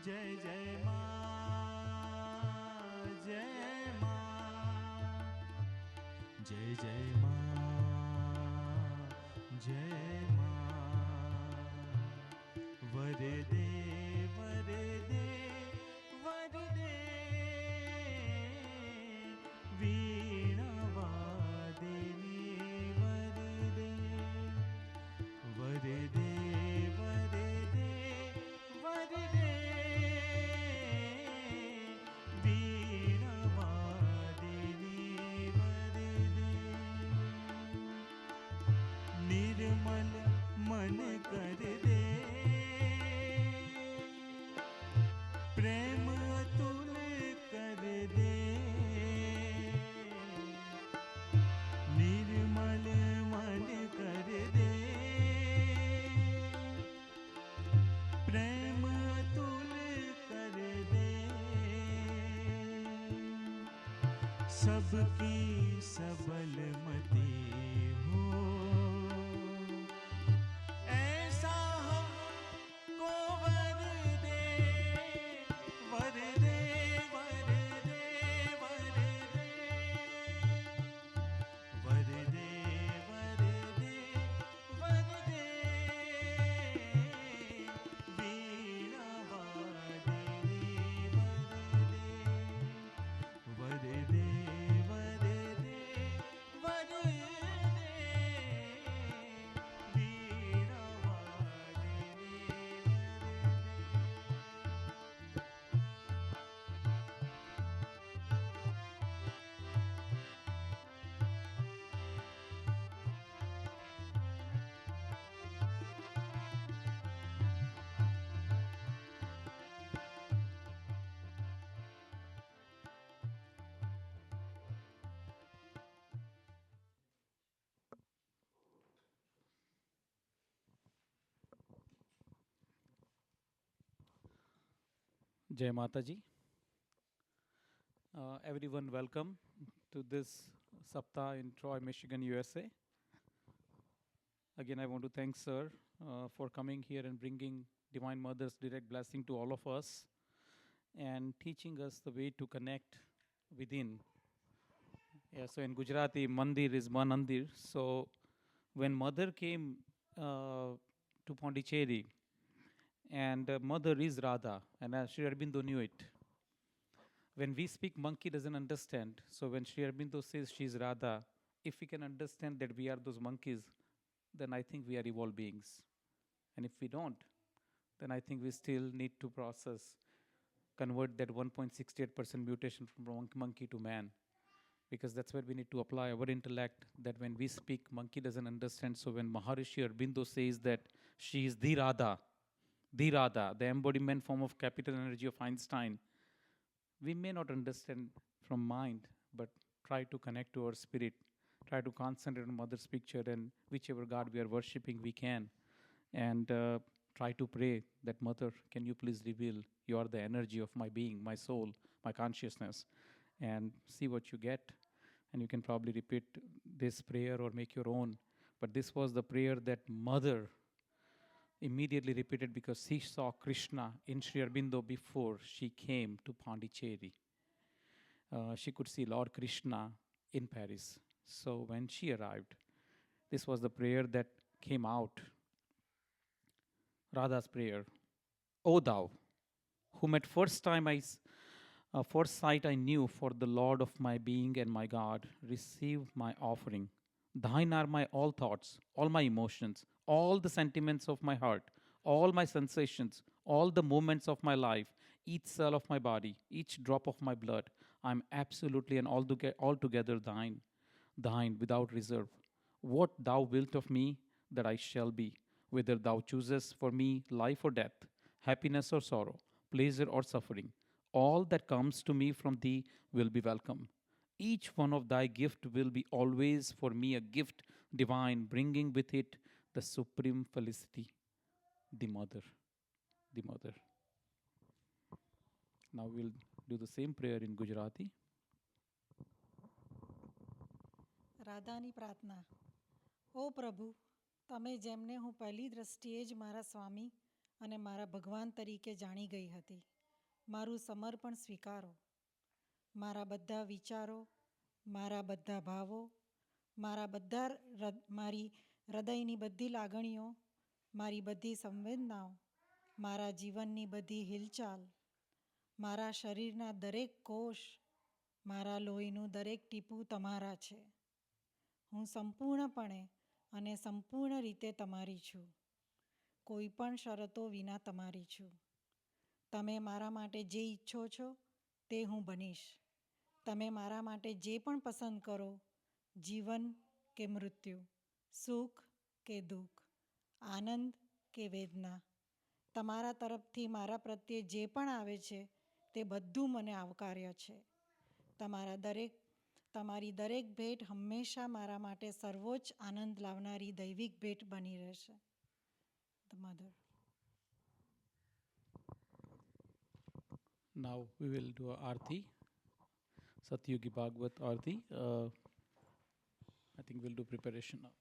जय जय माँ, जय माँ, जय जय माँ, जय माँ। वरदे वरदे वरदे, वीणावादिनी वरदे, वरदे वरदे वरदे, वीणावादिनी वरदे। निर्मल मन कर दे, प्रेम अतुल कर दे। निर्मल मन कर दे, प्रेम अतुल कर दे। सबकी सबलमती हो, ऐसा हमको वर दे, वर दे, वर दे, वर दे, वर दे, वर दे, वर दे, वीणावादिनी वर दे, वर दे, वर दे, वर दे, वीणावादिनी Jai Mataji. Everyone, welcome to this Saptah in Troy, Michigan, USA. Again, I want to thank Sir for coming here and bringing Divine Mother's direct blessing to all of us and teaching us the way to connect within. Yeah, so in Gujarati, Mandir is Manandir. So when Mother came to Pondicherry, and Mother is Radha, and Sri Aurobindo knew it. When we speak, monkey doesn't understand. So when Sri Aurobindo says she's Radha, if we can understand that we are those monkeys, then I think we are evolved beings. And if we don't, then I think we still need to process, convert that 1.68% mutation from monkey to man. Because that's where we need to apply our intellect, that when we speak, monkey doesn't understand. So when Maharishi Aurobindo says that she is the Radha, the embodiment form of capital energy of Einstein, we may not understand from mind, but try to connect to our spirit, try to concentrate on Mother's picture, and whichever God we are worshipping, we can. And try to pray that, Mother, can you please reveal you are the energy of my being, my soul, my consciousness, and see what you get. And you can probably repeat this prayer or make your own. But this was the prayer that Mother immediately repeated because she saw Krishna in Sri Aurobindo before she came to Pondicherry. She could see Lord Krishna in Paris. So when she arrived, this was the prayer that came out. Radha's prayer. O thou, whom at first sight I knew for the Lord of my being and my God, receive my offering. Thine are my all thoughts, all my emotions, all the sentiments of my heart, all my sensations, all the moments of my life, each cell of my body, each drop of my blood. I am absolutely and altogether thine, thine without reserve. What thou wilt of me, that I shall be, whether thou choosest for me life or death, happiness or sorrow, pleasure or suffering. All that comes to me from thee will be welcome. Each one of thy gift will be always for me a gift divine, bringing with it the supreme felicity, the mother, the mother. Now we'll do the same prayer in Gujarati. રાધાની પ્રાર્થના. ઓ પ્રભુ, તમે જેમને હું પહેલી દ્રષ્ટિએ જ મારા સ્વામી અને મારા ભગવાન તરીકે જાણી ગઈ હતી, મારું સમર્પણ સ્વીકારો. મારા બધા વિચારો, મારા બધા ભાવો, મારી હૃદયની બધી લાગણીઓ, મારી બધી સંવેદનાઓ, મારા જીવનની બધી હિલચાલ, મારા શરીરના દરેક કોષ, મારા લોહીનું દરેક ટીપું તમારા છે. હું સંપૂર્ણપણે અને સંપૂર્ણ રીતે તમારી છું. કોઈ પણ શરતો વિના તમારી છું. તમે મારા માટે જે ઈચ્છો છો તે હું બનીશ. તમે મારા માટે જે પણ પસંદ કરો, જીવન કે મૃત્યુ, સુખ કે દુઃખ, આનંદ કે વેદના, તમારા તરફથી મારા પ્રત્યે જે પણ આવે છે તે બધું મને આવકાર્ય છે. તમારી દરેક ભેટ હંમેશા મારા માટે સર્વોચ્ચ આનંદ લાવનારી દૈવિક ભેટ બની રહેશે. The Mother. Now we will do a Aarti, Satyugi Bhagavad Aarti. I think we'll do preparation now.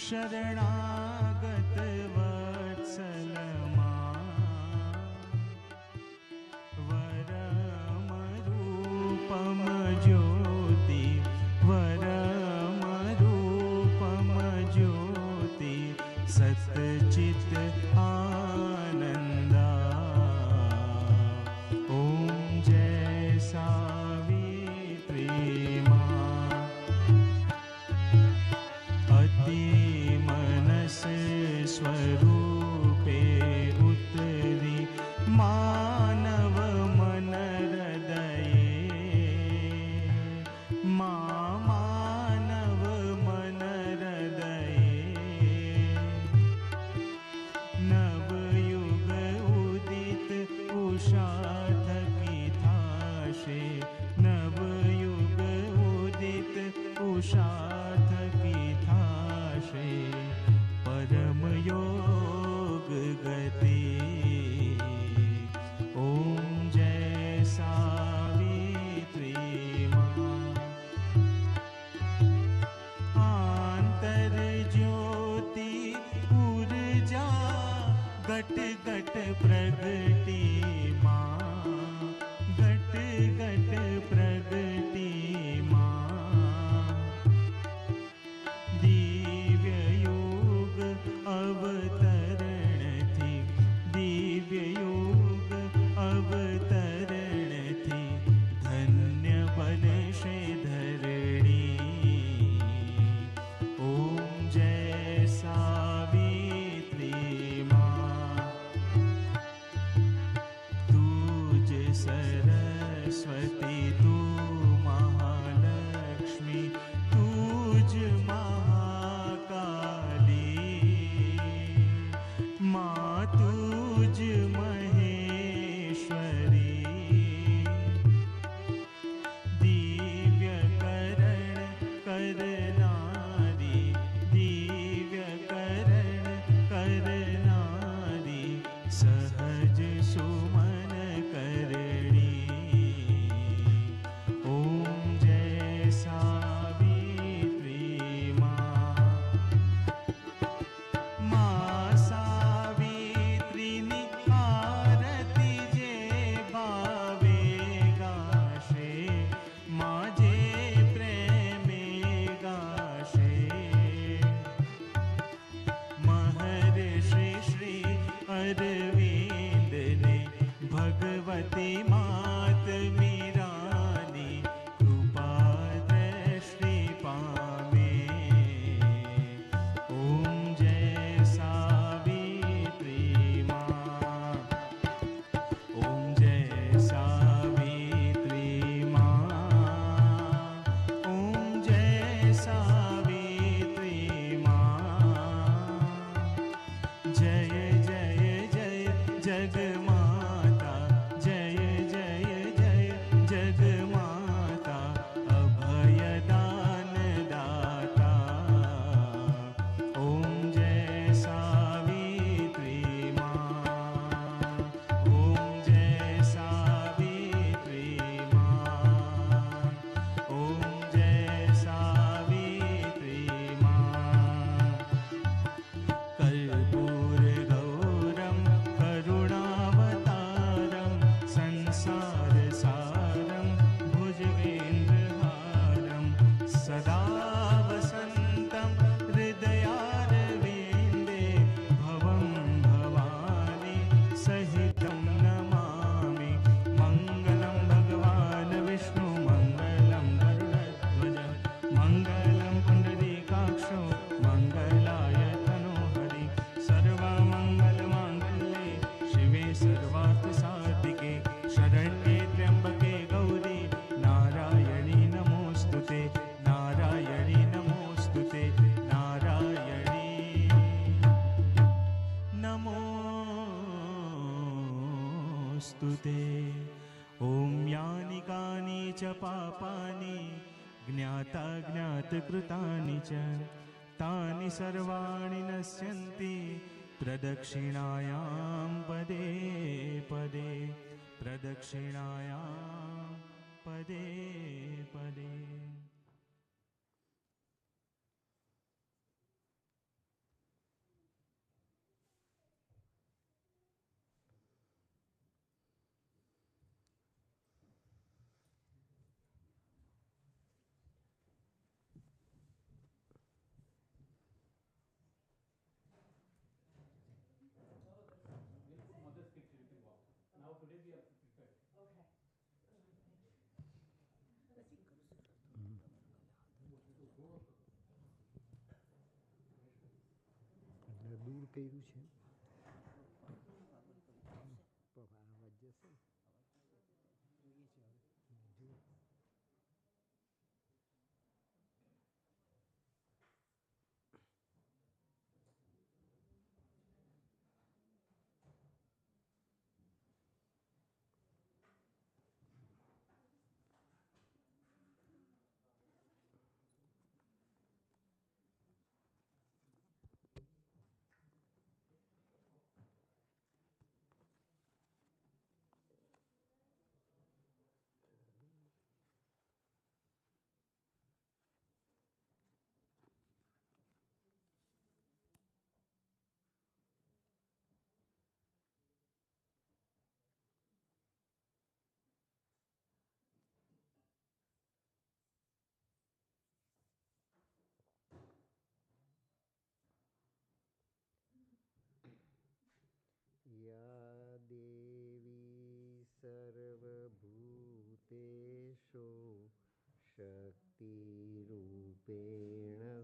शरणागत वत्सल वरम रूपम ज्योति वरम रूपम ज्योति सच्चित आनंदा ओम जय सावित्री माँ अति मनस स्वरूपे उतरी मानव मन हृदये मानव मन हृदये नवयुग उदित उषा थकी थाशे नवयुग उदित उषा थकी थाशे परम योग गति ओम अवतर ज्योति ऊर्जा गट गट प्रगति माँ, गट गट प्रगति माँ। दिव्य योग अवतरण थी, दिव्य योग अवतरण थी, धन्य बनशे धरणी। ओम जय सावित्री माँ, तुझ सरस्वती तू महालक्ष्मी, तुझ महाकाली माँ, तुझ महेश्वरी। दिव्य करण करनारी, दिव्य करण करनारी, सहज सुमन करणी। ओम जय सावित्री माँ, माँ सावित्रीनी आरती जे भावे गाशे, माँ जे प्रेमे गाशे। महर्षि श्री अरविंद ने भगवती मात मीरानी कृपा दृष्टि पामे। ओम जय सावित्री माँ, ओम जय सावित्री माँ, ओम जय सावित्री माँ। जय जय जय जगमाता, जय जय जय जगमाता, अभयदान दाता। ओम जय सावित्री माँ, ओम जय सावित्री माँ, ओम जय सावित्री माँ। कर्पूरगौरं करुणावतारं संसारसारं भुजगेन्द्रहारं सदा वसन्तं हृदयारविन्दे भवं भवानी सहितं नमामि। मङ्गलं भगवान् विष्णु मङ्गलं गरुडध्वज मङ्गलं पुण्डरीकाक्षो मङ्गलाय तनोहरि। सर्वमङ्गलमाङ्गल्ये शिवे सर्वार्थसाधिके शरण्ये त्र्यम्बके गौरी नारायणी नमोऽस्तुते, नारायणी नमोऽस्तुते, नारायणी नमोऽस्तुते। ॐ यानि कानि च पापानि ज्ञाताज्ञातकृतानि च तानि सर्वाणि नश्यन्ति प्रदक्षिणायां पदे पदे, प्रदक्षिणायां पदे पदे। દૂર કર્યું છે આવાજ જશે સર્વભૂતેષુ શક્તિરૂપેણ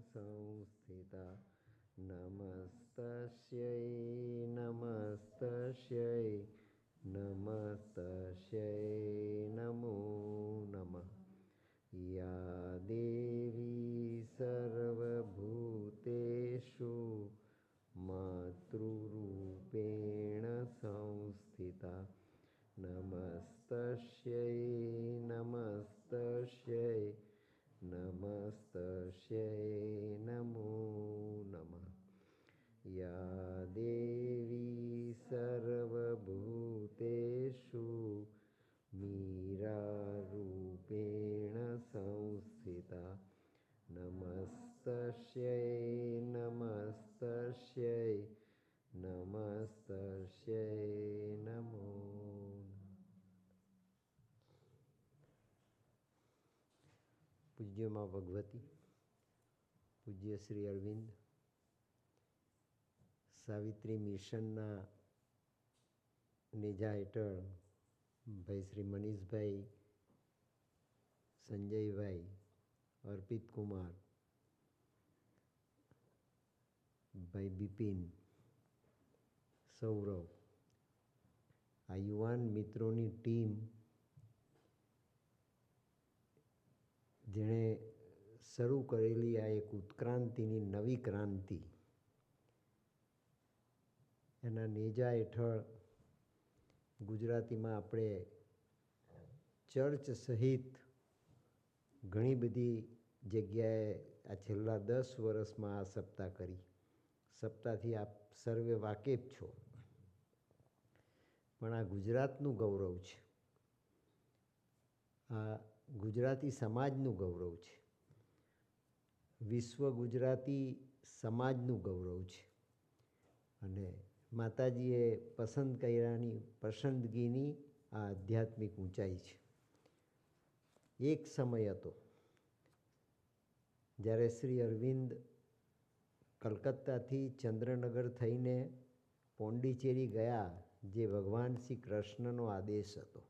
સંસ્થિતા નમસ્તસ્यै નમસ્તસ્यै નમસ્તસ્यै નમો નમઃ યા દેવી સર્વભૂતેષુ માતૃરૂપેણ સંસ્થિતા નમસ્તસ્यै નમસ્તસ્यै નમસ્તસ્यै નમો નમઃ યા દેવી સર્વભૂતેષુ મીરારૂપેણ સંસ્થિતા નમસ્તસ્यै નમસ્તસ્यै નમસ્તસ્यै નમો નમઃ. પૂજ્યમાં ભગવતી, પૂજ્ય શ્રી અરવિંદ, સાવિત્રી મિશનના નેજા હેઠળ ભાઈ શ્રી મનીષભાઈ, સંજયભાઈ, અર્પિત કુમાર, ભાઈ બિપિન, સૌરવ, આ યુવાન મિત્રોની ટીમ જેણે શરૂ કરેલી આ એક ઉત્ક્રાંતિની નવી ક્રાંતિ, એના નેજા હેઠળ ગુજરાતીમાં આપણે ચર્ચ સહિત ઘણી બધી જગ્યાએ આ છેલ્લા 10 વર્ષમાં આ સપ્તાહ કરી. સપ્તાહથી આપ સર્વે વાકેફ છો, પણ આ ગુજરાતનું ગૌરવ છે, આ ગુજરાતી સમાજનું ગૌરવ છે, વિશ્વ ગુજરાતી સમાજનું ગૌરવ છે અને માતાજીએ પસંદગીની આ આધ્યાત્મિક ઊંચાઈ છે. એક સમય હતો જ્યારે શ્રી અરવિંદ કલકત્તાથી ચંદ્રનગર થઈને પોંડિચેરી ગયા, જે ભગવાન શ્રી કૃષ્ણનો આદેશ હતો.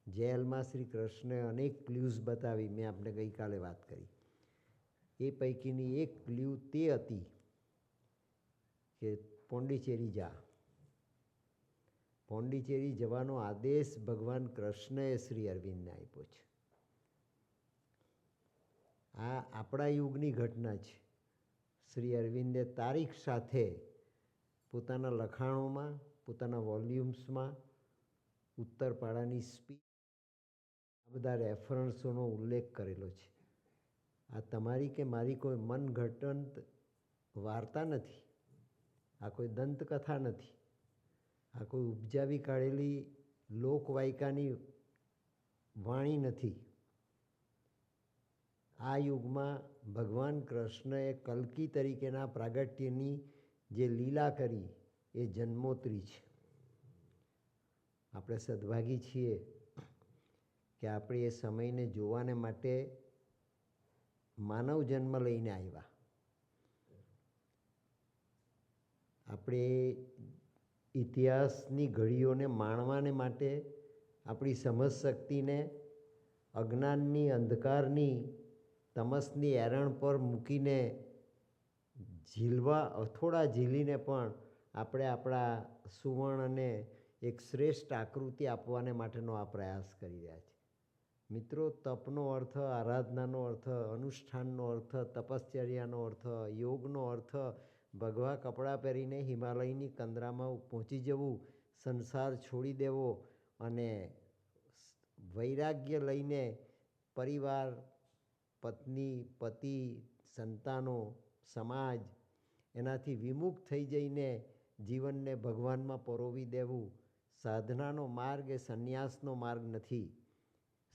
જેલમાં શ્રી કૃષ્ણએ અનેક ક્લ્યુઝ બતાવી, મેં આપને ગઈકાલે વાત કરી. એ પૈકીની એક ક્લ્યુ તે હતી કે પોંડિચેરી જા. પોંડિચેરી જવાનો આદેશ ભગવાન કૃષ્ણએ શ્રી અરવિંદને આપ્યો છે. આ આપણા યુગની ઘટના છે. શ્રી અરવિંદે તારીખ સાથે પોતાના લખાણોમાં, પોતાના વોલ્યુમ્સમાં, ઉત્તરપાડાની સ્પીચ, આ બધા રેફરન્સોનો ઉલ્લેખ કરેલો છે. આ તમારી કે મારી કોઈ મનઘડંત વાર્તા નથી, આ કોઈ દંતકથા નથી, આ કોઈ ઉપજાવી કાઢેલી લોકવાયકાની વાણી નથી. આ યુગમાં ભગવાન કૃષ્ણએ કલ્કી તરીકેના પ્રાગટ્યની જે લીલા કરી એ જન્મોત્રી છે. આપણે સદભાગી છીએ કે આપણે એ સમયને જોવાને માટે માનવ જન્મ લઈને આવ્યા. આપણે ઇતિહાસની ઘડીઓને માણવાને માટે આપણી સમજ શક્તિને અજ્ઞાનની, અંધકારની, તમસની એરણ પર મૂકીને થોડા ઝીલીને પણ આપણે આપણા સુવર્ણને એક શ્રેષ્ઠ આકૃતિ આપવાને માટેનો આ પ્રયાસ કરી રહ્યા છે. મિત્રો, તપનો અર્થ, આરાધનાનો અર્થ, અનુષ્ઠાનનો અર્થ, તપશ્ચર્યાનો અર્થ, યોગનો અર્થ ભગવા કપડાં પહેરીને હિમાલયની કંદરામાં પહોંચી જવું, સંસાર છોડી દેવો અને વૈરાગ્ય લઈને પરિવાર, પત્ની, પતિ, સંતાનો, સમાજ એનાથી વિમુખ થઈ જઈને જીવનને ભગવાનમાં પરોવી દેવું. સાધનાનો માર્ગ એ સંન્યાસનો માર્ગ નથી.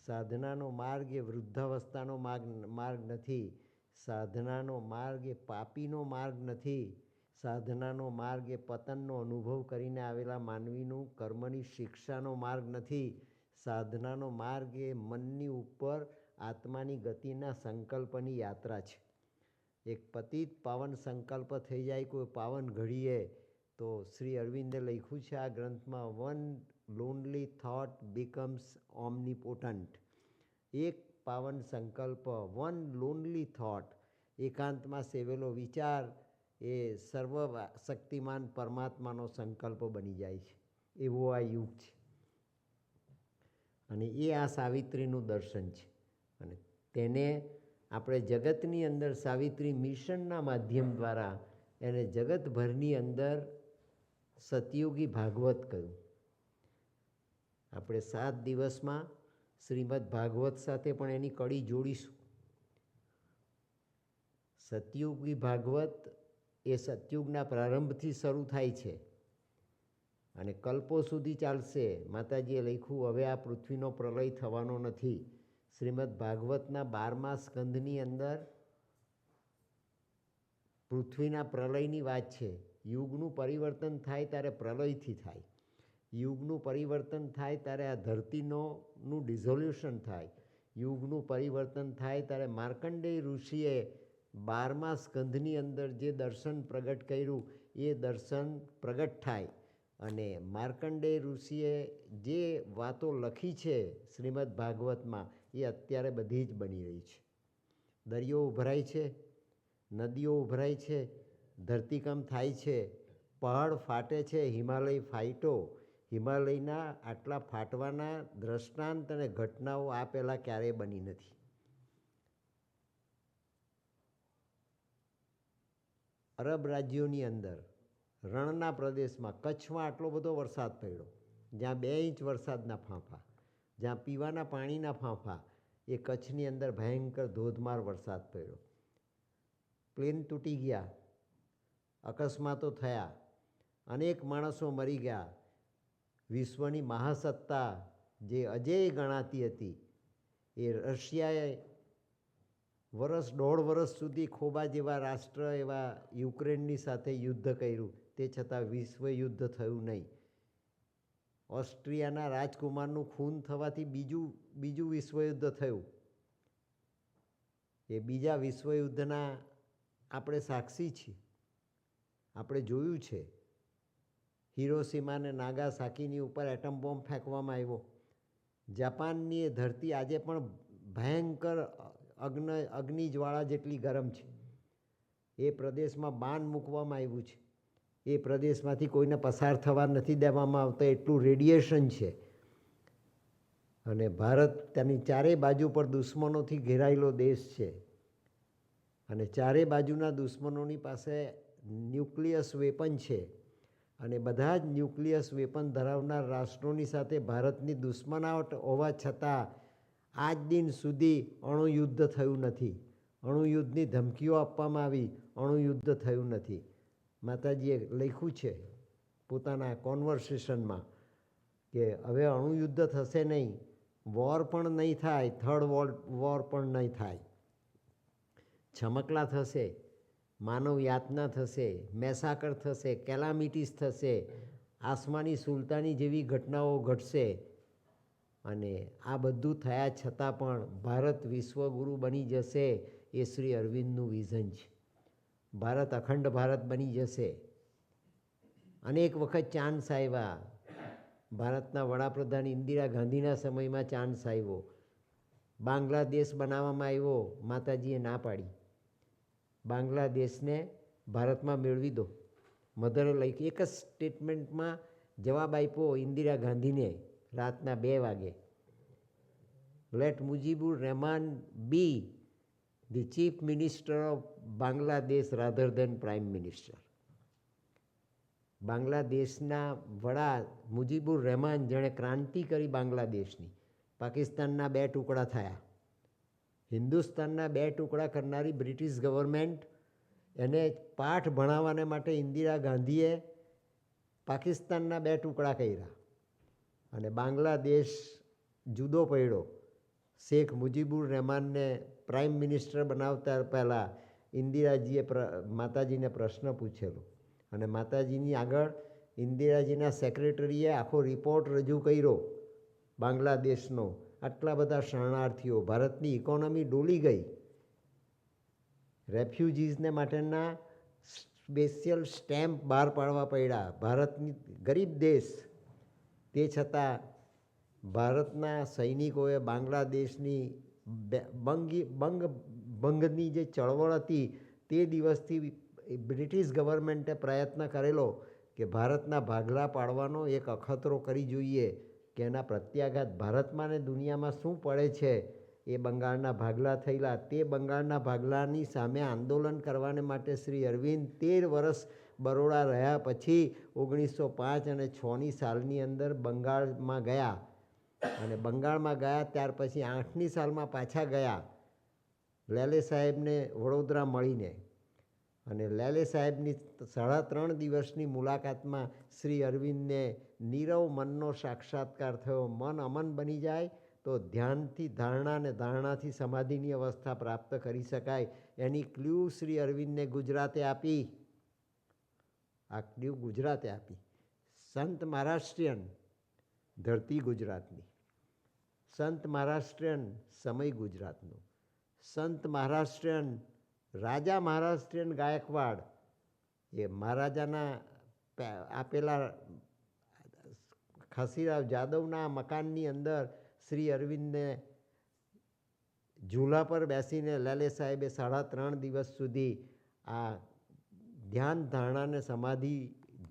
સાધનાનો માર્ગ એ વૃદ્ધાવસ્થાનો માર્ગ નથી. સાધનાનો માર્ગ એ પાપીનો માર્ગ નથી. સાધનાનો માર્ગ એ પતનનો અનુભવ કરીને આવેલા માનવીનું કર્મની શિક્ષાનો માર્ગ નથી. સાધનાનો માર્ગ એ મનની ઉપર આત્માની ગતિના સંકલ્પની યાત્રા છે. એક પતિત પાવન સંકલ્પ થઈ જાય કોઈ પાવન ઘડીએ, તો શ્રી અરવિંદે લખ્યું છે આ ગ્રંથમાં, 1 lonely thought becomes omnipotent. એક પાવન સંકલ્પ, વન લોનલી થોટ, એકાંતમાં સેવેલો વિચાર એ સર્વ શક્તિમાન પરમાત્માનો સંકલ્પ બની જાય છે. એવો આ યુગ છે અને એ આ સાવિત્રીનું દર્શન છે. અને તેને આપણે જગતની અંદર સાવિત્રી મિશનના માધ્યમ દ્વારા એને જગતભરની અંદર સતયુગી ભાગવત કહ્યું. આપણે 7 દિવસમાં શ્રીમદ ભાગવત સાથે પણ એની કડી જોડીશું. સતયુગી ભાગવત એ સતયુગના પ્રારંભથી શરૂ થાય છે અને કલ્પો સુધી ચાલશે. માતાજીએ લખ્યું હવે આ પૃથ્વીનો પ્રલય થવાનો નથી. શ્રીમદ ભાગવતના 12મા સ્કંધની અંદર પૃથ્વીના પ્રલયની વાત છે. યુગનું પરિવર્તન થાય ત્યારે પ્રલયથી થાય. યુગનું પરિવર્તન થાય ત્યારે આ ધરતીનું ડિઝોલ્યુશન થાય. યુગનું પરિવર્તન થાય ત્યારે માર્કંડેય ઋષિએ 12મા સ્કંધની અંદર જે દર્શન પ્રગટ કર્યું એ દર્શન પ્રગટ થાય. અને માર્કંડેય ઋષિએ જે વાતો લખી છે શ્રીમદ ભાગવતમાં એ અત્યારે બધી જ બની રહી છે. દરિયો ઉભરાય છે, નદીઓ ઉભરાય છે, ધરતીકંપ થાય છે, પહાડ ફાટે છે, હિમાલય ફાટ્યો. હિમાલયના આટલા ફાટવાના દ્રષ્ટાંત અને ઘટનાઓ આ પહેલાં ક્યારેય બની નથી. અરબ રાજ્યોની અંદર રણના પ્રદેશમાં કચ્છમાં આટલો બધો વરસાદ પડ્યો, જ્યાં 2 ઇંચ વરસાદના ફાંફા, જ્યાં પીવાના પાણીના ફાંફા, એ કચ્છની અંદર ભયંકર ધોધમાર વરસાદ પડ્યો. પ્લેન તૂટી ગયા, અકસ્માતો થયા, અનેક માણસો મરી ગયા. વિશ્વની મહાસત્તા જે અજેય ગણાતી હતી એ રશિયાએ 1.5 વર્ષ સુધી ખોબા જેવા રાષ્ટ્ર એવા યુક્રેનની સાથે યુદ્ધ કર્યું, તે છતાં વિશ્વ યુદ્ધ થયું નહીં. ઓસ્ટ્રિયાના રાજકુમારનું ખૂન થવાથી બીજું વિશ્વયુદ્ધ થયું. એ બીજા વિશ્વયુદ્ધના આપણે સાક્ષી છીએ, આપણે જોયું છે. હિરોશીમા અને નાગાસાકીની ઉપર એટમ બોમ્બ ફેંકવામાં આવ્યો. જાપાનની એ ધરતી આજે પણ ભયંકર અગ્નિજ્વાળા જેટલી ગરમ છે. એ પ્રદેશમાં બાન મૂકવામાં આવ્યું છે. એ પ્રદેશમાંથી કોઈને પસાર થવા નથી દેવામાં આવતા, એટલું રેડિયેશન છે. અને ભારત તેની ચારેય બાજુ પર દુશ્મનોથી ઘેરાયેલો દેશ છે અને ચારે બાજુના દુશ્મનોની પાસે ન્યુક્લિયસ વેપન છે. અને બધા જ ન્યુક્લિયસ વેપન ધરાવનાર રાષ્ટ્રોની સાથે ભારતની દુશ્મનાવટ હોવા છતાં આજ દિન સુધી અણુયુદ્ધ થયું નથી. અણુયુદ્ધની ધમકીઓ આપવામાં આવી, અણુયુદ્ધ થયું નથી. માતાજીએ લખ્યું છે પોતાના કોન્વર્સેશનમાં કે હવે અણુયુદ્ધ થશે નહીં, વોર પણ નહીં થાય, થર્ડ વોર પણ નહીં થાય. છમકલા થશે, માનવ યાતના થશે, મેસાકર થશે, કેલામિટીસ થશે, આસમાની સુલતાની જેવી ઘટનાઓ ઘટશે. અને આ બધું થયા છતાં પણ ભારત વિશ્વગુરુ બની જશે એ શ્રી અરવિંદનું વિઝન છે. ભારત અખંડ ભારત બની જશે. અનેક વખત ચાન્સ આવ્યા. ભારતના વડાપ્રધાન ઇન્દિરા ગાંધીના સમયમાં ચાન્સ આવ્યો. બાંગ્લાદેશ બનાવવામાં આવ્યો, માતાજીએ ના પાડી. બાંગ્લાદેશને ભારતમાં મેળવી દો. મધરે લઈ એક જ સ્ટેટમેન્ટમાં જવાબ આપ્યો ઇન્દિરા ગાંધીને રાતના 2 વાગે. Let Mujibur Rahman be the chief minister of Bangladesh rather than prime minister. બાંગ્લાદેશના વડા મુજીબુર રહેમાન, જેણે ક્રાંતિ કરી બાંગ્લાદેશની, પાકિસ્તાનના 2 ટુકડા થયા. હિન્દુસ્તાનના 2 ટુકડા કરનારી બ્રિટિશ ગવર્મેન્ટ, એને પાઠ ભણાવવાને માટે ઇન્દિરા ગાંધીએ પાકિસ્તાનના 2 ટુકડા કર્યા અને બાંગ્લાદેશ જુદો પડ્યો. શેખ મુજીબુર રહેમાનને પ્રાઇમ મિનિસ્ટર બનાવતા પહેલાં ઇન્દિરાજીએ માતાજીને પ્રશ્ન પૂછેલો અને માતાજીની આગળ ઇન્દિરાજીના સેક્રેટરીએ આખો રિપોર્ટ રજૂ કર્યો બાંગ્લાદેશનો. આટલા બધા શરણાર્થીઓ, ભારતની ઇકોનોમી ડોલી ગઈ. રેફ્યુજીસને માટેના સ્પેશિયલ સ્ટેમ્પ બહાર પાડવા પડ્યા. ભારતની ગરીબ દેશ તે છતાં ભારતના સૈનિકોએ બાંગ્લાદેશની ભંગની જે ચળવળ હતી તે દિવસથી બ્રિટિશ ગવર્મેન્ટે પ્રયત્ન કરેલો કે ભારતના ભાગલા પાડવાનો, એક અખતરો કરી જોઈએ કે એના પ્રત્યાઘાત ભારતમાં ને દુનિયામાં શું પડે છે. એ બંગાળના ભાગલા થયેલા, તે બંગાળના ભાગલાની સામે આંદોલન કરવાને માટે શ્રી અરવિંદ 13 વર્ષ બરોડા રહ્યા પછી 1905 અને 6ની સાલની અંદર બંગાળમાં ગયા. અને બંગાળમાં ગયા ત્યાર પછી 8ની સાલમાં પાછા ગયા લેલે સાહેબને વડોદરા મળીને. અને લેલે સાહેબની 3.5 દિવસની મુલાકાતમાં શ્રી અરવિંદને નીરવ મનનો સાક્ષાત્કાર થયો. મન અમન બની જાય તો ધ્યાનથી ધારણા અને ધારણાથી સમાધિની અવસ્થા પ્રાપ્ત કરી શકાય. એની ક્લ્યુ શ્રી અરવિંદને ગુજરાતે આપી. આ ક્લ્યુ ગુજરાતે આપી. સંત મહારાષ્ટ્રીયન, ધરતી ગુજરાતની. સંત મહારાષ્ટ્રીયન, સમય ગુજરાતનો. સંત મહારાષ્ટ્રીયન, રાજા મહારાષ્ટ્રીયન ગાયકવાડ, એ મહારાજાના આપેલા ખસીરાવ જાદવના મકાનની અંદર શ્રી અરવિંદને ઝૂલા પર બેસીને લેલે સાહેબે 3.5 દિવસ સુધી આ ધ્યાન ધારણાને સમાધિ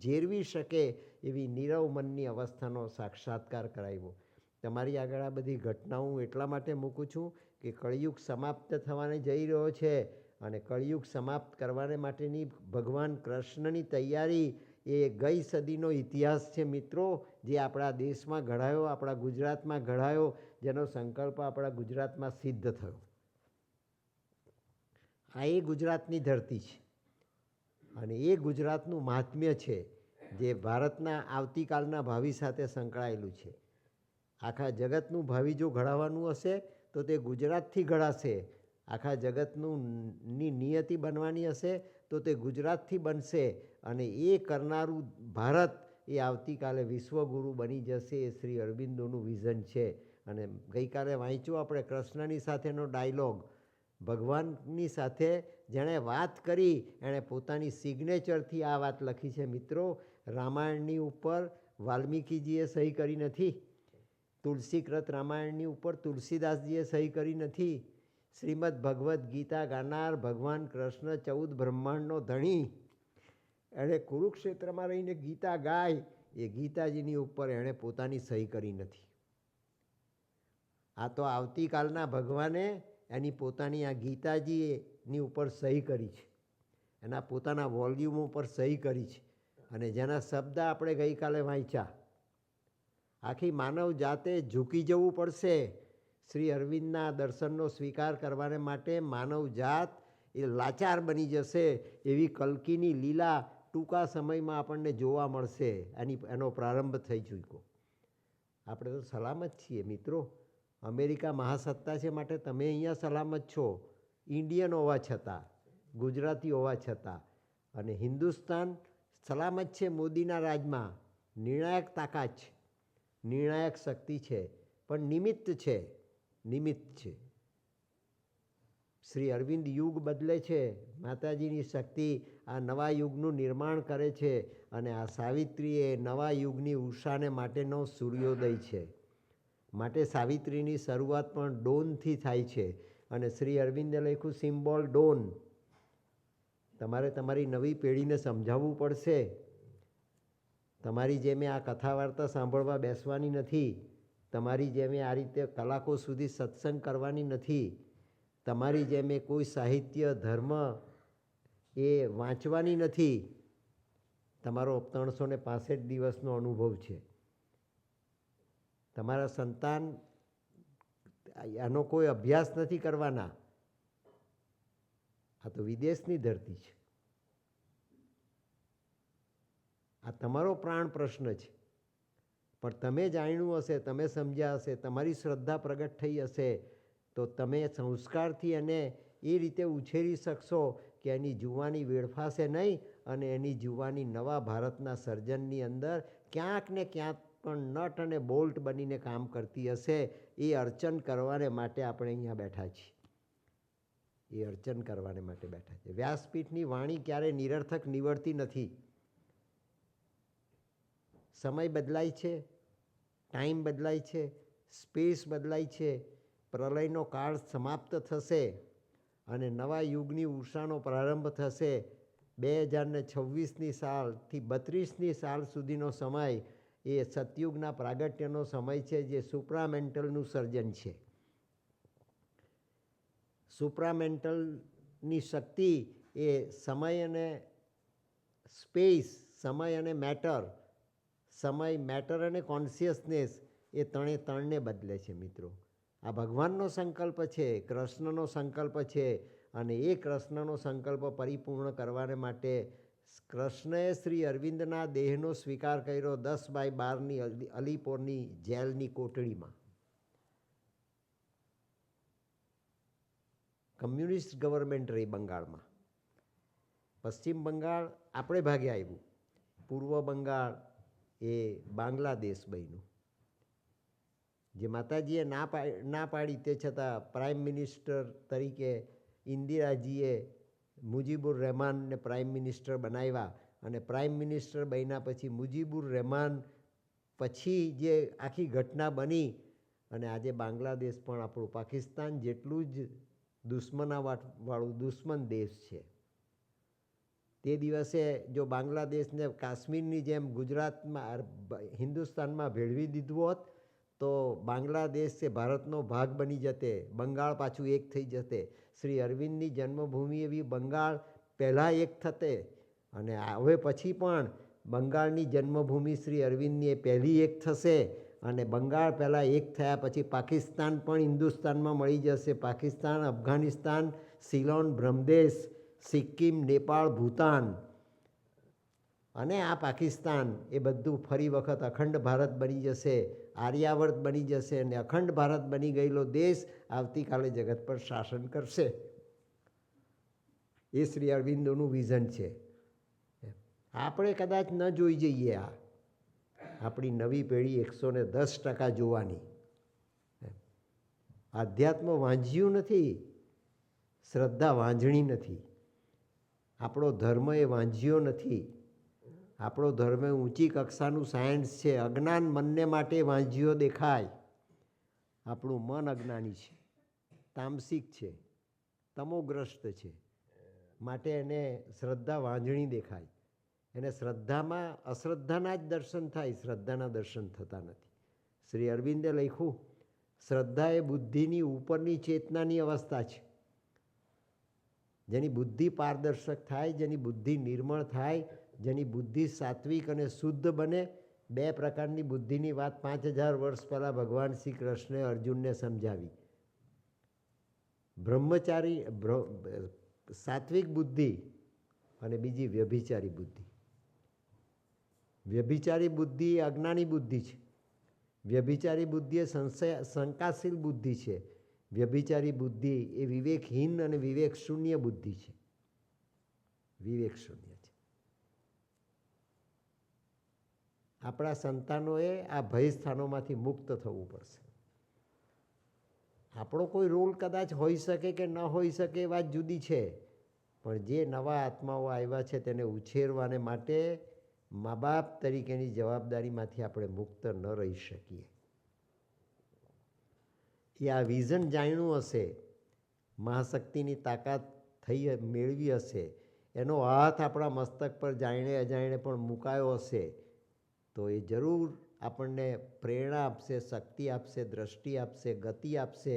જેરવી શકે એવી નીરવ મનની અવસ્થાનો સાક્ષાત્કાર કરાવ્યો. તમારી આગળ આ બધી ઘટનાઓ હું એટલા માટે મૂકું છું કે કળિયુગ સમાપ્ત થવાને જઈ રહ્યો છે અને કળિયુગ સમાપ્ત કરવાને માટેની ભગવાન કૃષ્ણની તૈયારી એ ગઈ સદીનો ઇતિહાસ છે મિત્રો, જે આપણા દેશમાં ઘડાયો, આપણા ગુજરાતમાં ઘડાયો, જેનો સંકલ્પ આપણા ગુજરાતમાં સિદ્ધ થયો. આ એ ગુજરાતની ધરતી છે અને એ ગુજરાતનું મહાત્મ્ય છે જે ભારતના આવતીકાલના ભાવિ સાથે સંકળાયેલું છે. આખા જગતનું ભાવિ જો ઘડાવવાનું હશે તો તે ગુજરાતથી ઘડાશે. આખા જગતની નિયતિ બનવાની હશે તો તે ગુજરાતથી બનશે. અને એ કરનારું ભારત એ આવતીકાલે વિશ્વગુરુ બની જશે. એ શ્રી અરવિંદોનું વિઝન છે. અને ગઈકાલે વાંચ્યું આપણે કૃષ્ણની સાથેનો ડાયલોગ. ભગવાનની સાથે જેણે વાત કરી એણે પોતાની સિગ્નેચરથી આ વાત લખી છે મિત્રો. રામાયણની ઉપર વાલ્મીકીજીએ સહી કરી નથી. તુલસીકૃત રામાયણની ઉપર તુલસીદાસજીએ સહી કરી નથી. શ્રીમદ ભગવદ્ ગીતા ગાનાર ભગવાન કૃષ્ણ 14 બ્રહ્માંડનો ધણી, એણે કુરુક્ષેત્રમાં રહીને ગીતા ગાય એ ગીતાજીની ઉપર એણે પોતાની સહી કરી નથી. આ તો આવતીકાલના ભગવાને એની પોતાની આ ગીતાજીની ઉપર સહી કરી છે. એના પોતાના વોલ્યુમ ઉપર સહી કરી છે. અને જેના શબ્દ આપણે ગઈકાલે વાંચ્યા. આખી માનવ જાતે ઝૂકી જવું પડશે શ્રી અરવિંદના દર્શનનો સ્વીકાર કરવાને માટે. માનવ જાત એ લાચાર બની જશે એવી કલ્કીની લીલા ટૂંકા સમયમાં આપણને જોવા મળશે. એનો પ્રારંભ થઈ ચૂક્યો. આપણે તો સલામત છીએ મિત્રો. અમેરિકા મહાસત્તા છે માટે તમે અહીંયા સલામત છો, ઇન્ડિયન હોવા છતાં, ગુજરાતી હોવા છતાં. અને હિન્દુસ્તાન સલામત છે મોદીના રાજમાં. નિર્ણાયક તાકાત છે, નિર્ણાયક શક્તિ છે, પણ નિમિત્ત છે. નિમિત્ત છે. શ્રી અરવિંદ યુગ બદલે છે. માતાજીની શક્તિ આ નવા યુગનું નિર્માણ કરે છે. અને આ સાવિત્રી એ નવા યુગની ઉષાને માટેનો સૂર્યોદય છે. માટે સાવિત્રીની શરૂઆત પણ ડોનથી થાય છે. અને શ્રી અરવિંદે લખ્યું સિમ્બોલ ડોન. તમારે તમારી નવી પેઢીને સમજાવવું પડશે. તમારી જેમ આ કથા વાર્તા સાંભળવા બેસવાની નથી. તમારી જેમ આ રીતે કલાકો સુધી સત્સંગ કરવાની નથી. તમારી જેમ કોઈ સાહિત્ય ધર્મ એ વાંચવાની નથી. તમારો 365 દિવસનો અનુભવ છે. તમારા સંતાન આનો કોઈ અભ્યાસ નથી કરવાના. આ તો વિદેશની ધરતી છે. આ તમારો પ્રાણ પ્રશ્ન છે. પણ તમે જાણ્યું હશે, તમે સમજ્યા હશે, તમારી શ્રદ્ધા પ્રગટ થઈ હશે તો તમે સંસ્કારથી એને એ રીતે ઉછેરી શકશો કે એની જુવાની વેડફાશે નહીં. અને એની જુવાની નવા ભારતના સર્જનની અંદર ક્યાંક ને ક્યાંક પણ નટ અને બોલ્ટ બનીને કામ કરતી હશે. એ અર્ચન કરવાને માટે આપણે અહીંયા બેઠા છીએ. એ અર્ચન કરવાને માટે બેઠા છે. વ્યાસપીઠની વાણી ક્યારેય નિરર્થક નીવડતી નથી. સમય બદલાય છે, ટાઈમ બદલાય છે, સ્પેસ બદલાય છે, પ્રલયનો કાળ સમાપ્ત થશે અને નવા યુગની ઉષાનો પ્રારંભ થશે. 2026ની સાલથી 32ની સાલ સુધીનો સમય એ સતયુગના પ્રાગટ્યનો સમય છે, જે સુપ્રામેન્ટલનું સર્જન છે. સુપ્રામેન્ટલની શક્તિ એ સમય અને સ્પેસ, સમય અને મેટર, સમય, મેટર અને કોન્શિયસનેસ એ ત્રણને બદલે છે મિત્રો. આ ભગવાનનો સંકલ્પ છે, કૃષ્ણનો સંકલ્પ છે અને એ કૃષ્ણનો સંકલ્પ પરિપૂર્ણ કરવાને માટે કૃષ્ણએ શ્રી અરવિંદના દેહનો સ્વીકાર કર્યો 10x12ની અલીપોરની જેલની કોટડીમાં. કમ્યુનિસ્ટ ગવર્મેન્ટ રહી બંગાળમાં. પશ્ચિમ બંગાળ આપણે ભાગે આવ્યું, પૂર્વ બંગાળ એ બાંગ્લાદેશ બન્યું. જે માતાજીએ ના પાડી તે છતાં પ્રાઇમ મિનિસ્ટર તરીકે ઇન્દિરાજીએ મુજીબુર રહેમાનને પ્રાઇમ મિનિસ્ટર બનાવ્યા અને પ્રાઇમ મિનિસ્ટર બન્યા પછી મુજીબુર રહેમાન પછી જે આખી ઘટના બની અને આજે બાંગ્લાદેશ પણ આપણું પાકિસ્તાન જેટલું જ દુશ્મનાવાળું દુશ્મન દેશ છે. તે દિવસે જો બાંગ્લાદેશને કાશ્મીરની જેમ ગુજરાતમાં, હિન્દુસ્તાનમાં ભેળવી દીધું હોત તો બાંગ્લાદેશ એ ભારતનો ભાગ બની જતે, બંગાળ પાછું એક થઈ જતે. શ્રી અરવિંદની જન્મભૂમિ એવી બંગાળ પહેલાં એક થતે અને હવે પછી પણ બંગાળની જન્મભૂમિ શ્રી અરવિંદની એ પહેલી એક થશે અને બંગાળ પહેલાં એક થયા પછી પાકિસ્તાન પણ હિન્દુસ્તાનમાં મળી જશે. પાકિસ્તાન, અફઘાનિસ્તાન, સિલોન, બ્રહ્મદેશ, સિક્કિમ, નેપાળ, ભૂતાન અને આ પાકિસ્તાન એ બધું ફરી વખત અખંડ ભારત બની જશે, આર્યાવર્ત બની જશે અને અખંડ ભારત બની ગયેલો દેશ આવતીકાલે જગત પર શાસન કરશે. એ શ્રી અરવિંદોનું વિઝન છે. આપણે કદાચ ન જોઈ જઈએ, આ આપણી નવી પેઢી 110% જોવાની. આધ્યાત્મ વાંઝ્યું નથી, શ્રદ્ધા વાંઝણી નથી. આપણો ધર્મ એ વાંઝ્યો નથી. આપણો ધર્મ ઊંચી કક્ષાનું સાયન્સ છે. અજ્ઞાન મનને માટે વાંઝ્યો દેખાય. આપણું મન અજ્ઞાની છે, તામસિક છે, તમોગ્રસ્ત છે, માટે એને શ્રદ્ધા વાંઝણી દેખાય. એને શ્રદ્ધામાં અશ્રદ્ધાના જ દર્શન થાય, શ્રદ્ધાના દર્શન થતા નથી. શ્રી અરવિંદે લખ્યું, શ્રદ્ધા એ બુદ્ધિની ઉપરની ચેતનાની અવસ્થા છે. જેની બુદ્ધિ પારદર્શક થાય, જેની બુદ્ધિ નિર્મળ થાય, જેની બુદ્ધિ સાત્વિક અને શુદ્ધ બને. 2 પ્રકારની બુદ્ધિની વાત 5000 વર્ષ પહેલાં ભગવાન શ્રી કૃષ્ણે અર્જુનને સમજાવી. બ્રહ્મચારી સાત્વિક બુદ્ધિ અને બીજી વ્યભિચારી બુદ્ધિ. વ્યભિચારી બુદ્ધિ એ અજ્ઞાની બુદ્ધિ છે. વ્યભિચારી બુદ્ધિ એ શંકાશીલ બુદ્ધિ છે. વ્યભિચારી બુદ્ધિ એ વિવેકહીન અને વિવેક શૂન્ય બુદ્ધિ છે. વિવેક શૂન્ય છે. આપણા સંતાનોએ આ ભય સ્થાનોમાંથી મુક્ત થવું પડશે. આપણો કોઈ રોલ કદાચ હોઈ શકે કે ન હોઈ શકે, એ વાત જુદી છે, પણ જે નવા આત્માઓ આવ્યા છે તેને ઉછેરવાને માટે મા બાપ તરીકેની જવાબદારીમાંથી આપણે મુક્ત ન રહી શકીએ. એ આ વિઝન જાણ્યું હશે, મહાશક્તિની તાકાત મેળવી હશે, એનો હાથ આપણા મસ્તક પર જાણે અજાણે પણ મુકાયો હશે, તો એ જરૂર આપણને પ્રેરણા આપશે, શક્તિ આપશે, દ્રષ્ટિ આપશે, ગતિ આપશે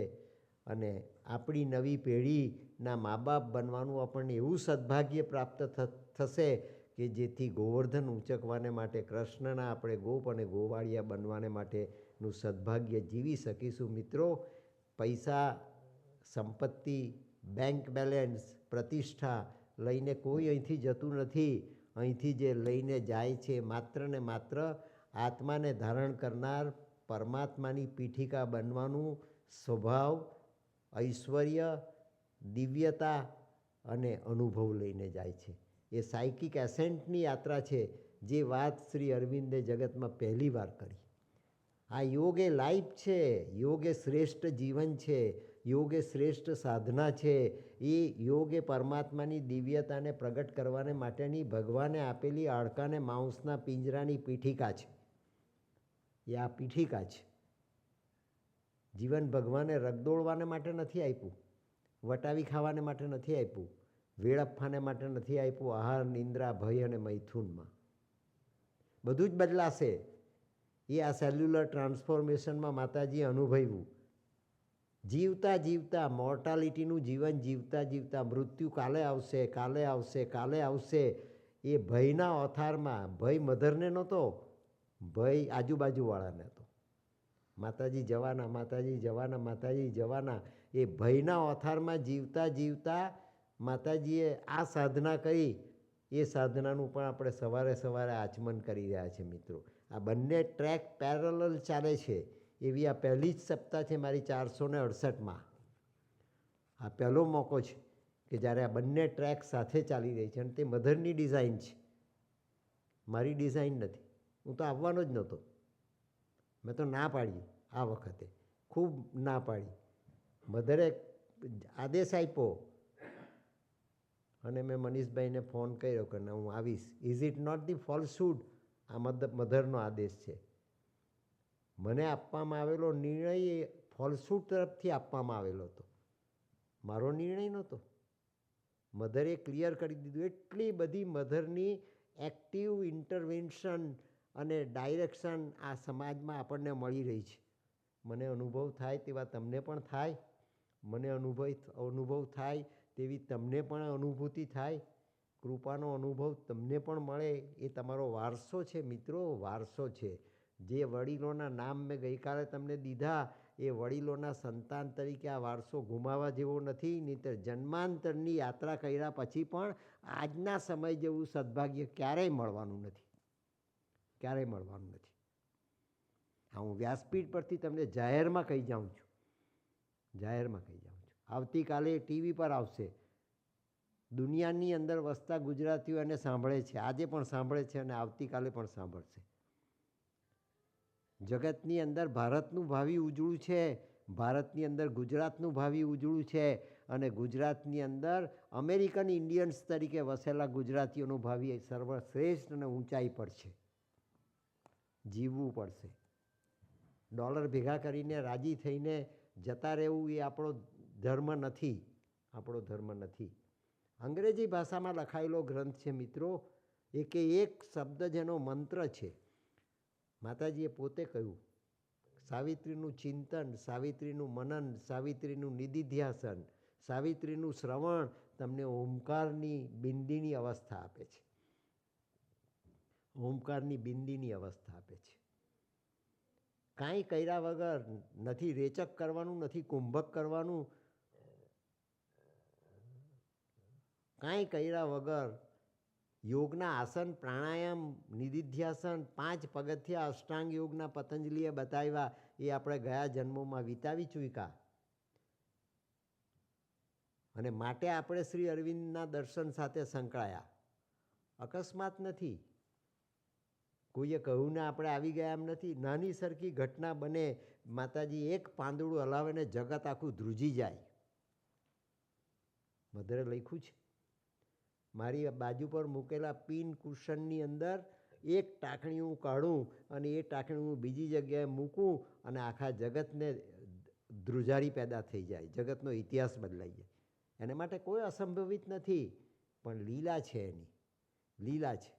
અને આપણી નવી પેઢીના મા બાપ બનવાનું આપણને એવું સદભાગ્ય પ્રાપ્ત થશે કે જેથી ગોવર્ધન ઊંચકવાને માટે કૃષ્ણના આપણે ગોપ અને ગોવાળિયા બનવાને માટેનું સદભાગ્ય જીવી શકીશું. મિત્રો, પૈસા, સંપત્તિ, બેંક બેલેન્સ, પ્રતિષ્ઠા લઈને કોઈ અહીંથી જતું નથી. અહીંથી જે લઈને જાય છે માત્ર ને માત્ર આત્માને ધારણ કરનાર પરમાત્માની પીઠિકા બનવાનું સ્વભાવ, ઐશ્વર્ય, દિવ્યતા અને અનુભવ લઈને જાય છે. એ સાયકિક એસેન્ટની યાત્રા છે, જે વાત શ્રી અરવિંદે જગતમાં પહેલી વાર કરી. આ યોગ એ લાઈફ છે, યોગ એ શ્રેષ્ઠ જીવન છે, યોગ એ શ્રેષ્ઠ સાધના છે. એ યોગ એ પરમાત્માની દિવ્યતાને પ્રગટ કરવાને માટેની ભગવાને આપેલી હાડકાને માંસના પિંજરાની પીઠિકા છે. એ આ પીઠિકા છે. જીવન ભગવાને રગદોળવાને માટે નથી આપ્યું, વટાવી ખાવાને માટે નથી આપ્યું, વેળપ્ફાને માટે નથી આપ્યું. આહાર, નિંદ્રા, ભય અને મૈથુનમાં બધું જ બદલાશે. એ આ સેલ્યુલર ટ્રાન્સફોર્મેશનમાં માતાજીએ અનુભવ્યું. જીવતા જીવતા મોર્ટાલિટીનું જીવન જીવતા જીવતા મૃત્યુ કાલે આવશે, કાલે આવશે, કાલે આવશે, એ ભયના ઓથારમાં. ભય મધરને નહોતો, ભય આજુબાજુવાળાને હતો. માતાજી જવાના, માતાજી જવાના, માતાજી જવાના. એ ભયના ઓથારમાં જીવતા જીવતા માતાજીએ આ સાધના કરી. એ સાધનાનું પણ આપણે સવારે સવારે આચમન કરી રહ્યા છીએ મિત્રો. આ બંને ટ્રેક પેરેલલ ચાલે છે. એવી આ પહેલી જ સપ્તાહ છે મારી 468માં. આ પહેલો મોકો છે કે જ્યારે આ બંને ટ્રેક સાથે ચાલી રહી છે. અને તે મધરની ડિઝાઇન છે, મારી ડિઝાઇન નથી. હું તો આવવાનો જ નહોતો. મેં તો ના પાડી, આ વખતે ખૂબ ના પાડી. મધરે આદેશ આપ્યો અને મેં મનીષભાઈને ફોન કર્યો કે ના, હું આવીશ. Is it not the falsehood? આ મધરનો આદેશ છે. મને આપવામાં આવેલો નિર્ણય એ ફોલ્સહુડ તરફથી આપવામાં આવેલો હતો, મારો નિર્ણય નહોતો. મધરે ક્લિયર કરી દીધું. એટલી બધી મધરની એક્ટિવ ઇન્ટરવેન્શન અને ડાયરેક્શન આ સમાજમાં આપણને મળી રહી છે. મને અનુભવ થાય તેવા તમને પણ થાય, મને અનુભવ થાય તેવી તમને પણ અનુભૂતિ થાય. કૃપાનો અનુભવ તમને પણ મળે. એ તમારો વારસો છે મિત્રો, વારસો છે. જે વડીલોના નામ મેં ગઈકાલે તમને દીધા, એ વડીલોના સંતાન તરીકે આ વારસો ગુમાવવા જેવો નથી. નહીંતર જન્માંતરની યાત્રા કર્યા પછી પણ આજના સમય જેવું સદભાગ્ય ક્યારેય મળવાનું નથી, ક્યારેય મળવાનું નથી. હા, હું વ્યાસપીઠ પરથી તમને જાહેરમાં કહી જાઉં છું, જાહેરમાં કહી જાઉં છું. આવતીકાલે ટીવી પર આવશે. દુનિયાની અંદર વસતા ગુજરાતીઓ એને સાંભળે છે, આજે પણ સાંભળે છે અને આવતીકાલે પણ સાંભળશે. જગતની અંદર ભારતનું ભાવિ ઉજળું છે, ભારતની અંદર ગુજરાતનું ભાવિ ઉજળું છે અને ગુજરાતની અંદર અમેરિકન ઇન્ડિયન્સ તરીકે વસેલા ગુજરાતીઓનું ભાવિ સર્વશ્રેષ્ઠ અને ઊંચાઈ પર છે. જીવવું પડશે. ડોલર ભેગા કરીને રાજી થઈને જતા રહેવું એ આપણો ધર્મ નથી, આપણો ધર્મ નથી. અંગ્રેજી ભાષામાં લખાયેલો ગ્રંથ છે મિત્રો. એકે એક શબ્દ જેનો મંત્ર છે. માતાજીએ પોતે કહ્યું, સાવિત્રીનું ચિંતન, સાવિત્રીનું મનન, સાવિત્રીનું નિધિધ્યાસન, સાવિત્રીનું શ્રવણ તમને ઓમકારની બિંદીની અવસ્થા આપે છે. ઓમકારની બિંદીની અવસ્થા આપે છે. કાંઈ કર્યા વગર નથી રેચક કરવાનું, નથી કુંભક કરવાનું, કાંઈ કર્યા વગર યોગના આસન, પ્રાણાયામ, નિધિધ્યાસન, 5 પગથિયા અષ્ટાંગ યોગના પતંજલિએ બતાવ્યા. એ આપણે ગયા જન્મોમાં વિતાવી ચૂક્યા. અને માટે આપણે શ્રી અરવિંદના દર્શન સાથે સંકળાયા. અકસ્માત નથી. કોઈએ કહ્યું ને આપણે આવી ગયા એમ નથી. નાની સરખી ઘટના બને, માતાજી એક પાંદડું હલાવે ને જગત આખું ધ્રુજી જાય. મધરે લખ્યું છે. મારી બાજુ પર મૂકેલા પિન કુશનની અંદર એક ટાંકણી હું કાઢું અને એ ટાંકણી હું બીજી જગ્યાએ મૂકું અને આખા જગતને ધ્રુજારી પેદા થઈ જાય, જગતનો ઇતિહાસ બદલાઈ જાય. એને માટે કોઈ અસંભવિત નથી, પણ લીલા છે. એની લીલા છે.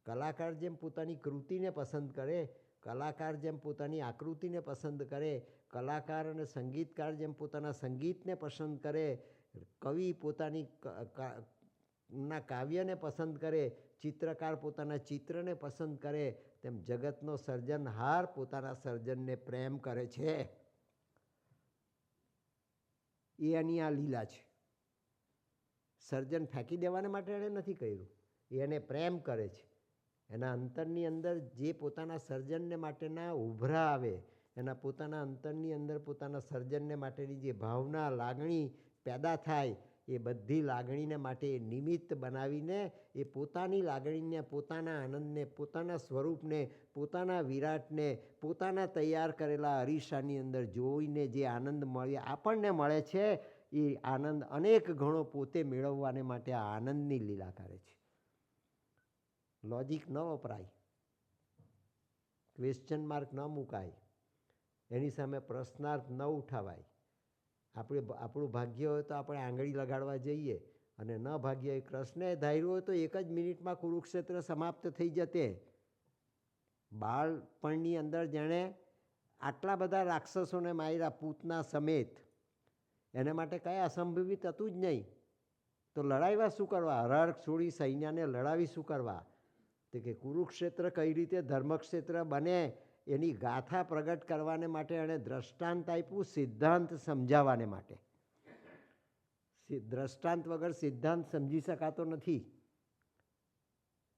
કલાકાર જેમ પોતાની કૃતિને પસંદ કરે, કલાકાર જેમ પોતાની આકૃતિને પસંદ કરે, કલાકાર અને સંગીતકાર જેમ પોતાના સંગીતને પસંદ કરે, કવિ પોતાની ના કાવ્યને પસંદ કરે, ચિત્રકાર પોતાના ચિત્રને પસંદ કરે, તેમ જગતનો સર્જનહાર પોતાના સર્જનને પ્રેમ કરે છે. એ એની આ લીલા છે. સર્જન ફેંકી દેવાને માટે એણે નથી કર્યું, એને પ્રેમ કરે છે. એના અંતરની અંદર જે પોતાના સર્જનને માટેના ઉભરા આવે, એના પોતાના અંતરની અંદર પોતાના સર્જનને માટેની જે ભાવના, લાગણી પેદા થાય, એ બધી લાગણીને માટે નિમિત્ત બનાવીને એ પોતાની લાગણીને, પોતાના આનંદને, પોતાના સ્વરૂપને, પોતાના વિરાટને, પોતાના તૈયાર કરેલા અરીસાની અંદર જોઈને જે આનંદ આપણને મળે છે, એ આનંદ અનેક ગણો પોતે મેળવવાને માટે આ આનંદની લીલા કરે છે. લોજિક ન વપરાય. ક્વેશ્ચન માર્ક ન મુકાય, એની સામે પ્રશ્નાર્થ ન ઉઠાવાય. આપણું ભાગ્ય હોય તો આપણે આંગળી લગાડવા જઈએ, અને ન ભાગ્ય કૃષ્ણે ધાર્યું હોય તો એક જ મિનિટમાં કુરુક્ષેત્ર સમાપ્ત થઈ જતે. બાળપણની અંદર જેણે આટલા બધા રાક્ષસોને માર્યા પૂતના સમેત, એને માટે કાંઈ અસંભવિત હતું જ નહીં. તો લડાવ્યા શું કરવા? હરહર છોડી સૈન્યને લડાવી શું કરવા? તો કે કુરુક્ષેત્ર કઈ રીતે ધર્મક્ષેત્ર બને એની ગાથા પ્રગટ કરવાને માટે એણે દ્રષ્ટાંત આપ્યું, સિદ્ધાંત સમજાવવાને માટે. દ્રષ્ટાંત વગર સિદ્ધાંત સમજી શકાતો નથી.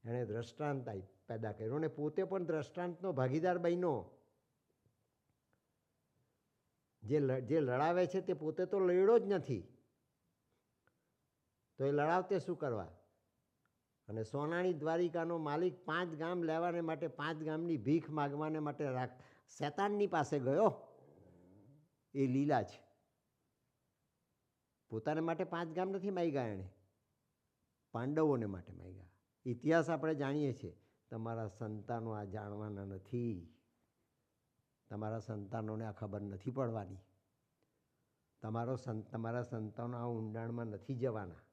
એણે દ્રષ્ટાંત પેદા કર્યો અને પોતે પણ દ્રષ્ટાંતનો ભાગીદાર બન્યો. જે લડાવે છે તે પોતે તો લડ્યો જ નથી, તો એ લડાવતે શું કરવા? અને સોનાની દ્વારિકાનો માલિક 5 ગામ લેવાને માટે 5 ગામની ભીખ માગવાને માટે શેતાનની પાસે ગયો. એ લીલા છે. પોતાને માટે 5 ગામ નથી માગ્યા એણે, પાંડવોને માટે માગ્યા. ઇતિહાસ આપણે જાણીએ છીએ. તમારા સંતાનો આ જાણવાના નથી, તમારા સંતાનોને આ ખબર નથી પડવાની, તમારા સંતાનો આ ઊંડાણમાં નથી જવાના.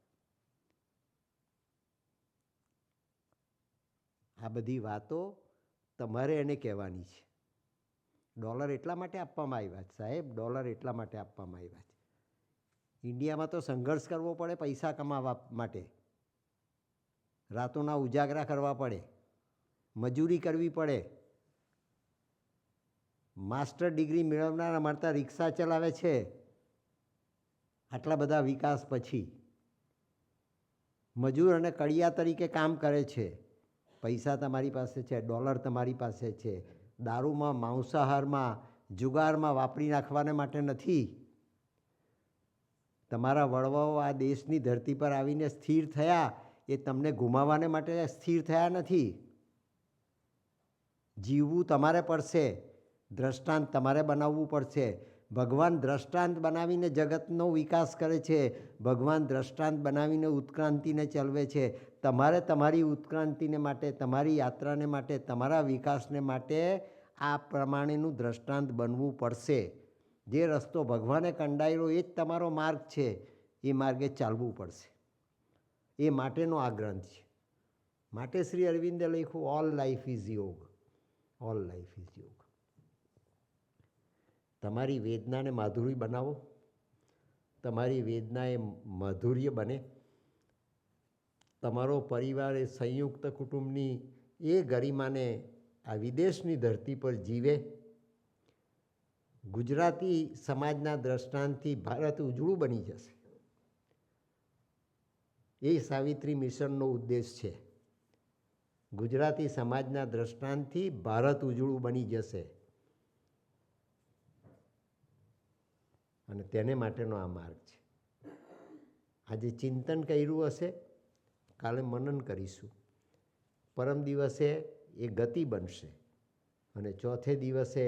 આ બધી વાતો તમારે એને કહેવાની છે. ડોલર એટલા માટે આપવામાં આવ્યા છે સાહેબ, ડોલર એટલા માટે આપવામાં આવ્યા છે. ઇન્ડિયામાં તો સંઘર્ષ કરવો પડે પૈસા કમાવા માટે, રાતોના ઉજાગરા કરવા પડે, મજૂરી કરવી પડે. માસ્ટર ડિગ્રી મેળવનારા મળતા રિક્ષા ચલાવે છે. આટલા બધા વિકાસ પછી મજૂર અને કડિયા તરીકે કામ કરે છે. પૈસા તમારી પાસે છે, ડોલર તમારી પાસે છે. દારૂમાં, માંસાહારમાં, જુગારમાં વાપરી નાખવાને માટે નથી. તમારા વડવાઓ આ દેશની ધરતી પર આવીને સ્થિર થયા, એ તમને ગુમાવવાને માટે સ્થિર થયા નથી. જીવવું તમારે પડશે, દ્રષ્ટાંત તમારે બનાવવું પડશે. ભગવાન દ્રષ્ટાંત બનાવીને જગતનો વિકાસ કરે છે. ભગવાન દ્રષ્ટાંત બનાવીને ઉત્ક્રાંતિને ચલાવે છે. તમારે તમારી ઉત્ક્રાંતિને માટે, તમારી યાત્રાને માટે, તમારા વિકાસને માટે આ પ્રમાણેનું દ્રષ્ટાંત બનવું પડશે. જે રસ્તો ભગવાને કંડાયેલો એ જ તમારો માર્ગ છે, એ માર્ગે ચાલવું પડશે. એ માટેનો આ ગ્રંથ છે. માટે શ્રી અરવિંદે લખ્યું ઓલ લાઈફ ઇઝ યોગ. ઓલ લાઈફ ઇઝ યોગ. તમારી વેદનાને માધુરી બનાવો, તમારી વેદના એ માધુર્ય બને. તમારો પરિવાર એ સંયુક્ત કુટુંબની એ ગરિમાને આ વિદેશની ધરતી પર જીવે. ગુજરાતી સમાજના દ્રષ્ટાંતથી ભારત ઉજળું બની જશે. એ સાવિત્રી મિશનનો ઉદ્દેશ છે. ગુજરાતી સમાજના દ્રષ્ટાંતથી ભારત ઉજળું બની જશે, અને તેને માટેનો આ માર્ગ છે. આજે ચિંતન કર્યું હશે, કાલે મનન કરીશું. પરમ દિવસે એ ગતિ બનશે, અને ચોથે દિવસે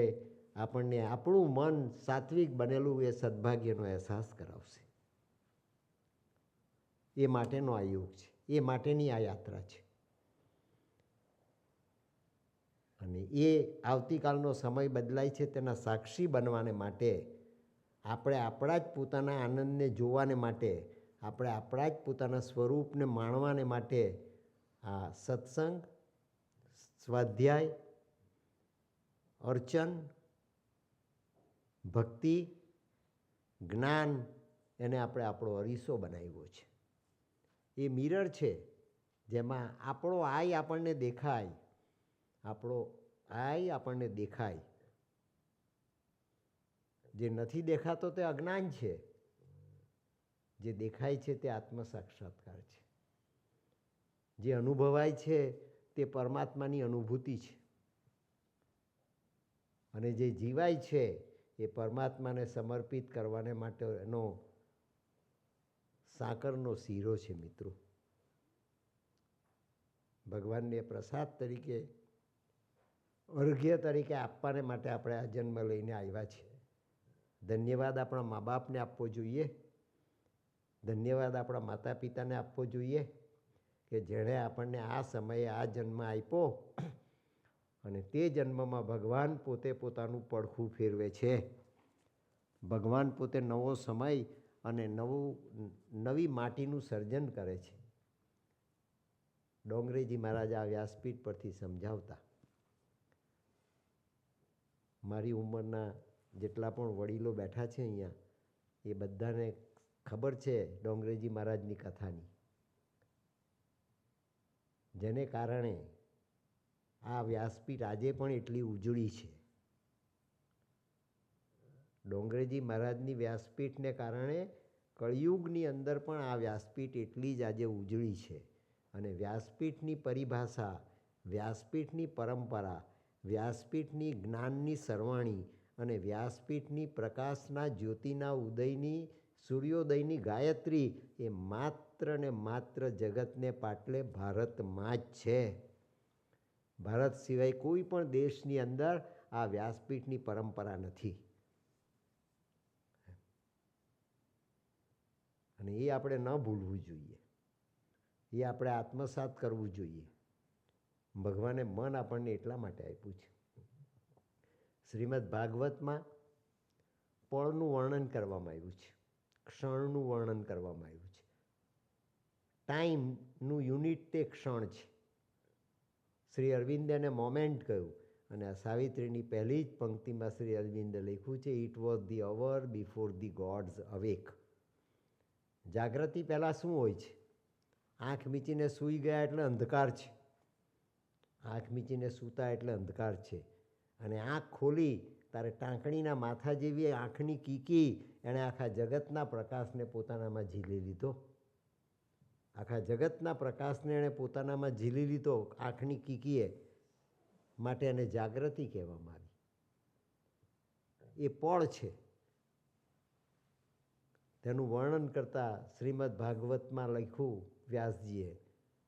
આપણને આપણું મન સાત્વિક બનેલું એ સદભાગ્યનો અહેસાસ કરાવશે. એ માટેનો આ યોગ છે, એ માટેની આ યાત્રા છે. અને એ આવતીકાલનો સમય બદલાય છે તેના સાક્ષી બનવાને માટે, આપણે આપણા જ પોતાના આનંદને જોવાને માટે, આપણે આપણા જ પોતાના સ્વરૂપને માણવાને માટે આ સત્સંગ, સ્વાધ્યાય, અર્ચન, ભક્તિ, જ્ઞાન, એને આપણે આપણો અરીસો બનાવ્યો છે. એ મિરર છે જેમાં આપણો આય આપણને દેખાય, આપણો આય આપણને દેખાય. જે નથી દેખાતો તે અજ્ઞાન છે, જે દેખાય છે તે આત્મ સાક્ષાત્કાર છે. જે અનુભવાય છે તે પરમાત્માની અનુભૂતિ છે, અને જે જીવાય છે એ પરમાત્માને સમર્પિત કરવાને માટે એનો સાકરનો શીરો છે. મિત્રો, ભગવાનને પ્રસાદ તરીકે, અર્ઘ્ય તરીકે આપવાને માટે આપણે આ જન્મ લઈને આવ્યા છીએ. ધન્યવાદ આપણા મા બાપને આપવો જોઈએ, ધન્યવાદ આપણા માતા પિતાને આપવો જોઈએ કે જેણે આપણને આ સમયે આ જન્મ આપ્યો, અને તે જન્મમાં ભગવાન પોતે પોતાનું પડખું ફેરવે છે. ભગવાન પોતે નવો સમય અને નવી માટીનું સર્જન કરે છે. ડોંગરેજી મહારાજ આ વ્યાસપીઠ પરથી સમજાવતા. મારી ઉંમરના જેટલા પણ વડીલો બેઠા છે અહીંયા, એ બધાને ખબર છે ડોંગરેજી મહારાજની કથાની, જેને કારણે આ વ્યાસપીઠ આજે પણ એટલી ઉજળી છે. ડોંગરેજી મહારાજની વ્યાસપીઠને કારણે કળિયુગની અંદર પણ આ વ્યાસપીઠ એટલી જ આજે ઉજળી છે. અને વ્યાસપીઠની પરિભાષા, વ્યાસપીઠની પરંપરા, વ્યાસપીઠની જ્ઞાનની સરવાણી અને વ્યાસપીઠની પ્રકાશના જ્યોતિના ઉદયની સૂર્યોદયની ગાયત્રી એ માત્ર ને માત્ર જગતને પાટલે ભારતમાં જ છે. ભારત સિવાય કોઈ પણ દેશની અંદર આ વ્યાસપીઠની પરંપરા નથી. અને એ આપણે ન ભૂલવું જોઈએ, એ આપણે આત્મસાત કરવું જોઈએ. ભગવાને મન આપણને એટલા માટે આપ્યું છે. શ્રીમદ ભાગવતમાં પળનું વર્ણન કરવામાં આવ્યું છે, ક્ષણનું વર્ણન કરવામાં આવ્યું છે. ટાઈમનું યુનિટ તે ક્ષણ છે. શ્રી અરવિંદે એને મોમેન્ટ કહ્યું. અને આ સાવિત્રીની પહેલી જ પંક્તિમાં શ્રી અરવિંદે લખ્યું છે, it was the hour before the gods awake. જાગૃતિ પહેલાં શું હોય છે? આંખ મીચીને સૂઈ ગયા એટલે અંધકાર છે. આંખ મીચીને સૂતા એટલે અંધકાર છે. અને આંખ ખોલી તારે ટાંકણીના માથા જેવી આંખની કીકી એણે આખા જગતના પ્રકાશને પોતાનામાં ઝીલી લીધો. આખા જગતના પ્રકાશને એણે પોતાનામાં ઝીલી લીધો આંખની કીકીએ, માટે એને જાગૃતિ કહેવામાં આવી. એ પળ છે. તેનું વર્ણન કરતાં શ્રીમદ ભાગવતમાં લખ્યું વ્યાસજીએ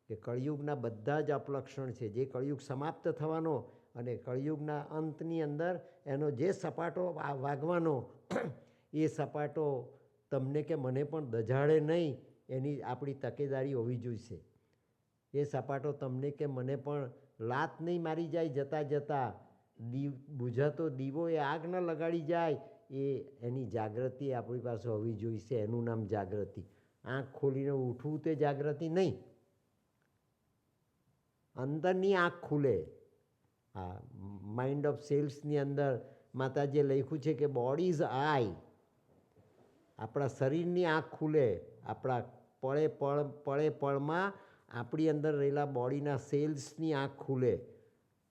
કે કળિયુગના બધા જ અપલક્ષણ છે. જે કળિયુગ સમાપ્ત થવાનો અને કળિયુગના અંતની અંદર એનો જે સપાટો વાગવાનો, એ સપાટો તમને કે મને પણ દજાડે નહીં એની આપણી તકેદારી હોવી જોઈશે. એ સપાટો તમને કે મને પણ લાત નહીં મારી જાય જતાં જતાં, બુઝાતો દીવો એ આગ ન લગાડી જાય, એની જાગૃતિ આપણી પાસે હોવી જોઈશે. એનું નામ જાગૃતિ. આંખ ખોલીને ઉઠવું તે જાગૃતિ નહીં, અંદરની આંખ ખુલે. આ માઇન્ડ ઓફ સેલ્સની અંદર માતાજીએ લખ્યું છે કે બોડી ઇઝ આઈ. આપણા શરીરની આંખ ખુલે. આપણા પળે પળમાં આપણી અંદર રહેલા બોડીના સેલ્સની આંખ ખુલે.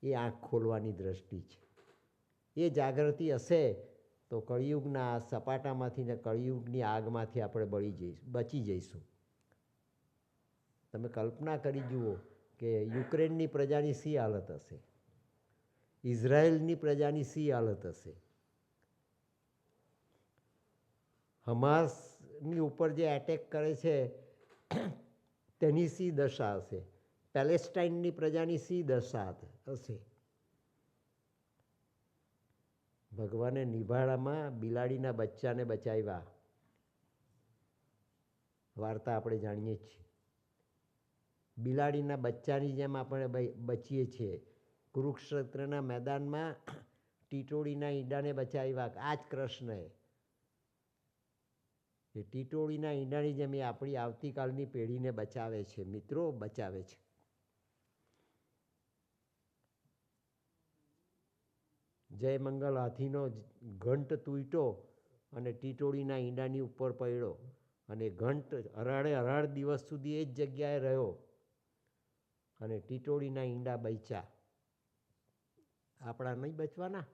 એ આંખ ખોલવાની દ્રષ્ટિ છે. એ જાગૃતિ હશે તો કળિયુગના સપાટામાંથી ને કળિયુગની આગમાંથી આપણે બચી જઈશું. તમે કલ્પના કરી જુઓ કે યુક્રેનની પ્રજાની શી હાલત હશે, ઇઝરાયલની પ્રજાની શી હાલત હશે, હમાસની ઉપર જે એટેક કરે છે તેની શી દશા હશે, પેલેસ્ટાઇનની પ્રજાની શી દશા હશે. ભગવાને નિભાળામાં બિલાડીના બચ્ચાને બચાવ્યા. વાર્તા આપણે જાણીએ છીએ. બિલાડીના બચ્ચાની જેમ આપણે બચીએ છીએ. કુરુક્ષેત્રના મેદાનમાં ટીટોળીના ઈંડાને બચાવ્યા. આ જ કૃષ્ણએ એ ટીટોળીના ઈંડાની જેમ એ આપણી આવતીકાલની પેઢીને બચાવે છે. મિત્રો, બચાવે છે. જય મંગલ હાથીનો ઘંટ તૂટ્યો અને ટીટોળીના ઈંડાની ઉપર પડ્યો અને ઘંટ અરાડ દિવસ સુધી એ જ જગ્યાએ રહ્યો અને ટીટોળીના ઈંડા બચ્યા. આપણા નહીં બચવાના?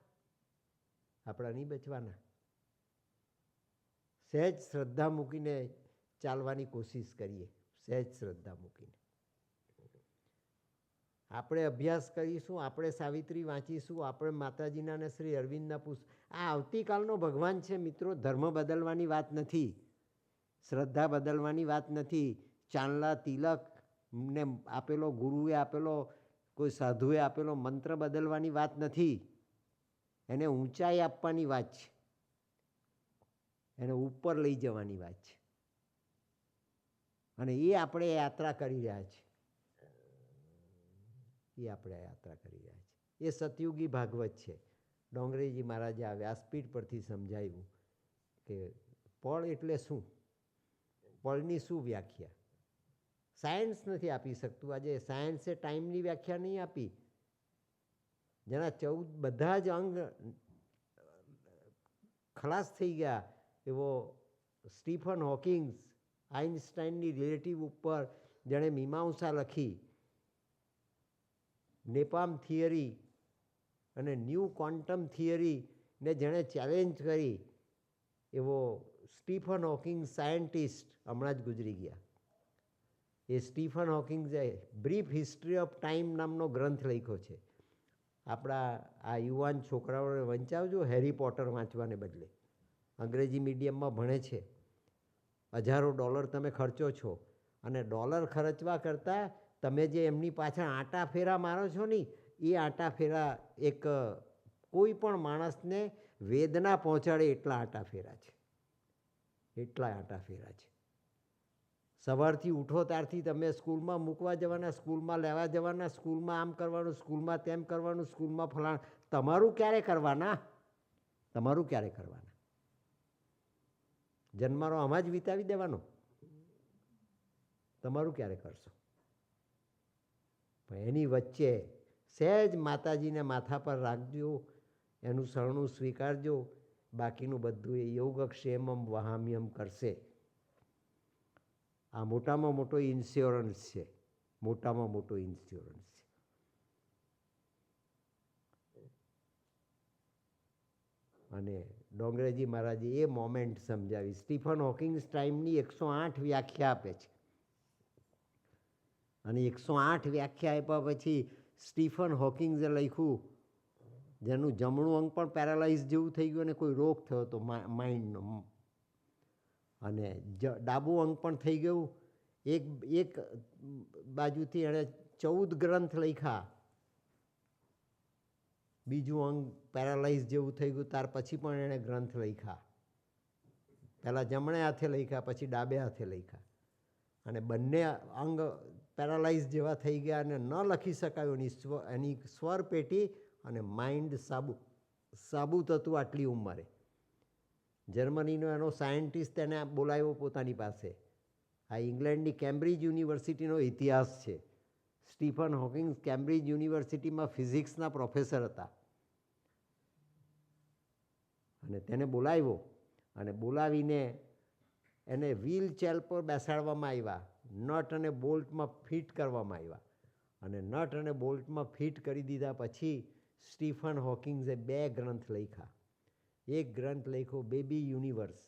આપણા નહીં બચવાના? સહેજ શ્રદ્ધા મૂકીને ચાલવાની કોશિશ કરીએ. સહેજ શ્રદ્ધા મૂકીને આપણે અભ્યાસ કરીશું, આપણે સાવિત્રી વાંચીશું, આપણે માતાજીના અને શ્રી અરવિંદના આ આવતીકાલનો ભગવાન છે. મિત્રો, ધર્મ બદલવાની વાત નથી, શ્રદ્ધા બદલવાની વાત નથી, ચાંદલા તિલકને આપેલો ગુરુએ આપેલો, કોઈ સાધુએ આપેલો મંત્ર બદલવાની વાત નથી. એને ઊંચાઈ આપવાની વાત છે, એને ઉપર લઈ જવાની વાત છે. અને એ આપણે યાત્રા કરી રહ્યા છીએ. એ સતયુગી ભાગવત છે. ડોંગરેજી મહારાજે આ વ્યાસપીઠ પરથી સમજાવ્યું કે પળ એટલે શું, પળની શું વ્યાખ્યા. સાયન્સ નથી આપી શકતું. આજે સાયન્સે ટાઈમની વ્યાખ્યા નહીં આપી. જેના 14 બધા જ અંગ ખલાસ થઈ ગયા એવો સ્ટીફન હોકિંગ્સ આઇન્સ્ટાઈનની રિલેટિવ ઉપર જેણે મીમાંસા લખી, નેપામ થિયરી અને ન્યૂ ક્વોન્ટમ થિયરીને જેણે ચેલેન્જ કરી એવો સ્ટીફન હોકિંગ સાયન્ટિસ્ટ હમણાં જ ગુજરી ગયા. એ સ્ટીફન હોકિંગ્સે બ્રીફ હિસ્ટ્રી ઓફ ટાઈમ નામનો ગ્રંથ લખ્યો છે. આપણા આ યુવાન છોકરાઓને વંચાવજો હેરી પોટર વાંચવાને બદલે. અંગ્રેજી મીડિયમમાં ભણે છે, હજારો ડોલર તમે ખર્ચો છો, અને ડોલર ખર્ચવા કરતાં તમે જે એમની પાછળ આંટા ફેરા મારો છો ને, એ આંટા ફેરા એક કોઈ પણ માણસને વેદના પહોંચાડે એટલા આંટા ફેરા છે, એટલા આંટા ફેરા છે. સવારથી ઉઠો ત્યારથી તમે સ્કૂલમાં મૂકવા જવાના, સ્કૂલમાં લેવા જવાના, સ્કૂલમાં આમ કરવાનું, સ્કૂલમાં તેમ કરવાનું, સ્કૂલમાં ફલાણ. તમારું ક્યારે કરવાના? તમારું ક્યારે કરવાના? જન્મારો આમાં જ વિતાવી દેવાનો? તમારું ક્યારે કરશો? પણ એની વચ્ચે સહેજ માતાજીને માથા પર રાખજો, એનું શરણું સ્વીકારજો, બાકીનું બધું એ યોગક્ષેમમ વહામ્યમ કરશે. આ મોટામાં મોટો ઇન્સ્યોરન્સ છે, મોટામાં મોટો ઇન્સ્યોરન્સ છે. અને ડોંગરેજી મહારાજે એ મોમેન્ટ સમજાવી. સ્ટીફન હોકિંગ્સ ટાઈમની 108 વ્યાખ્યા આપે છે, અને 108 વ્યાખ્યા આપ્યા પછી સ્ટીફન હોકિંગ્સે લખ્યું, જેનું જમણું અંગ પણ પેરાલાઇઝ જેવું થઈ ગયું અને કોઈ રોગ થયો હતો માઇન્ડનો, અને ડાબું અંગ પણ થઈ ગયું. એક બાજુથી એણે 14 ગ્રંથ લખ્યા, બીજું અંગ પેરાલાઇઝ જેવું થઈ ગયું ત્યાર પછી પણ એણે ગ્રંથ લખ્યા. પહેલાં જમણે હાથે લખ્યા, પછી ડાબે હાથે લખ્યા, અને બંને અંગ પેરાલાઇઝ જેવા થઈ ગયા અને ન લખી શકાયું. એની સ્વર પેટી અને માઇન્ડ સાબુત હતું આટલી ઉંમરે. જર્મનીનો એનો સાયન્ટિસ્ટ એને બોલાવ્યો પોતાની પાસે. આ ઇંગ્લેન્ડની કેમ્બ્રિજ યુનિવર્સિટીનો ઇતિહાસ છે. સ્ટીફન હોકિંગ્સ કેમ્બ્રિજ યુનિવર્સિટીમાં ફિઝિક્સના પ્રોફેસર હતા, અને તેને બોલાવ્યો, અને બોલાવીને એને વ્હીલચેર પર બેસાડવામાં આવ્યા, નટ અને બોલ્ટમાં ફિટ કરવામાં આવ્યા, અને નટ અને બોલ્ટમાં ફિટ કરી દીધા પછી સ્ટીફન હોકિંગ્સે 2 ગ્રંથ લખ્યા. એક ગ્રંથ લખ્યો baby universe,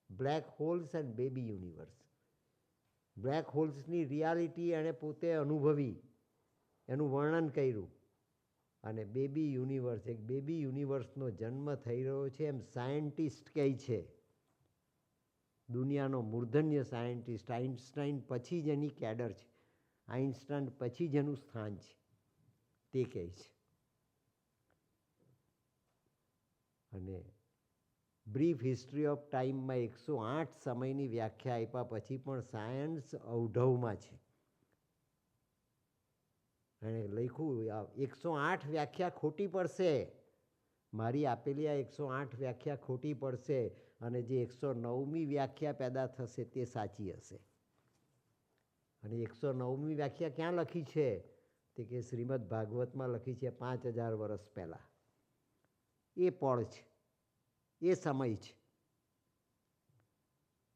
black holes and baby universe. Black હોલ્સની રિયાલિટી એણે પોતે અનુભવી, એનું વર્ણન કર્યું. અને બેબી યુનિવર્સ, એક બેબી યુનિવર્સનો જન્મ થઈ રહ્યો છે એમ સાયન્ટિસ્ટ કહે છે. દુનિયાનો મૂર્ધન્ય સાયન્ટિસ્ટ આઇન્સ્ટાઈન પછી જ એની કેડર છે, આઇન્સ્ટાઈન પછી જ એનું સ્થાન છે, તે કહે છે. અને બ્રીફ હિસ્ટ્રી ઓફ ટાઈમમાં 108 સમયની વ્યાખ્યા આપ્યા પછી પણ સાયન્સ અવઢવમાં છે. એણે લખ્યું 108 વ્યાખ્યા ખોટી પડશે, મારી આપેલી આ 108 વ્યાખ્યા ખોટી પડશે, અને જે 109મી વ્યાખ્યા પેદા થશે તે સાચી હશે. અને 109મી વ્યાખ્યા ક્યાં લખી છે? તે કે શ્રીમદ ભાગવતમાં લખી છે 5000 વર્ષ પહેલાં. એ પળ છે, એ સમય છે,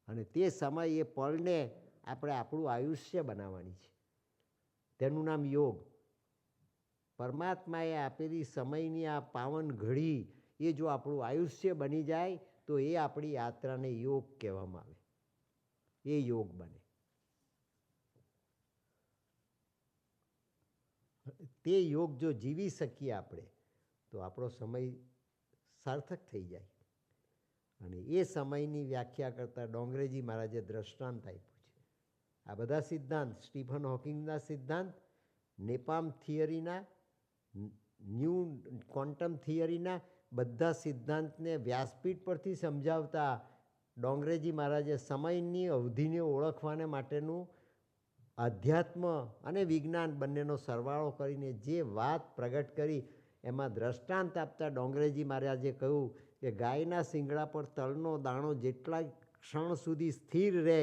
અને તે સમય એ પળને આપણે આપણું આયુષ્ય બનાવવાની છે. તેનું નામ યોગ. પરમાત્માએ આપેલી સમયની આ પાવન ઘડી એ જો આપણું આયુષ્ય બની જાય તો એ આપણી યાત્રાને યોગ કહેવામાં આવે, એ યોગ બને. તે યોગ જો જીવી શકીએ આપણે તો આપણો સમય સાર્થક થઈ જાય. અને એ સમયની વ્યાખ્યા કરતાં ડોંગરેજી મહારાજે દ્રષ્ટાંત આપ્યું છે. આ બધા સિદ્ધાંત, સ્ટીફન હોકિંગના સિદ્ધાંત, નેપામ થિયરીના, ન્યૂ ક્વોન્ટમ થિયરીના બધા સિદ્ધાંતને વ્યાસપીઠ પરથી સમજાવતા ડોંગરેજી મહારાજે સમયની અવધિને ઓળખવાને માટેનું આધ્યાત્મ અને વિજ્ઞાન બંનેનો સરવાળો કરીને જે વાત પ્રગટ કરી એમાં દ્રષ્ટાંત આપતા ડોંગરેજી મહારાજે કહ્યું કે ગાયના શિંગડા પર તલનો દાણો જેટલા ક્ષણ સુધી સ્થિર રહે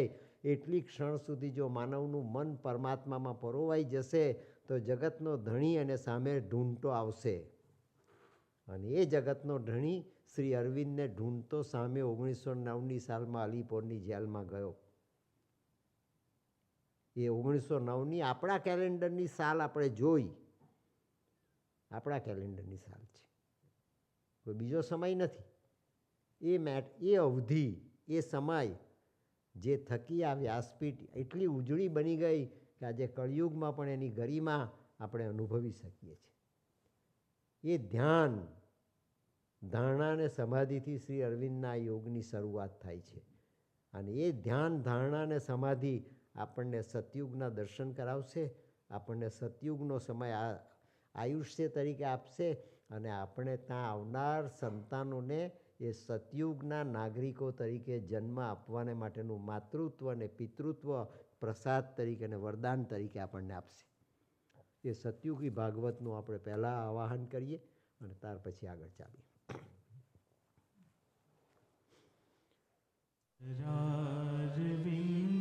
એટલી ક્ષણ સુધી જો માનવનું મન પરમાત્મામાં પરોવાઈ જશે તો જગતનો ધણી અને સામે ઢૂંઢતો આવશે. અને એ જગતનો ધણી શ્રી અરવિંદને ઢૂંઢતો સામે 1909ની સાલમાં અલીપોરની જેલમાં ગયો. એ 1909ની આપણા કેલેન્ડરની સાલ આપણે જોઈ, આપણા કેલેન્ડરની સાલ છે, કોઈ બીજો સમય નથી. એ અવધિ, એ સમય જે થકી આ વ્યાસપીઠ એટલી ઉજળી બની ગઈ કે આજે કળિયુગમાં પણ એની ગરિમા આપણે અનુભવી શકીએ છીએ. એ ધ્યાન, ધારણા અને સમાધિથી શ્રી અરવિંદના યોગની શરૂઆત થાય છે. અને એ ધ્યાન, ધારણા અને સમાધિ આપણને સતયુગના દર્શન કરાવશે, આપણને સતયુગનો સમય આયુષ્ય તરીકે આપશે અને આપણે ત્યાં આવનાર સંતાનોને એ સતયુગના નાગરિકો તરીકે જન્મ આપવાને માટેનું માતૃત્વ અને પિતૃત્વ પ્રસાદ તરીકે અને વરદાન તરીકે આપણને આપશે. એ સતયુગી ભાગવતનું આપણે પહેલાં આવાહન કરીએ અને ત્યાર પછી આગળ ચાલીએ.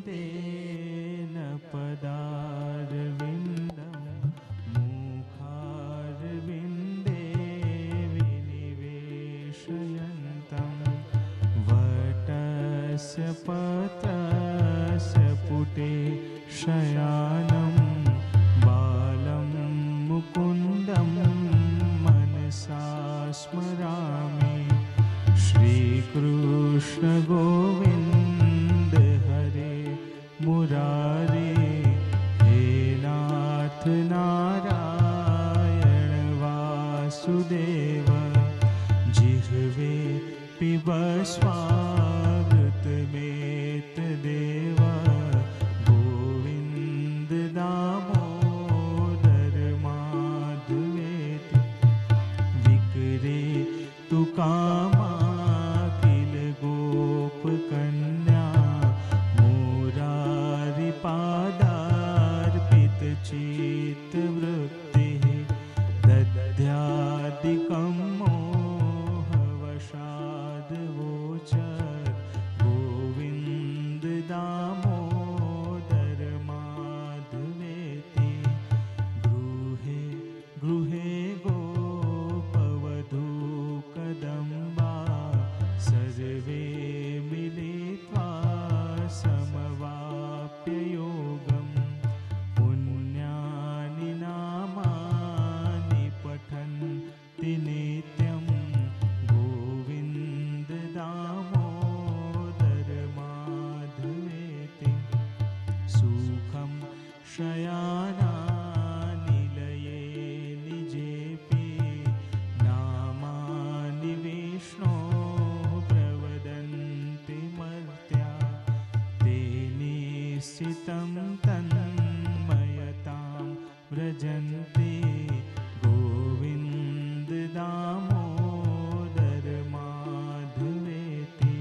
રાજવિંદેન પદારવિંદમ મુખારવિંદે વિનિવેશયંતમ વટસ્ય પત્રસ્ય પુટે શયાનમ બાલમ મુકુંદમ મનસા સ્મરામિ શ્રી કૃષ્ણ ગોવિંદ હરે મુરારે હે નાથ નારાયણ વાસુદેવ જીહવે પિબ સ્વાગતમેત દેવ ગોવિંદ દામોદર માધવેતિ વિકરે તુકામા કિલ ગોપ કન્યા મોરારી પાદાર્પિત ચિત્ત વૃત્તિ દધ્યાદિકમ મોહવશાદ વોચર ગોવિંદ દામોદર માધવેતિ ગૃહે ગૃહે ગોપવધૂ કદંબા સર્વે મિલિત્વા સમવાપ્ય યોગમ પુણ્યાનિ નામાનિ પઠન્તિ નિત્યમ ગોવિંદ દામોદર માધવેતિ સુખમ શયાનાનિલયે નિજેપી નામાનિ વિષ્ણો પ્રવદન્તિ મર્ત્યા તે નિશ્ચિતમ તન્મયતાં વ્રજન્તિ ગોવિંદ દામોદર માધવેતિ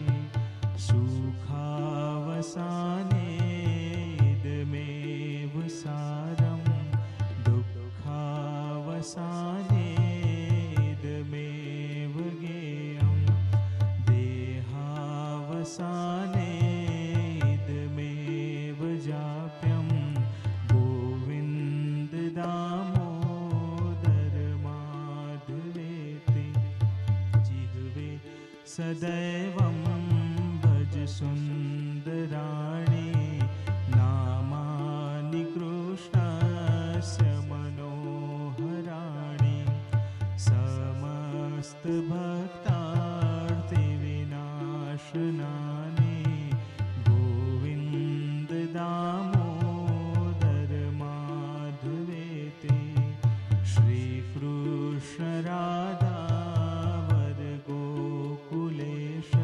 સુખાવસાને ઇદમેવ સારમ દુઃખાવસાને ઇદમેવ ગેયમ દેહાવસાને ઇદમેવ જાપ્યમ ગોવિંદ દામોદર માધવેતિ જીહવે સદૈવમ ભજ સુંદરાણી નામાનિ કૃષ્ણસ્ય મનોહરાણી સમસ્ત ભક્તાર્તિ વિનાશનાની ગોવિંદ દામોદર માધવેતિ શ્રી કૃષ્ણ રાધા વર ગોકુલેશ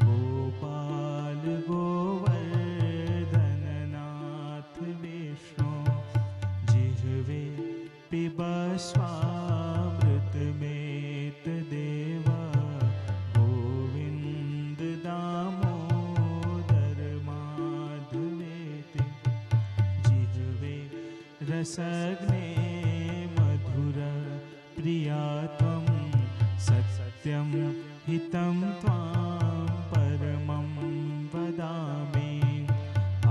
ગોપાલ ગોવર્ધનનાથ વિષ્ણુ જીહવે પિબ સ્વામૃતમેત દેવ ગોવિંદ દામોદર માધવેતિ જીહવે રસગ્ને મધુર प्रियात्वं सत्यं हितं त्वां परमं वदामि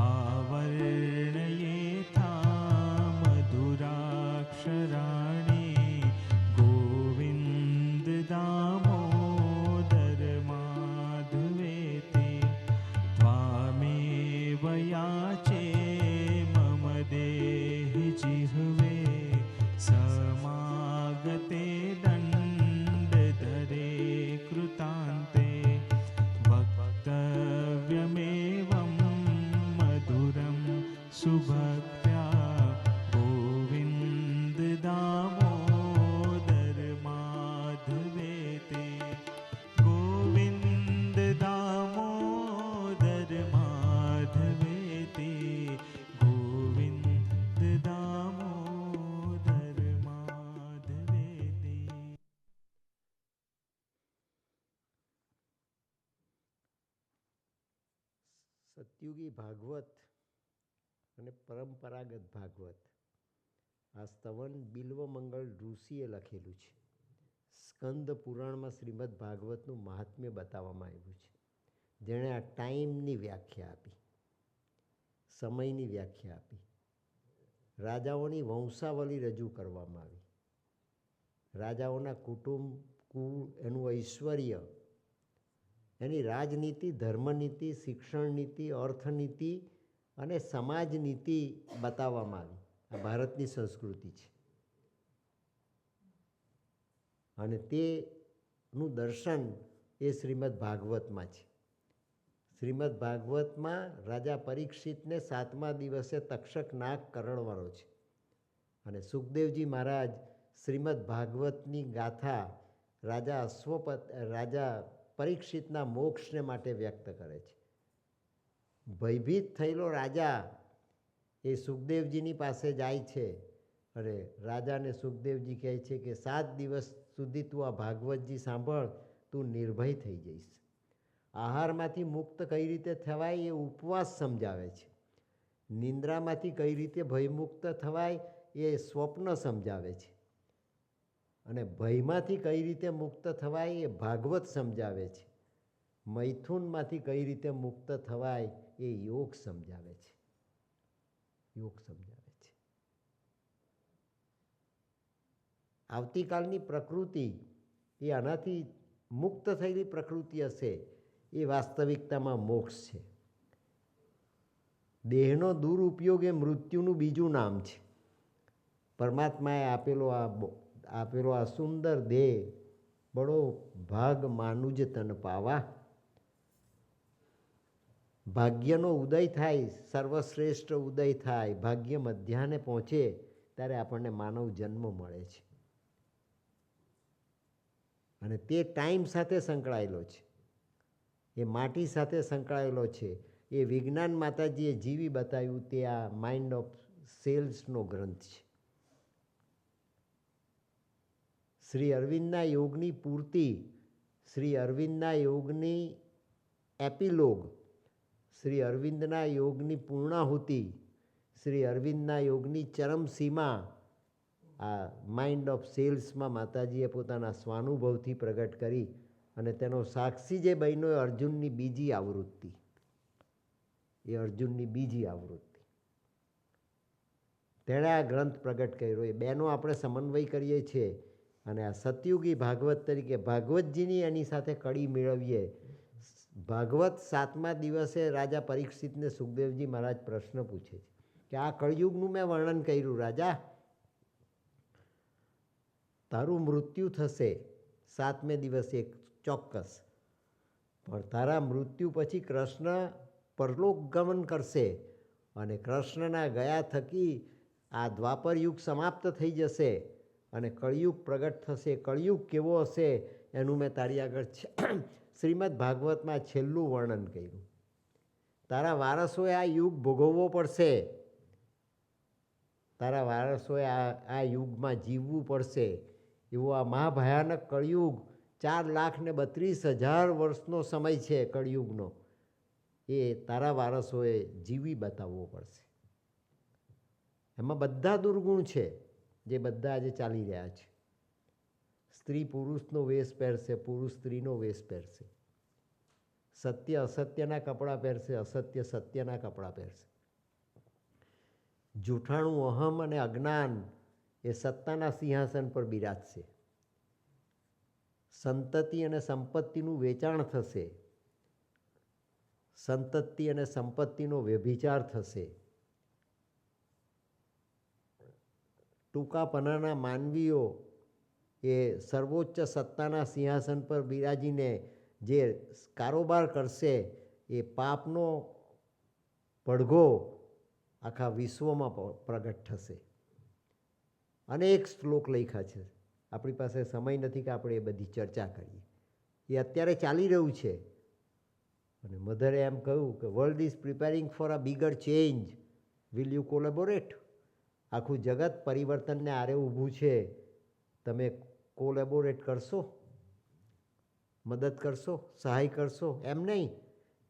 आवर्णयेथा मधुराक्षराणि गोविन्द दामोदर माधवेति त्वामेव याचे मम देहि जिह्वे समागते दण्डधरे कृतान्ते वक्तव्यमेवं मधुरं सुभक्त्या गोविन्द दामोदर माधवेति गोविन्द दामोदर माधवेति गोविन्द दामोदर माधवेति। સતયુગી ભાગવત અને પરંપરાગત ભાગવત આ સ્તવન બિલ્વમંગળ ઋષિએ લખેલું છે. સ્કંદ પુરાણમાં શ્રીમદ ભાગવતનું મહાત્મ્ય બતાવવામાં આવ્યું છે. જેણે આ ટાઈમની વ્યાખ્યા આપી, સમયની વ્યાખ્યા આપી, રાજાઓની વંશાવલી રજૂ કરવામાં આવી, રાજાઓના કુટુંબ, કુળ, એનું ઐશ્વર્ય, એની રાજનીતિ, ધર્મનીતિ, શિક્ષણ નીતિ, અર્થનીતિ અને સમાજ નીતિ બતાવવામાં આવી. આ ભારતની સંસ્કૃતિ છે અને તેનું દર્શન એ શ્રીમદ ભાગવતમાં છે. શ્રીમદ ભાગવતમાં રાજા પરીક્ષિતને 7મા દિવસે તક્ષક નાગ કરડવાનો છે અને સુખદેવજી મહારાજ શ્રીમદ ભાગવતની ગાથા રાજા પરીક્ષિતના મોક્ષને માટે વ્યક્ત કરે છે. ભયભીત થયેલો રાજા એ સુખદેવજીની પાસે જાય છે અને રાજાને સુખદેવજી કહે છે કે 7 દિવસ સુધી તું આ ભાગવતજી સાંભળ, તું નિર્ભય થઈ જઈશ. આહારમાંથી મુક્ત કઈ રીતે થવાય એ ઉપવાસ સમજાવે છે. નિંદ્રામાંથી કઈ રીતે ભયમુક્ત થવાય એ સ્વપ્ન સમજાવે છે અને ભયમાંથી કઈ રીતે મુક્ત થવાય એ ભાગવત સમજાવે છે. મૈથુનમાંથી કઈ રીતે મુક્ત થવાય એ યોગ સમજાવે છે. યોગ સમજાવે છે. આવતીકાલની પ્રકૃતિ એ આનાથી મુક્ત થયેલી પ્રકૃતિ હશે એ વાસ્તવિકતામાં મોક્ષ છે. દેહનો દુરુપયોગ એ મૃત્યુનું બીજું નામ છે. પરમાત્માએ આપેલો આ સુંદર દેહ બડો ભાગ માનુજ તન પાવા. ભાગ્યનો ઉદય થાય, સર્વશ્રેષ્ઠ ઉદય થાય, ભાગ્ય મધ્યાને પહોંચે ત્યારે આપણને માનવ જન્મ મળે છે અને તે ટાઈમ સાથે સંકળાયેલો છે, એ માટી સાથે સંકળાયેલો છે. એ વિજ્ઞાન માતાજીએ જીવી બતાવ્યું તે આ માઇન્ડ ઓફ સેલ્સનો ગ્રંથ છે. શ્રી અરવિંદના યોગની પૂર્તિ, શ્રી અરવિંદના યોગની એપિલોગ, શ્રી અરવિંદના યોગની પૂર્ણાહુતિ, શ્રી અરવિંદના યોગની ચરમસીમા આ માઇન્ડ ઓફ સેલ્સમાં માતાજીએ પોતાના સ્વાનુભવથી પ્રગટ કરી અને તેનો સાક્ષી જે બન્યો એ અર્જુનની બીજી આવૃત્તિ. એ અર્જુનની બીજી આવૃત્તિ તેણે આ ગ્રંથ પ્રગટ કર્યો. એ બેનો આપણે સમન્વય કરીએ છીએ અને આ સતયુગી ભાગવત તરીકે ભાગવતજીની એની સાથે કડી મેળવીએ. ભાગવત 7મા દિવસે રાજા પરીક્ષિતને સુખદેવજી મહારાજ પ્રશ્ન પૂછે છે કે આ કળયુગનું મેં વર્ણન કર્યું રાજા, તારું મૃત્યુ થશે 7મે દિવસે ચોક્કસ, પણ તારા મૃત્યુ પછી કૃષ્ણ પરલોક ગમન કરશે અને કૃષ્ણના ગયા થકી આ દ્વાપર યુગ સમાપ્ત થઈ જશે અને કળિયુગ પ્રગટ થશે. કળિયુગ કેવો હશે એનું મેં તારી આગળ શ્રીમદ ભાગવતમાં છેલ્લું વર્ણન કર્યું. તારા વારસોએ આ યુગ ભોગવવો પડશે, તારા વારસોએ આ યુગમાં જીવવું પડશે. એવો આ મહાભયાનક કળિયુગ 4,32,000 વર્ષનો સમય છે કળિયુગનો, એ તારા વારસોએ જીવી બતાવવો પડશે. એમાં બધા દુર્ગુણ છે જે બધા આજે ચાલી રહ્યા છે. સ્ત્રી પુરુષનો વેશ પહેરશે, પુરુષ સ્ત્રીનો વેશ પહેરશે. સત્ય અસત્યના કપડાં પહેરશે, અસત્ય સત્યના કપડાં પહેરશે. જૂઠાણું અહમ અને અજ્ઞાન એ સત્તાના સિંહાસન પર બિરાજશે. સંતતિ અને સંપત્તિનું વેચાણ થશે, સંતતિ અને સંપત્તિનો વ્યભિચાર થશે. ટૂંકાપણાના માનવીઓ એ સર્વોચ્ચ સત્તાના સિંહાસન પર બિરાજીને જે કારોબાર કરશે એ પાપનો પડઘો આખા વિશ્વમાં પ્રગટ થશે. અનેક શ્લોક લખ્યા છે, આપણી પાસે સમય નથી કે આપણે એ બધી ચર્ચા કરીએ. એ અત્યારે ચાલી રહ્યું છે. અને મધરે એમ કહ્યું કે world is preparing for a bigger change, will you collaborate? આખું જગત પરિવર્તનને આરે ઊભું છે, તમે કોલેબોરેટ કરશો, મદદ કરશો, સહાય કરશો? એમ નહીં,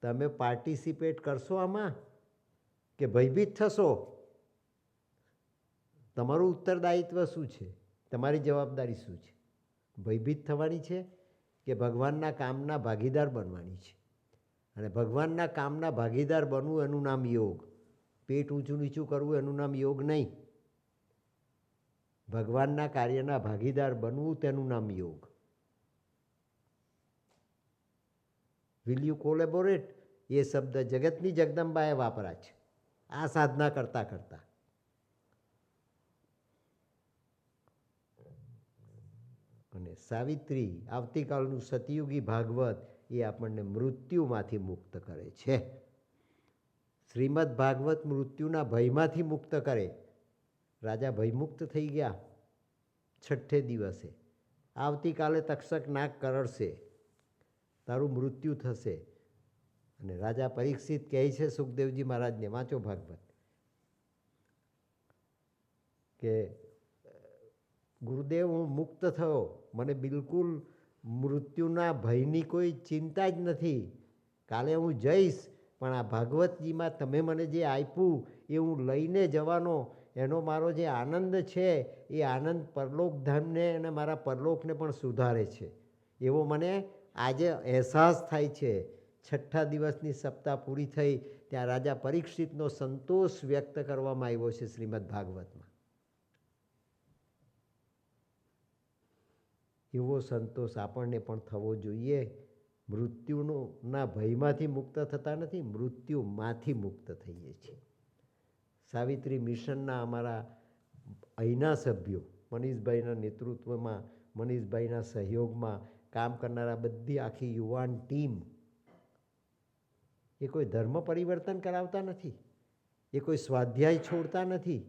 તમે પાર્ટિસિપેટ કરશો આમાં કે ભયભીત થશો? તમારું ઉત્તરદાયિત્વ શું છે? તમારી જવાબદારી શું છે? ભયભીત થવાની છે કે ભગવાનના કામના ભાગીદાર બનવાની છે? અને ભગવાનના કામના ભાગીદાર બનવું એનું નામ યોગ. પેટ ઊંચું નીચું કરવું એનું નામ યોગ નહીં. ભગવાનના કાર્યના ભાગીદાર બનવું તેનું નામ યોગ. Will you કોલેબોરેટ? એ શબ્દ જગતની જગદંબાએ વાપરા છે આ સાધના કરતાં કરતાં. અને સાવિત્રી, આવતીકાલનું સતયુગી ભાગવત, એ આપણને મૃત્યુમાંથી મુક્ત કરે છે. શ્રીમદ ભાગવત મૃત્યુના ભયમાંથી મુક્ત કરે. રાજા ભયમુક્ત થઈ ગયા. છઠ્ઠે દિવસે આવતીકાલે તક્ષક નાગ કરડશે, તારું મૃત્યુ થશે. અને રાજા પરીક્ષિત કહે છે સુખદેવજી મહારાજને, વાંચો ભાગવત, કે ગુરુદેવ હું મુક્ત થયો, મને બિલકુલ મૃત્યુના ભયની કોઈ ચિંતા જ નથી. કાલે હું જઈશ, પણ આ ભાગવતજીમાં તમે મને જે આપ્યું એ હું લઈને જવાનો, એનો મારો જે આનંદ છે એ આનંદ પરલોકધામને અને મારા પરલોકને પણ સુધારે છે, એવો મને આજે અહેસાસ થાય છે. છઠ્ઠા દિવસની સપ્તાહ પૂરી થઈ ત્યાં રાજા પરીક્ષિતનો સંતોષ વ્યક્ત કરવામાં આવ્યો છે શ્રીમદ ભાગવતમાં. એવો સંતોષ આપણને પણ થવો જોઈએ. મૃત્યુના ભયમાંથી મુક્ત થતા નથી, મૃત્યુમાંથી મુક્ત થઈએ છીએ. સાવિત્રી મિશનના અમારા અહીંના સભ્યો, મનીષભાઈના નેતૃત્વમાં, મનીષભાઈના સહયોગમાં કામ કરનારા બધી આખી યુવાન ટીમ, એ કોઈ ધર્મ પરિવર્તન કરાવતા નથી, એ કોઈ સ્વાધ્યાય છોડતા નથી,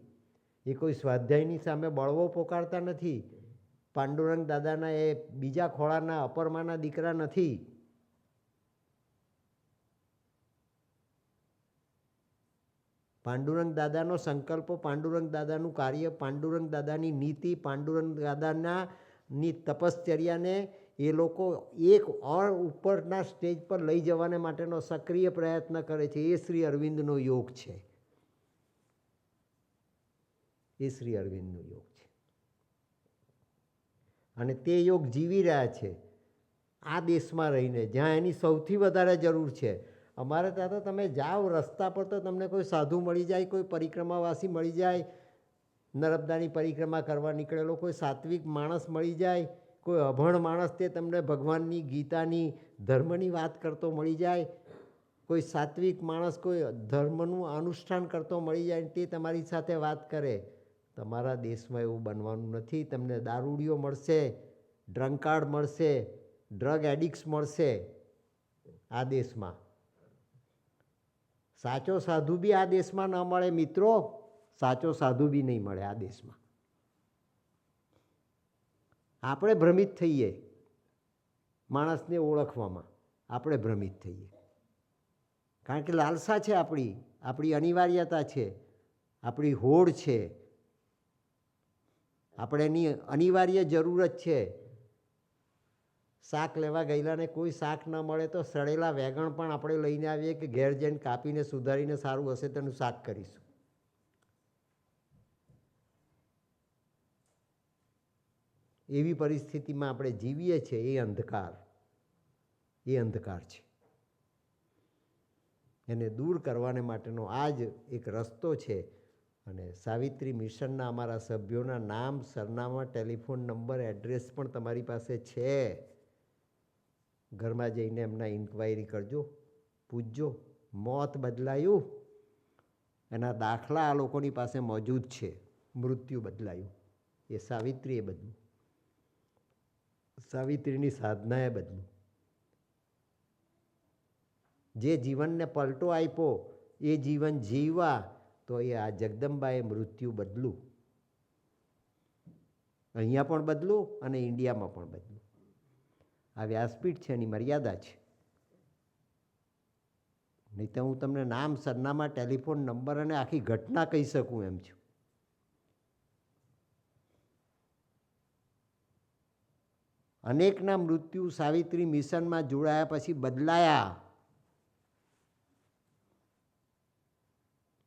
એ કોઈ સ્વાધ્યાયની સામે બળવો પોકારતા નથી. પાંડુરંગ દાદાના એ બીજા ખોળાના અપરમાના દીકરા નથી. પાંડુરંગ દાદાનો સંકલ્પ, પાંડુરંગ દાદાનું કાર્ય, પાંડુરંગ દાદાની નીતિ, પાંડુરંગ દાદાની તપશ્ચર્યાને એ લોકો એક ઓર ઉપરના સ્ટેજ પર લઈ જવાને માટેનો સક્રિય પ્રયત્ન કરે છે. એ શ્રી અરવિંદનો યોગ છે. એ શ્રી અરવિંદનો યોગ છે. અને તે યોગ જીવી રહ્યા છે આ દેશમાં રહીને, જ્યાં એની સૌથી વધારે જરૂર છે. અમારે ત્યાં તો તમે જાઓ રસ્તા પર તો તમને કોઈ સાધુ મળી જાય, કોઈ પરિક્રમાવાસી મળી જાય, નર્મદાની પરિક્રમા કરવા નીકળેલો કોઈ સાત્વિક માણસ મળી જાય, કોઈ અભણ માણસ તે તમને ભગવાનની ગીતાની ધર્મની વાત કરતો મળી જાય, કોઈ સાત્વિક માણસ કોઈ ધર્મનું અનુષ્ઠાન કરતો મળી જાય, તે તમારી સાથે વાત કરે. તમારા દેશમાં એવું બનવાનું નથી. તમને દારૂડિયો મળશે, ડ્રંકાર્ડ મળશે, ડ્રગ એડિક્ટ્સ મળશે આ દેશમાં. સાચો સાધુ બી આ દેશમાં ન મળે મિત્રો, સાચો સાધુ બી નહીં મળે આ દેશમાં. આપણે ભ્રમિત થઈએ માણસને ઓળખવામાં, આપણે ભ્રમિત થઈએ, કારણ કે લાલસા છે આપણી અનિવાર્યતા છે, આપણી હોડ છે, આપણે એની અનિવાર્ય જરૂરત છે. શાક લેવા ગયેલાને કોઈ શાક ન મળે તો સડેલા વેગણ પણ આપણે લઈને આવીએ કે ઘેર જઈને કાપીને સુધારીને સારું હશે તેનું શાક કરીશું. એવી પરિસ્થિતિમાં આપણે જીવીએ છીએ, એ અંધકાર છે. એને દૂર કરવાને માટેનો આ જ એક રસ્તો છે. અને સાવિત્રી મિશનના અમારા સભ્યોના નામ, સરનામા, ટેલિફોન નંબર, એડ્રેસ પણ તમારી પાસે છે. ઘરમાં જઈને એમના ઇન્ક્વાયરી કરજો, પૂછજો. મોત બદલાયું એના દાખલા આ લોકોની પાસે મોજૂદ છે. મૃત્યુ બદલાયું એ સાવિત્રીએ બદલ્યું, સાવિત્રીની સાધનાએ બદલ્યું. જે જીવનને પલટો આપ્યો એ જીવન જીવવા, તો એ આ જગદંબાએ મૃત્યુ બદલું. અહીંયા પણ બદલું અને ઇન્ડિયામાં પણ બદલું. આ વ્યાસપીઠ છે, એની મર્યાદા છે. નહીં તો હું તમને નામ, સરનામા, ટેલિફોન નંબર અને આખી ઘટના કહી શકું એમ છું. અનેકના મૃત્યુ સાવિત્રી મિશનમાં જોડાયા પછી બદલાયા.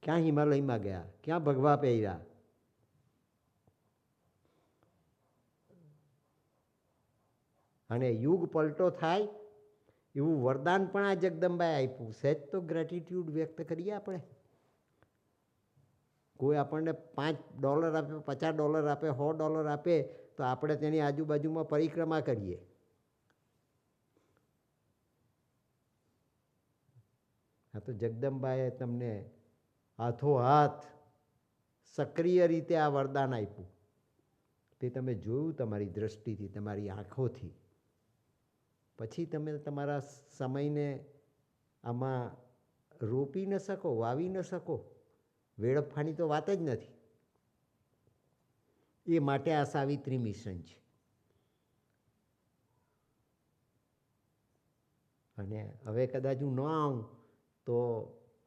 ક્યાં હિમાલયમાં ગયા, ક્યાં ભગવા પહેર્યા. અને યુગ પલટો થાય એવું વરદાન પણ આ જગદંબાએ આપ્યું. સહેજ તો ગ્રેટિટ્યૂડ વ્યક્ત કરીએ આપણે. કોઈ આપણને $5 આપે, $50 આપે, $100 આપે, તો આપણે તેની આજુબાજુમાં પરિક્રમા કરીએ. આ તો જગદંબાએ તમને હાથોહાથ સક્રિય રીતે આ વરદાન આપ્યું. તે તમે જોયું તમારી દ્રષ્ટિથી, તમારી આંખોથી. પછી તમે તમારા સમયને આમાં રોપી ન શકો, વાવી ન શકો. વેડફવાની તો વાત જ નથી. એ માટે આ સાવિત્રી મિશન છે. અને હવે કદાચ હું ન આવું તો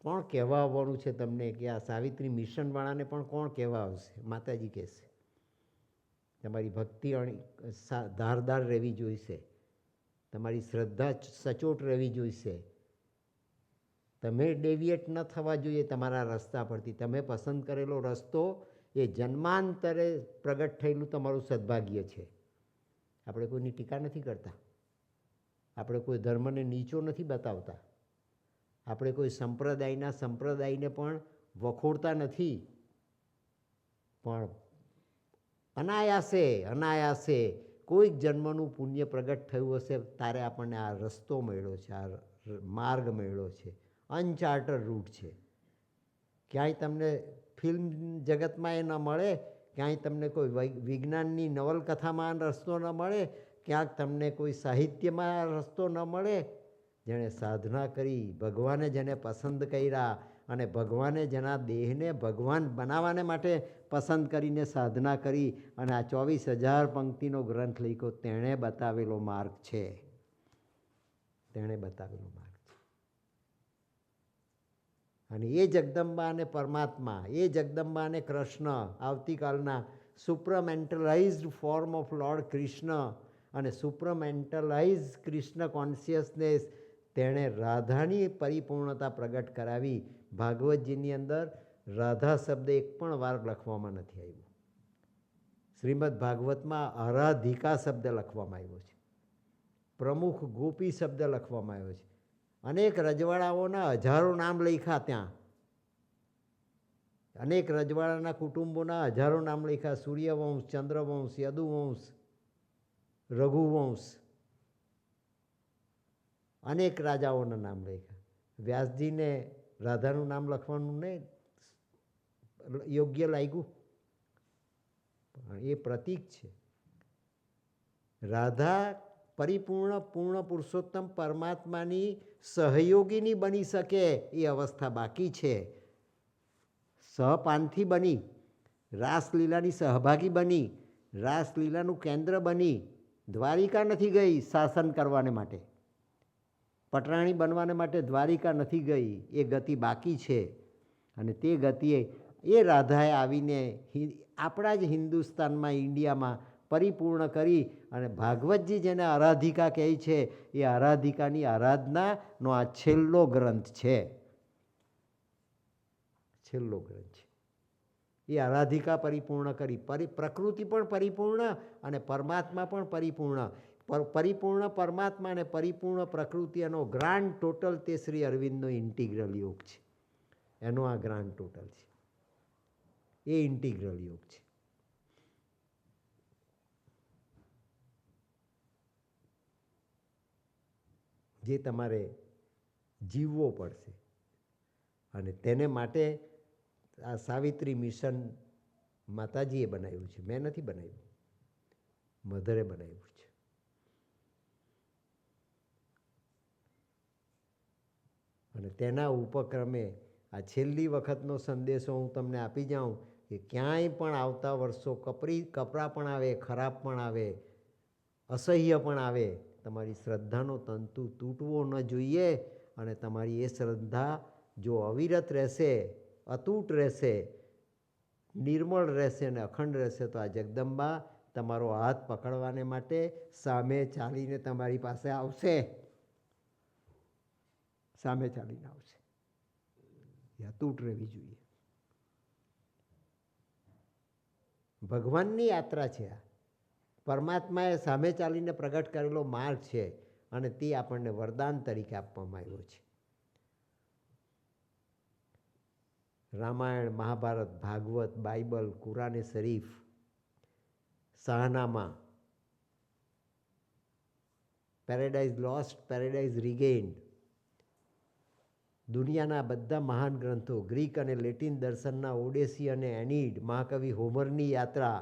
કોણ કહેવા આવવાનું છે તમને કે આ સાવિત્રી મિશનવાળાને પણ કોણ કહેવા આવશે? માતાજી કહેશે. તમારી ભક્તિ ધારદાર રહેવી જોઈશે, તમારી શ્રદ્ધા સચોટ રહેવી જોઈશે. તમે ડેવિએટ ન થવા જોઈએ તમારા રસ્તા પરથી. તમે પસંદ કરેલો રસ્તો એ જન્માંતરે પ્રગટ થયેલું તમારું સદભાગ્ય છે. આપણે કોઈની ટીકા નથી કરતા, આપણે કોઈ ધર્મને નીચો નથી બતાવતા, આપણે કોઈ સંપ્રદાયને પણ વખોડતા નથી. પણ અનાયાસે કોઈક જન્મનું પુણ્ય પ્રગટ થયું હશે ત્યારે આપણને આ રસ્તો મળ્યો છે, આ માર્ગ મળ્યો છે. અનચાર્ટર્ડ રૂટ છે. ક્યાંય તમને ફિલ્મ જગતમાં એ ન મળે, ક્યાંય તમને કોઈ વિજ્ઞાનની નવલકથામાં રસ્તો ન મળે, ક્યાંક તમને કોઈ સાહિત્યમાં રસ્તો ન મળે. જેણે સાધના કરી, ભગવાને જેને પસંદ કર્યા અને ભગવાને જેના દેહને ભગવાન બનાવવાને માટે પસંદ કરીને સાધના કરી અને આ 24,000 પંક્તિનો ગ્રંથ લખ્યો, તેણે બતાવેલો માર્ગ છે. અને એ જગદંબા અને પરમાત્મા, એ જગદંબા અને કૃષ્ણ, આવતીકાલના supramentalised form of lord Krishna અને સુપ્રમેન્ટલાઇઝ કૃષ્ણ કોન્શિયસનેસ, તેણે રાધાની પરિપૂર્ણતા પ્રગટ કરાવી. ભાગવતજીની અંદર રાધા શબ્દ એક પણ વાર લખવામાં નથી આવ્યો. શ્રીમદ ભાગવતમાં આરાધિકા શબ્દ લખવામાં આવ્યો છે, પ્રમુખ ગોપી શબ્દ લખવામાં આવ્યો છે. અનેક રજવાડાઓના હજારો નામ લખ્યા ત્યાં, અનેક રજવાડાના કુટુંબોના હજારો નામ લખ્યા. સૂર્યવંશ, ચંદ્રવંશ, યદુવંશ, રઘુવંશ, અનેક રાજાઓના નામ લખ્યા. વ્યાસજીને રાધાનું નામ લખવાનું નહીં યોગ્ય લાગ્યું, પણ એ પ્રતીક છે. રાધા પરિપૂર્ણ પૂર્ણ પુરુષોત્તમ પરમાત્માની સહયોગીની બની શકે એ અવસ્થા બાકી છે. સહપાંથી બની, રાસલીલાની સહભાગી બની, રાસલીલાનું કેન્દ્ર બની. દ્વારિકા નથી ગઈ શાસન કરવાને માટે, પટરાણી બનવાને માટે દ્વારિકા નથી ગઈ. એ ગતિ બાકી છે. અને તે ગતિએ એ રાધાએ આવીને આપણા જ હિન્દુસ્તાનમાં, ઇન્ડિયામાં પરિપૂર્ણ કરી. અને ભાગવતજી જેને આરાધિકા કહે છે, એ આરાધિકાની આરાધનાનો આ છેલ્લો ગ્રંથ છે. એ આરાધિકા પરિપૂર્ણ કરી. પ્રકૃતિ પણ પરિપૂર્ણ અને પરમાત્મા પણ પરિપૂર્ણ. પરિપૂર્ણ પરમાત્મા અને પરિપૂર્ણ પ્રકૃતિ એનો ગ્રાન્ડ ટોટલ તે શ્રી અરવિંદનો ઇન્ટિગ્રલ યોગ છે. એનો આ ગ્રાન્ડ ટોટલ છે, એ ઇન્ટિગ્રલ યોગ છે. જે તમારે જીવવો પડશે અને તેને માટે આ સાવિત્રી મિશન માતાજીએ બનાવ્યું છે, મેં નથી બનાવ્યું, મધરે બનાવ્યું છે. અને તેના ઉપક્રમે આ છેલ્લી વખતનો સંદેશો હું તમને આપી જાઉં કે ક્યાંય પણ આવતા વર્ષો કપરા પણ આવે, ખરાબ પણ આવે, અસહ્ય પણ આવે, તમારી શ્રદ્ધાનો તંતુ તૂટવો ન જોઈએ. અને તમારી એ શ્રદ્ધા જો અવિરત રહેશે, અતૂટ રહેશે, નિર્મળ રહેશે અને અખંડ રહેશે તો આ જગદંબા તમારો હાથ પકડવાને માટે સામે ચાલીને તમારી પાસે આવશે, સામે ચાલીને આવશે. એ અતૂટ રહેવી જોઈએ. ભગવાનની યાત્રા છે આ. પરમાત્માએ સામે ચાલીને પ્રગટ કરેલો માર્ગ છે અને તે આપણને વરદાન તરીકે આપવામાં આવ્યો છે. રામાયણ, મહાભારત, ભાગવત, બાઇબલ, કુરાને શરીફ, શાહનામા, પેરેડાઇઝ લોસ્ટ, પેરેડાઇઝ રિગેઇન્ડ, દુનિયાના બધા મહાન ગ્રંથો, ગ્રીક અને લેટિન દર્શનના ઓડેસી અને એનિડ, મહાકવિ હોમરની યાત્રા,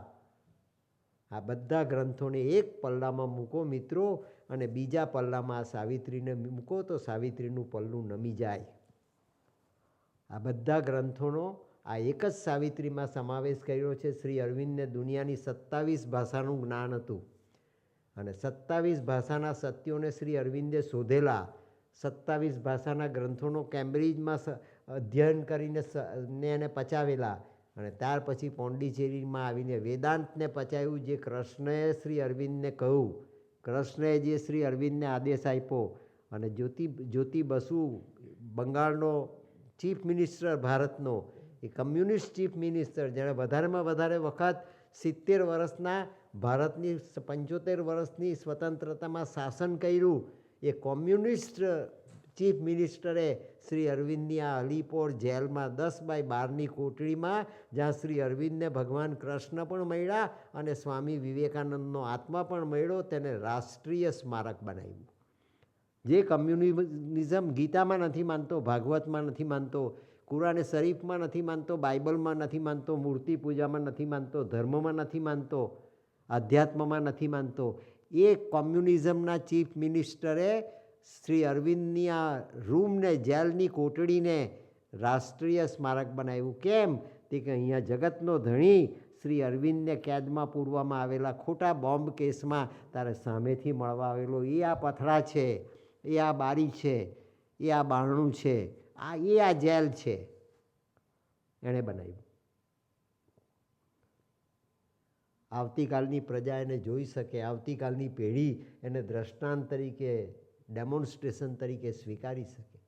આ બધા ગ્રંથોને એક પલ્લામાં મૂકો મિત્રો અને બીજા પલ્લામાં આ સાવિત્રીને મૂકો તો સાવિત્રીનું પલ્લું નમી જાય. આ બધા ગ્રંથોનો આ એક જ સાવિત્રીમાં સમાવેશ કર્યો છે. શ્રી અરવિંદને દુનિયાની 27 ભાષાનું જ્ઞાન હતું અને 27 ભાષાના સત્યોને શ્રી અરવિંદે શોધેલા. 27 ભાષાના ગ્રંથોનો કેમ્બ્રિજમાં અધ્યયન કરીને એને પચાવેલા અને ત્યાર પછી પોંડિચેરીમાં આવીને વેદાંતને પચાવ્યું. જે કૃષ્ણએ શ્રી અરવિંદને કહ્યું, કૃષ્ણએ જે શ્રી અરવિંદને આદેશ આપ્યો અને જ્યોતિ બસુ બંગાળનો ચીફ મિનિસ્ટર ભારતનો, એ કમ્યુનિસ્ટ ચીફ મિનિસ્ટર જેણે વધારેમાં વધારે વખત 70 વર્ષના ભારતની 75 વર્ષની સ્વતંત્રતામાં શાસન કર્યું, એ કોમ્યુનિસ્ટ ચીફ મિનિસ્ટરે શ્રી અરવિંદની આ અલીપોર જેલમાં 10x12ની કોટડીમાં, જ્યાં શ્રી અરવિંદને ભગવાન કૃષ્ણ પણ મળ્યા અને સ્વામી વિવેકાનંદનો આત્મા પણ મળ્યો, તેને રાષ્ટ્રીય સ્મારક બનાવ્યું. જે કમ્યુનિઝમ ગીતામાં નથી માનતો, ભાગવતમાં નથી માનતો, કુરાને શરીફમાં નથી માનતો, બાઇબલમાં નથી માનતો, મૂર્તિ પૂજામાં નથી માનતો, ધર્મમાં નથી માનતો, આધ્યાત્મમાં નથી માનતો, એ કોમ્યુનિઝમના ચીફ મિનિસ્ટરે શ્રી અરવિંદની આ રૂમને, જેલની કોટડીને રાષ્ટ્રીય સ્મારક બનાવ્યું. કેમ? તે કે અહીંયા જગતનો ધણી શ્રી અરવિંદને કેદમાં પૂરવામાં આવેલા ખોટા બોમ્બ કેસમાં તારે સામેથી મળવા આવેલો. એ આ પથરા છે, એ આ બારી છે, એ આ બારણું છે, એ આ જેલ છે, એણે બનાવ્યું. આવતીકાલની પ્રજા એને જોઈ શકે, આવતીકાલની પેઢી એને દ્રષ્ટાંત તરીકે, ડેમોન્સ્ટ્રેશન તરીકે સ્વીકારી શકે.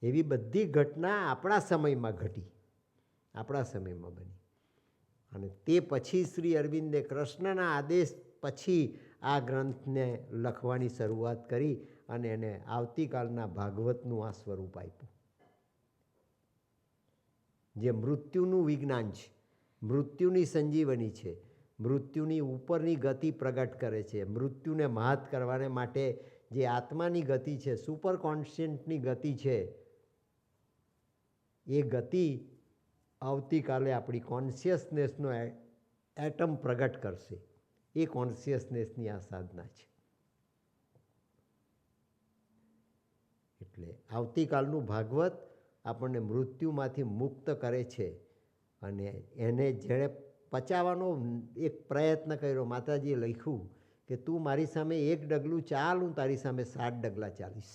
એવી બધી ઘટના આપણા સમયમાં ઘટી, આપણા સમયમાં બની. અને તે પછી શ્રી અરવિંદે કૃષ્ણના આદેશ પછી આ ગ્રંથને લખવાની શરૂઆત કરી અને એને આવતીકાલના ભાગવતનું આ સ્વરૂપ આપ્યું. જે મૃત્યુનું વિજ્ઞાન છે, મૃત્યુની સંજીવની છે, મૃત્યુની ઉપરની ગતિ પ્રગટ કરે છે. મૃત્યુને મહાત કરવાને માટે જે આત્માની ગતિ છે, સુપર કોન્શિયન્ટની ગતિ છે, એ ગતિ આવતીકાલે આપણી કોન્શિયસનેસનો એટમ પ્રગટ કરશે. એ કોન્શિયસનેસની આ સાધના છે. એટલે આવતીકાલનું ભાગવત આપણને મૃત્યુમાંથી મુક્ત કરે છે અને એને જેણે પચાવવાનો એક પ્રયત્ન કર્યો, માતાજીએ લખ્યું કે તું મારી સામે એક ડગલું ચાલ, હું તારી સામે 7 ડગલા ચાલીશ.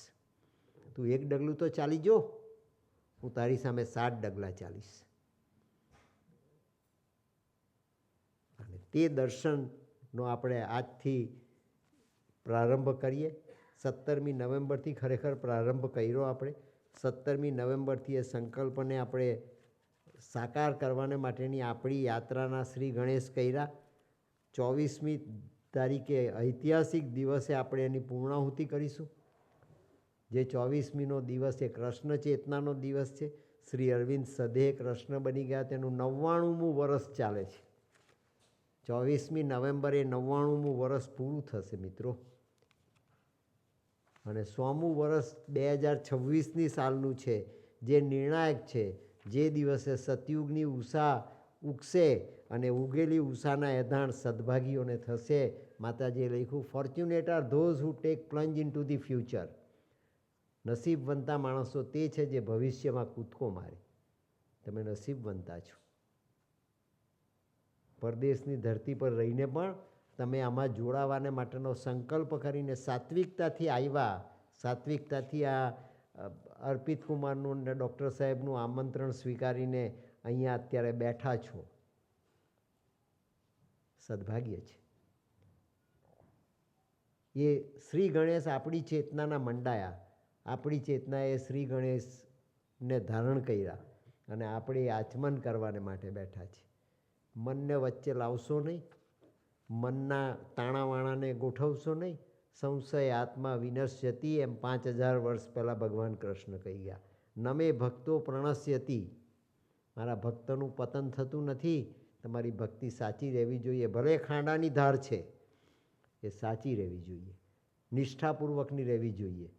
તું એક ડગલું તો ચાલી જો, હું તારી સામે 7 ડગલા ચાલીશ. અને તે દર્શનનો આપણે આજથી પ્રારંભ કરીએ. 17મી નવેમ્બરથી ખરેખર પ્રારંભ કર્યો આપણે. 17મી નવેમ્બરથી એ સંકલ્પને આપણે સાકાર કરવાને માટેની આપણી યાત્રાના શ્રી ગણેશ કર્યા. 24મી તારીખે ઐતિહાસિક દિવસે આપણે એની પૂર્ણાહુતિ કરીશું. જે 24મીનો દિવસ એ કૃષ્ણ ચેતનાનો દિવસ છે. શ્રી અરવિંદ સદેહ કૃષ્ણ બની ગયા તેનું 99મું વર્ષ ચાલે છે. 24મી નવેમ્બરે 99મું વર્ષ પૂરું થશે મિત્રો. અને 100મું વર્ષ 2026ની સાલનું છે, જે નિર્ણાયક છે. જે દિવસે સતયુગની ઉષા ઉગશે અને ઉગેલી ઉષાના એધાણ સદભાગીઓને થશે. માતાજીએ લખ્યું, fortunate are those who take plunge into the future. નસીબવંતા માણસો તે છે જે ભવિષ્યમાં કૂદકો મારે. તમે નસીબવંતા છો. પરદેશની ધરતી પર રહીને પણ તમે આમાં જોડાવાને માટેનો સંકલ્પ કરીને સાત્વિકતાથી આવ્યા. સાત્વિકતાથી આ અર્પિત કુમારનું અને ડૉક્ટર સાહેબનું આમંત્રણ સ્વીકારીને અહીંયા અત્યારે બેઠા છો. સદભાગ્ય છે. એ શ્રી ગણેશ આપણી ચેતનાના મંડાયા. આપણી ચેતનાએ શ્રી ગણેશને ધારણ કર્યા અને આપણે આચમન કરવાને માટે બેઠા છીએ. મનને વચ્ચે લાવશો નહીં, મનના તાણાવાણાને ગોઠવશો નહીં. સંશય આત્મા વિનશ્યતિ એમ 5000 વર્ષ પહેલાં ભગવાન કૃષ્ણ કહી ગયા. નમે ભક્તો પ્રણશ્યતિ, મારા ભક્તનું પતન થતું નથી. તમારી ભક્તિ સાચી રહેવી જોઈએ. ભલે ખાંડાની ધાર છે, એ સાચી રહેવી જોઈએ, નિષ્ઠાપૂર્વકની રહેવી જોઈએ.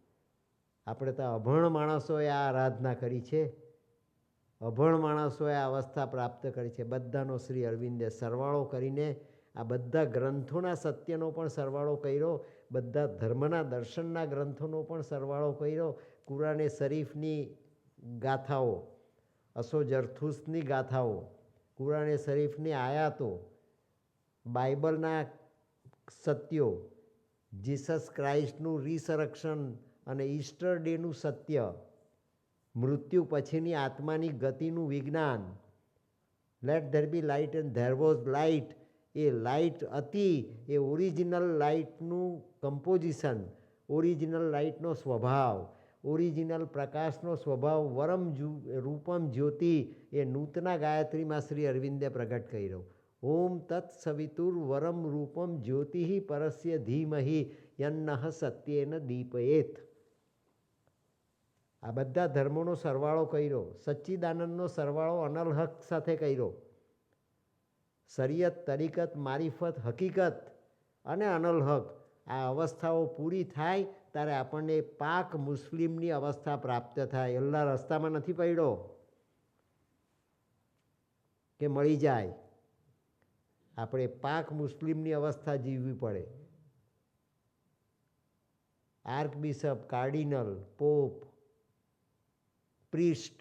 આપણે તો અભણ માણસોએ આ આરાધના કરી છે. અભણ માણસોએ આ અવસ્થા પ્રાપ્ત કરી છે. બધાનો શ્રી અરવિંદે સરવાળો કરીને આ બધા ગ્રંથોના સત્યનો પણ સરવાળો કર્યો. બધા ધર્મના દર્શનના ગ્રંથોનો પણ સરવાળો કર્યો. કુરાને શરીફની ગાથાઓ, અસો જરથુસની ગાથાઓ, કુરાને શરીફની આયાતો, બાઇબલના સત્યો, જીસસ ક્રાઇસ્ટનું રિસરક્શન અને ઈસ્ટર ડેનું સત્ય, મૃત્યુ પછીની આત્માની ગતિનું વિજ્ઞાન, let there be light and there was light. એ લાઇટ હતી એ ઓરિજિનલ લાઇટનું કમ્પોઝિશન, ઓરિજિનલ લાઇટનો સ્વભાવ, ઓરિજિનલ પ્રકાશનો સ્વભાવ, રૂપમ જ્યોતિ, એ નૂતના ગાયત્રીમાં શ્રી અરવિંદે પ્રગટ કર્યો. ઓમ તત્ સવિતુર વરમ રૂપમ જ્યોતિ પરસ્ય ધીમહિ યન્નઃ સત્યેન દીપયેત. આ બધા ધર્મોનો સરવાળો કર્યો. સચ્ચિદાનંદનો સરવાળો અનલ હક સાથે કર્યો. શરિયત, તરીકત, મારિફત, હકીકત અને અનલ હક, આ અવસ્થાઓ પૂરી થાય ત્યારે આપણને પાક મુસ્લિમની અવસ્થા પ્રાપ્ત થાય. અલ્લાહ રસ્તામાં નથી પડ્યો કે મળી જાય. આપણે પાક મુસ્લિમની અવસ્થા જીવવી પડે. Archbishop, cardinal, pope, priest,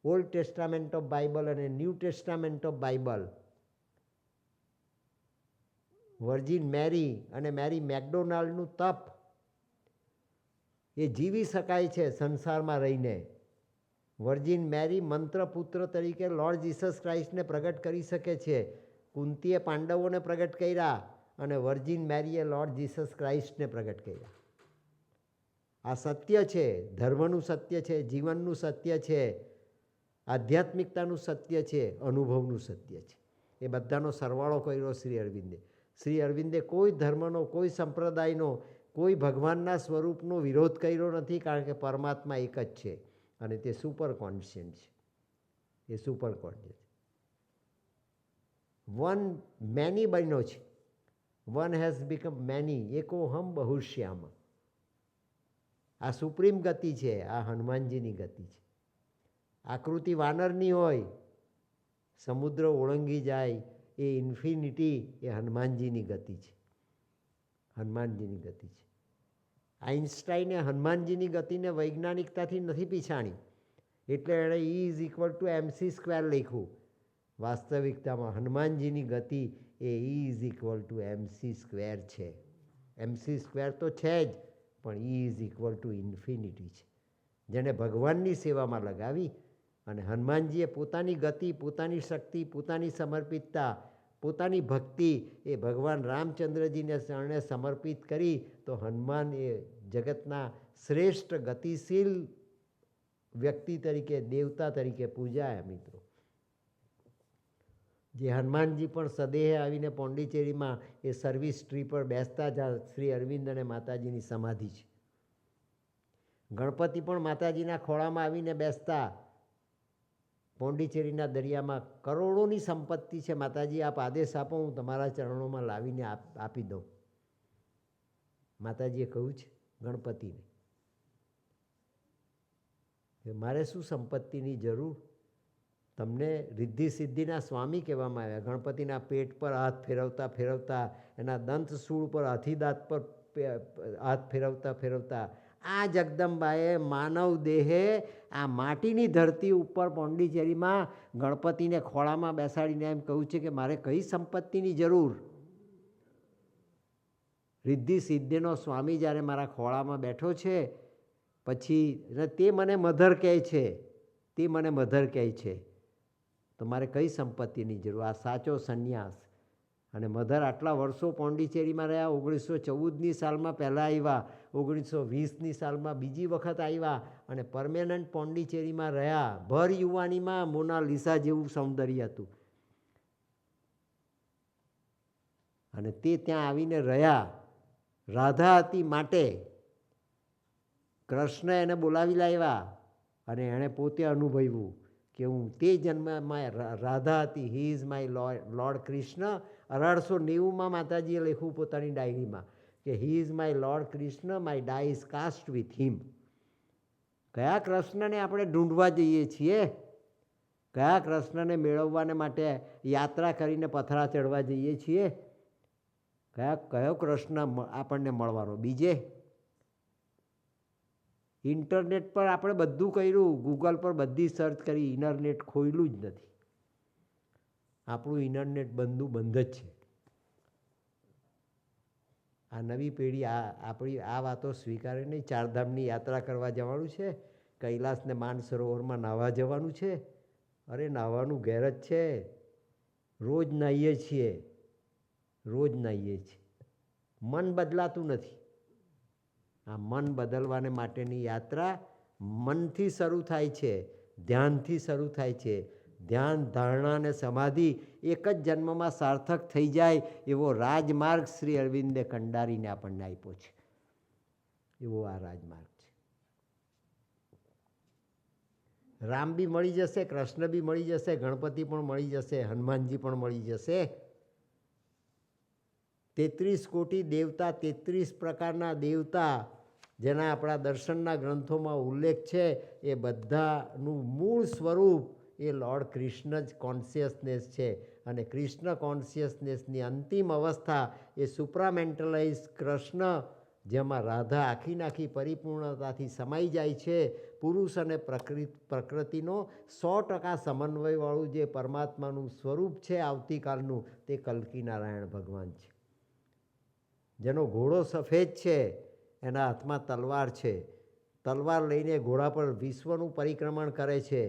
old testament of Bible અને new testament of Bible, virgin Mary અને મેરી મેકડોનાલ્ડનું તપ, એ જીવી શકાય છે સંસારમાં રહીને. વર્જિન મેરી મંત્રપુત્ર તરીકે લોર્ડ જીસસ ક્રાઇસ્ટને પ્રગટ કરી શકે છે. કુંતીએ પાંડવોને પ્રગટ કર્યા અને વર્જિન મેરીએ લોર્ડ જીસસ ક્રાઇસ્ટને પ્રગટ કર્યા. આ સત્ય છે, ધર્મનું સત્ય છે, જીવનનું સત્ય છે, આધ્યાત્મિકતાનું સત્ય છે, અનુભવનું સત્ય છે. એ બધાનો સરવાળો કર્યો શ્રી અરવિંદે. શ્રી અરવિંદે કોઈ ધર્મનો, કોઈ સંપ્રદાયનો, કોઈ ભગવાનના સ્વરૂપનો વિરોધ કર્યો નથી, કારણ કે પરમાત્મા એક જ છે અને તે સુપર કોન્શિયન્ટ છે. એ સુપર કોન્શિયન્ટ વન મેની બન્યો છે. વન હેઝ બીકમ મેની, એકોહમ બહુશ્યામ. આ સુપ્રીમ ગતિ છે, આ હનુમાનજીની ગતિ છે. આકૃતિ વાનરની હોય, સમુદ્ર ઓળંગી જાય, એ ઇન્ફિનિટી એ હનુમાનજીની ગતિ છે. હનુમાનજીની ગતિ છે. આઇન્સ્ટાઈને હનુમાનજીની ગતિને વૈજ્ઞાનિકતાથી નથી પીછાણી, એટલે એણે E=mc² લખ્યું. વાસ્તવિકતામાં હનુમાનજીની ગતિ એ E=mc² છે. mc² તો છે જ, પણ E=ઇન્ફિનિટી છે. જેને ભગવાનની સેવામાં લગાવી અને હનુમાનજીએ પોતાની ગતિ, પોતાની શક્તિ, પોતાની સમર્પિતતા, પોતાની ભક્તિ એ ભગવાન રામચંદ્રજીને શરણે સમર્પિત કરી, તો હનુમાન એ જગતના શ્રેષ્ઠ ગતિશીલ વ્યક્તિ તરીકે, દેવતા તરીકે પૂજાયા મિત્રો. જે હનુમાનજી પણ સદેહે આવીને પોંડિચેરીમાં એ સર્વિસ ટ્રી પર બેસતા જ્યાં શ્રી અરવિંદ અને માતાજીની સમાધિ છે. ગણપતિ પણ માતાજીના ખોળામાં આવીને બેસતા. પોંડિચેરીના દરિયામાં કરોડોની સંપત્તિ છે. માતાજી આપ આદેશ આપો, હું તમારા ચરણોમાં લાવીને આપી દઉં. માતાજીએ કહ્યું છે ગણપતિને કે મારે શું સંપત્તિની જરૂર, તમને રિદ્ધિ સિદ્ધિના સ્વામી કહેવામાં આવ્યા. ગણપતિના પેટ પર હાથ ફેરવતા ફેરવતા, એના દંત સૂળ પર હાથીદાંત પર હાથ ફેરવતા ફેરવતા આ જગદંબાએ માનવ દેહે આ માટીની ધરતી ઉપર પોંડિચેરીમાં ગણપતિને ખોળામાં બેસાડીને એમ કહ્યું છે કે મારે કઈ સંપત્તિની જરૂર. રિદ્ધિ સિદ્ધિનો સ્વામી જ્યારે મારા ખોળામાં બેઠો છે પછી તે મને મધર કહે છે, તે મને મધર કહે છે, તો મારે કઈ સંપત્તિની જરૂર. આ સાચો સંન્યાસ. અને મધર આટલા વર્ષો પોંડિચેરીમાં રહ્યા. 1914ની સાલમાં પહેલાં આવ્યા, 1920ની સાલમાં બીજી વખત આવ્યા અને પરમેનન્ટ પોંડિચેરીમાં રહ્યા. ભર યુવાનીમાં મોનાલિસા જેવું સૌંદર્ય હતું અને તે ત્યાં આવીને રહ્યા. રાધા હતી માટે કૃષ્ણ એને બોલાવી લાવ્યા અને એણે પોતે અનુભવ્યું કે હું તે જન્મમાં રાધા હતી. He is my lord Krishna. 1890માં માતાજીએ લખ્યું પોતાની ડાયરીમાં કે he is my lord Krishna, my die is cast with him. કયા કૃષ્ણને આપણે ઢૂંઢવા જઈએ છીએ? કયા કૃષ્ણને મેળવવાને માટે યાત્રા કરીને પથરા ચડવા જઈએ છીએ? કયો કૃષ્ણ આપણને મળવાનો? બીજે ઇન્ટરનેટ પર આપણે બધું કર્યું, ગૂગલ પર બધી સર્ચ કરી, ઇન્ટરનેટ ખોયલું જ નથી. આપણું ઇન્ટરનેટ બંધ જ છે. આ નવી પેઢી આપણી આ વાતો સ્વીકારે નહીં. ચારધામની યાત્રા કરવા જવાનું છે, કૈલાસને માનસરોવરમાં નાહવા જવાનું છે. અરે નાહવાનું ઘેર જ છે. રોજ નાહીએ છીએ, રોજ નાહીએ છીએ. મન બદલાતું નથી. આ મન બદલવાને માટેની યાત્રા મનથી શરૂ થાય છે, ધ્યાનથી શરૂ થાય છે. ધ્યાન, ધારણા અને સમાધિ એક જ જન્મમાં સાર્થક થઈ જાય એવો રાજમાર્ગ શ્રી અરવિંદે કંડારીને આપણને આપ્યો છે. એવો આ રાજમાર્ગ છે. રામ બી મળી જશે, કૃષ્ણ બી મળી જશે, ગણપતિ પણ મળી જશે, હનુમાનજી પણ મળી જશે. 33 કોટી દેવતા, 33 પ્રકારના દેવતા જેના આપણા દર્શનના ગ્રંથોમાં ઉલ્લેખ છે, એ બધાનું મૂળ સ્વરૂપ એ લોર્ડ કૃષ્ણ જ કોન્શિયસનેસ છે. અને કૃષ્ણ કોન્શિયસનેસની અંતિમ અવસ્થા એ સુપ્રામેન્ટલાઇઝ કૃષ્ણ, જેમાં રાધા આખી પરિપૂર્ણતાથી સમાઈ જાય છે. પુરુષ અને પ્રકૃતિનો 100% સમન્વયવાળું જે પરમાત્માનું સ્વરૂપ છે આવતીકાલનું, તે કલ્કી નારાયણ ભગવાન છે. જેનો ઘોડો સફેદ છે, એના હાથમાં તલવાર છે. તલવાર લઈને ઘોડા પર વિશ્વનું પરિક્રમણ કરે છે.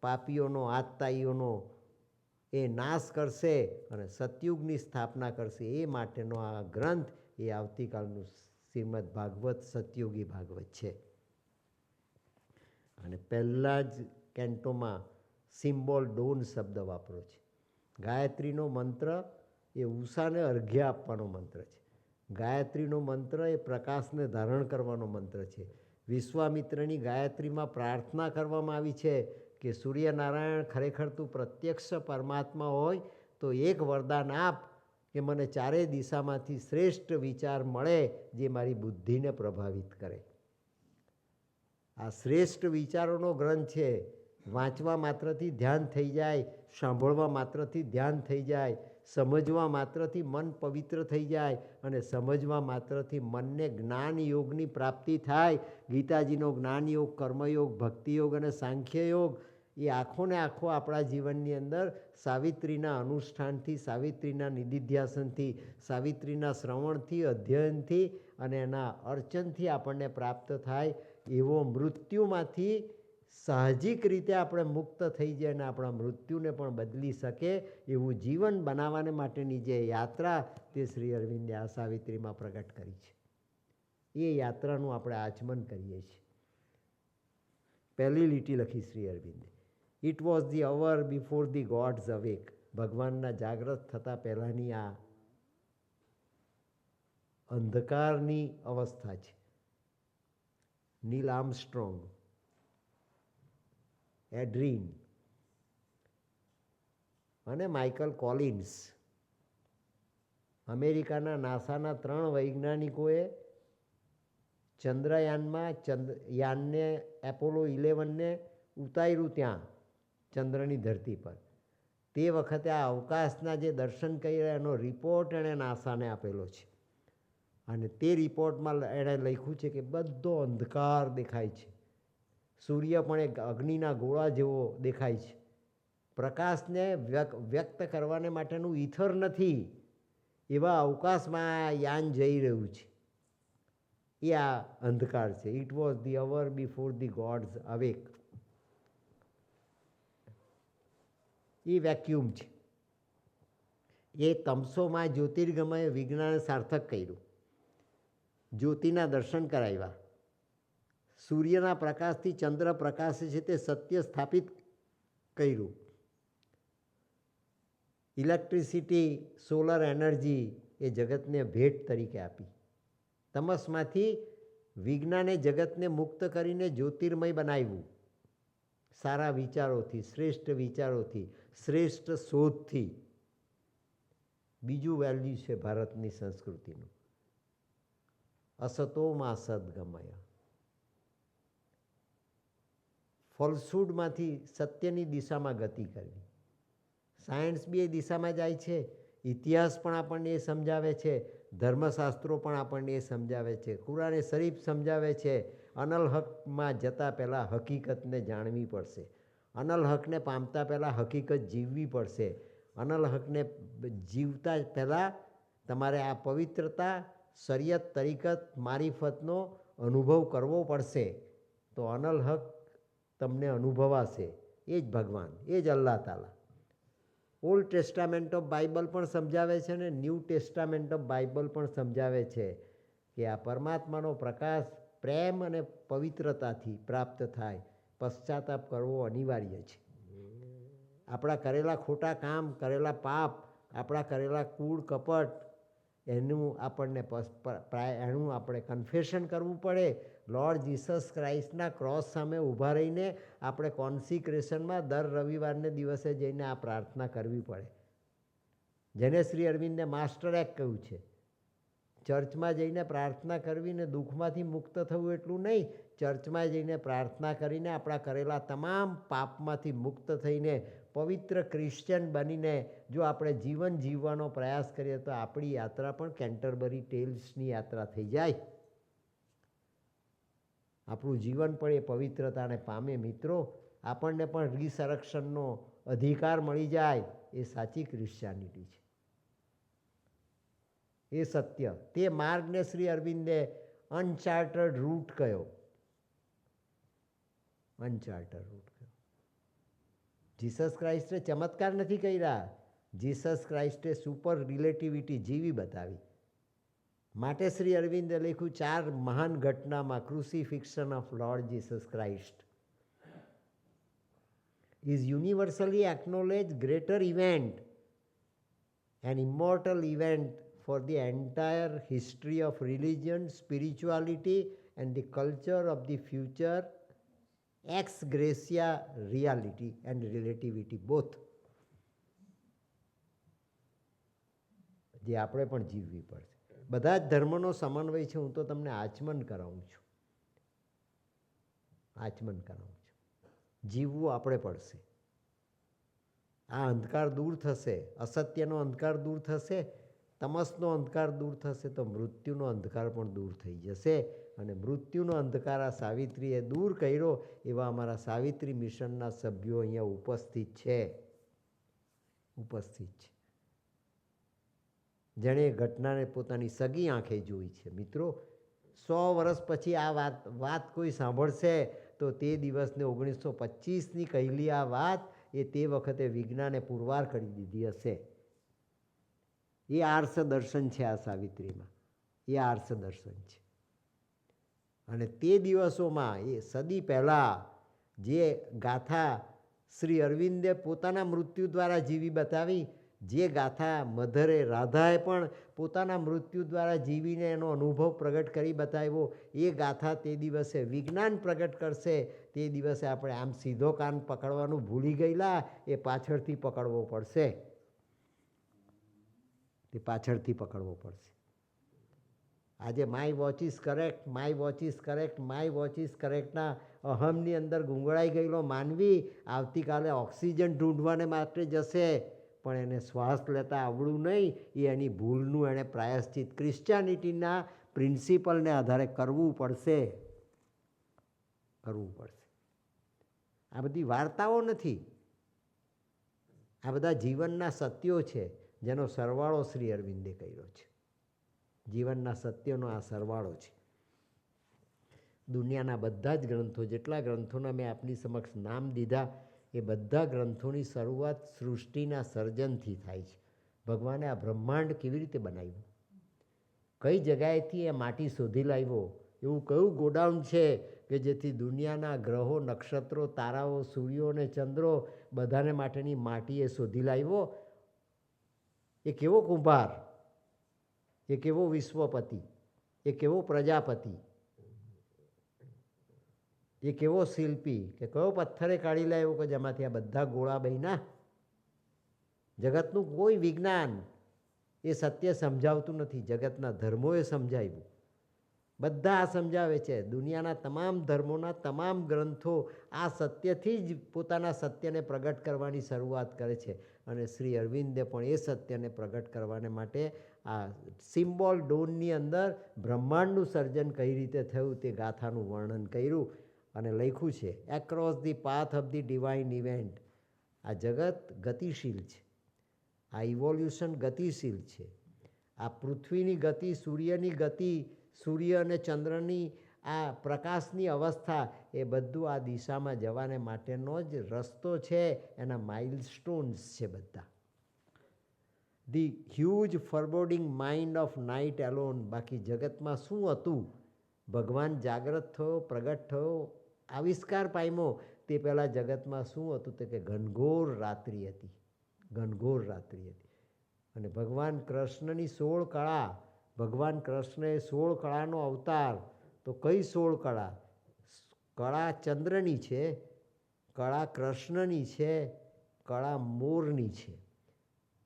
પાપીઓનો, આતતાઈઓનો એ નાશ કરશે અને સતયુગની સ્થાપના કરશે. એ માટેનો આ ગ્રંથ એ આવતીકાલનું શ્રીમદ ભાગવત સતયુગી ભાગવત છે. અને પહેલાં જ કેન્ટોમાં સિમ્બોલ ડોન શબ્દ વાપરો છે. ગાયત્રીનો મંત્ર એ ઉષાને અર્ઘ્ય આપવાનો મંત્ર છે. ગાયત્રીનો મંત્ર એ પ્રકાશને ધારણ કરવાનો મંત્ર છે. વિશ્વામિત્રની ગાયત્રીમાં પ્રાર્થના કરવામાં આવી છે કે સૂર્યનારાયણ, ખરેખર તું પ્રત્યક્ષ પરમાત્મા હોય તો એક વરદાન આપ કે મને ચારેય દિશામાંથી શ્રેષ્ઠ વિચાર મળે જે મારી બુદ્ધિને પ્રભાવિત કરે. આ શ્રેષ્ઠ વિચારોનો ગ્રંથ છે. વાંચવા માત્રથી ધ્યાન થઈ જાય, સાંભળવા માત્રથી ધ્યાન થઈ જાય, સમજવા માત્રથી મન પવિત્ર થઈ જાય અને સમજવા માત્રથી મનને જ્ઞાન યોગની પ્રાપ્તિ થાય. ગીતાજીનો જ્ઞાન યોગ, કર્મયોગ, ભક્તિયોગ અને સાંખ્યયોગ એ આખોને આખો આપણા જીવનની અંદર સાવિત્રીના અનુષ્ઠાનથી, સાવિત્રીના નિધિધ્યાસનથી, સાવિત્રીના શ્રવણથી, અધ્યયનથી અને એના અર્ચનથી આપણને પ્રાપ્ત થાય એવો મૃત્યુમાંથી સાહજિક રીતે આપણે મુક્ત થઈ જાય અને આપણા મૃત્યુને પણ બદલી શકે એવું જીવન બનાવવાને માટેની જે યાત્રા તે શ્રી અરવિંદે આ સાવિત્રીમાં પ્રગટ કરી છે. એ યાત્રાનું આપણે આચમન કરીએ છીએ. પહેલી લીટી લખી શ્રી અરવિંદે. It was the hour before the gods awake. ભગવાનના જાગ્રત થતાં પહેલાંની આ અંધકારની અવસ્થા છે. નીલ આર્મસ્ટ્રોંગ, એડ્રીન અને માઇકલ કોલિન્સ, અમેરિકાના નાસાના 3 વૈજ્ઞાનિકોએ ચંદ્રયાનમાં યાનને એપોલો 11ને ઉતાર્યું ત્યાં ચંદ્રની ધરતી પર. તે વખતે આ અવકાશના જે દર્શન કર્યા એનો રિપોર્ટ એણે નાસાને આપેલો છે. અને તે રિપોર્ટમાં એણે લખ્યું છે કે બધો અંધકાર દેખાય છે. સૂર્ય પણ એક અગ્નિના ગોળા જેવો દેખાય છે. પ્રકાશને વ્યક્ત કરવાને માટેનું ઈથર નથી, એવા અવકાશમાં યાન જઈ રહ્યું છે. એ આ અંધકાર છે. It was the hour before the gods awake. એ વેક્યુમ છે. એ તમસોમાં જ્યોતિર્ગમય વિજ્ઞાને સાર્થક કર્યું. જ્યોતિના દર્શન કરાવ્યા. સૂર્યના પ્રકાશથી ચંદ્ર પ્રકાશે છે તે સત્ય સ્થાપિત કર્યું. ઇલેક્ટ્રિસિટી, સોલર એનર્જી એ જગતને ભેટ તરીકે આપી. તમસમાંથી વિજ્ઞાને જગતને મુક્ત કરીને જ્યોતિર્મય બનાવ્યું. સારા વિચારોથી, શ્રેષ્ઠ વિચારોથી, શ્રેષ્ઠ શોધથી. બીજું વેલ્યુ છે ભારતની સંસ્કૃતિનું, અસતોમાં સદગમય. ફોલ્સહૂડમાંથી સત્યની દિશામાં ગતિ કરવી. સાયન્સ બી એ દિશામાં જાય છે. ઇતિહાસ પણ આપણને એ સમજાવે છે. ધર્મશાસ્ત્રો પણ આપણને એ સમજાવે છે. કુરાને શરીફ સમજાવે છે અનલ હકમાં જતાં પહેલાં હકીકતને જાણવી પડશે. અનલ હકને પામતા પહેલાં હકીકત જીવવી પડશે. અનલ હકને જીવતા પહેલાં તમારે આ પવિત્રતા, શરિયત, તરીકત, મારિફતનો અનુભવ કરવો પડશે. તો અનલ હક તમને અનુભવાશે. એ જ ભગવાન, એ જ અલ્લાહ તાલા. ઓલ્ડ ટેસ્ટામેન્ટ ઓફ બાઇબલ પણ સમજાવે છે ને ન્યૂ ટેસ્ટામેન્ટ ઓફ બાઇબલ પણ સમજાવે છે કે આ પરમાત્માનો પ્રકાશ પ્રેમ અને પવિત્રતાથી પ્રાપ્ત થાય. પશ્ચાતાપ કરવો અનિવાર્ય છે. આપણા કરેલા ખોટા કામ, કરેલા પાપ, આપણા કરેલા કૂડ કપટ, એનું આપણે કન્ફેશન કરવું પડે. લોર્ડ જીસસ ક્રાઇસ્ટના ક્રોસ સામે ઊભા રહીને આપણે કોન્સિક્રેશનમાં દર રવિવારને દિવસે જઈને આ પ્રાર્થના કરવી પડે. જેને શ્રી અરવિંદે માસ્ટર એક્ટ કહ્યું છે. ચર્ચમાં જઈને પ્રાર્થના કરવી ને દુઃખમાંથી મુક્ત થવું એટલું નહીં, ચર્ચમાં જઈને પ્રાર્થના કરીને આપણા કરેલા તમામ પાપમાંથી મુક્ત થઈને પવિત્ર ક્રિશ્ચિયન બનીને જો આપણે જીવન જીવવાનો પ્રયાસ કરીએ તો આપણી યાત્રા પણ કેન્ટરબરી ટેલ્સની યાત્રા થઈ જાય. આપણું જીવન પણ એ પવિત્રતાને પામે. મિત્રો, આપણને પણ રિસરેક્શનનો અધિકાર મળી જાય. એ સાચી ક્રિશ્ચિયાનિટી છે. એ સત્ય. તે માર્ગને શ્રી અરવિંદે અનચાર્ટર્ડ રૂટ કહ્યો. અનચાર્ટર્ડ રૂટ કહ્યો. જીસસ ક્રાઇસ્ટે ચમત્કાર નથી કર્યા. જીસસ ક્રાઇસ્ટે સુપર રિલેટિવિટી જીવી બતાવી. માટે શ્રી અરવિંદે લખ્યું 4 મહાન ઘટનામાં crucifixion of lord Jesus Christ is universally acknowledge greater event an immortal event for the entire history of religion, spirituality and the culture of the future, ex gratia reality and relativity both. જે આપણે પણ જીવવી પડશે. બધા જ ધર્મનો સમન્વય છે. હું તો તમને આચમન કરાવું છું. આચમન કરાવું છું. જીવવું આપણે પડશે. આ અંધકાર દૂર થશે, અસત્યનો અંધકાર દૂર થશે, તમસનો અંધકાર દૂર થશે તો મૃત્યુનો અંધકાર પણ દૂર થઈ જશે. અને મૃત્યુનો અંધકાર આ સાવિત્રીએ દૂર કર્યો. એવા અમારા સાવિત્રી મિશનના સભ્યો અહીંયા ઉપસ્થિત છે. જેણે ઘટનાને પોતાની સગી આંખે જોઈ છે. મિત્રો, 100 વર્ષ પછી આ વાત કોઈ સાંભળશે તો તે દિવસને 1925ની કહેલી આ વાત એ તે વખતે વિજ્ઞાને પુરવાર કરી દીધી હશે. એ આર્ષ દર્શન છે આ સાવિત્રીમાં. એ આર્ષ દર્શન છે. અને તે દિવસોમાં એ સદી પહેલાં જે ગાથા શ્રી અરવિંદે પોતાના મૃત્યુ દ્વારા જીવી બતાવી, જે ગાથા મધરે રાધાએ પણ પોતાના મૃત્યુ દ્વારા જીવીને એનો અનુભવ પ્રગટ કરી બતાવ્યો, એ ગાથા તે દિવસે વિજ્ઞાન પ્રગટ કરશે. તે દિવસે આપણે આમ સીધો કાન પકડવાનું ભૂલી ગયેલા, એ પાછળથી પકડવો પડશે, તે પાછળથી પકડવો પડશે. આજે my watch is correct, my watch is correct, my watch is કરેક્ટના અહમની અંદર ગુંગળાઈ ગયેલો માનવી આવતીકાલે ઓક્સિજન ઢૂંઢવાને માટે જશે, પણ એને શ્વાસ લેતા આવડું નહીં, એ એની ભૂલનું એણે પ્રાયશ્ચિત ક્રિશ્ચિયાનિટીના પ્રિન્સિપલને આધારે કરવું પડશે. આ બધી વાર્તાઓ નથી, આ બધા જીવનના સત્યો છે, જેનો સરવાળો શ્રી અરવિંદે કર્યો છે. જીવનના સત્યોનો આ સરવાળો છે. દુનિયાના બધા જ ગ્રંથો, જેટલા ગ્રંથોના મેં આપની સમક્ષ નામ દીધા, એ બધા ગ્રંથોની શરૂઆત સૃષ્ટિના સર્જનથી થાય છે. ભગવાને આ બ્રહ્માંડ કેવી રીતે બનાવ્યું, કઈ જગ્યાએથી એ માટી શોધી લાવ્યો, એવું કયું ગોડાઉન છે કે જેથી દુનિયાના ગ્રહો, નક્ષત્રો, તારાઓ, સૂર્યો અને ચંદ્રો બધાને માટેની માટી એ શોધી લાવ્યો. એ કેવો કુંભાર, એ કેવો વિશ્વપતિ, એ કેવો પ્રજાપતિ, એ કેવો શિલ્પી, કે કયો પથ્થરે કાઢી લાવ્યો કે જેમાંથી આ બધા ગોળા બન્યા. જગતનું કોઈ વિજ્ઞાન એ સત્ય સમજાવતું નથી, જગતના ધર્મોએ સમજાવ્યું. બધા આ સમજાવે છે. દુનિયાના તમામ ધર્મોના તમામ ગ્રંથો આ સત્યથી જ પોતાના સત્યને પ્રગટ કરવાની શરૂઆત કરે છે. અને શ્રી અરવિંદે પણ એ સત્યને પ્રગટ કરવાને માટે આ સિમ્બોલ ડોનની અંદર બ્રહ્માંડનું સર્જન કઈ રીતે થયું તે ગાથાનું વર્ણન કર્યું અને લખ્યું છે. Across the path of the divine event. આ જગત ગતિશીલ છે, આ ઇવોલ્યુશન ગતિશીલ છે. આ પૃથ્વીની ગતિ, સૂર્યની ગતિ, સૂર્ય અને ચંદ્રની આ પ્રકાશની અવસ્થા, એ બધું આ દિશામાં જવાને માટેનો જ રસ્તો છે. એના માઇલસ્ટોન્સ છે બધા. The huge foreboding mind of night alone. બાકી જગતમાં શું હતું, ભગવાન જાગ્રત થયો, પ્રગટ થયો, આવિષ્કાર પામ્યો, તે પહેલાં જગતમાં શું હતું તે કે ઘનઘોર રાત્રિ હતી, ઘનઘોર રાત્રિ હતી. અને ભગવાન કૃષ્ણની 16 કળા, ભગવાન કૃષ્ણએ 16 કળાનો અવતાર. તો કઈ 16 કળા? કળા ચંદ્રની છે, કળા કૃષ્ણની છે, કળા મોરની છે.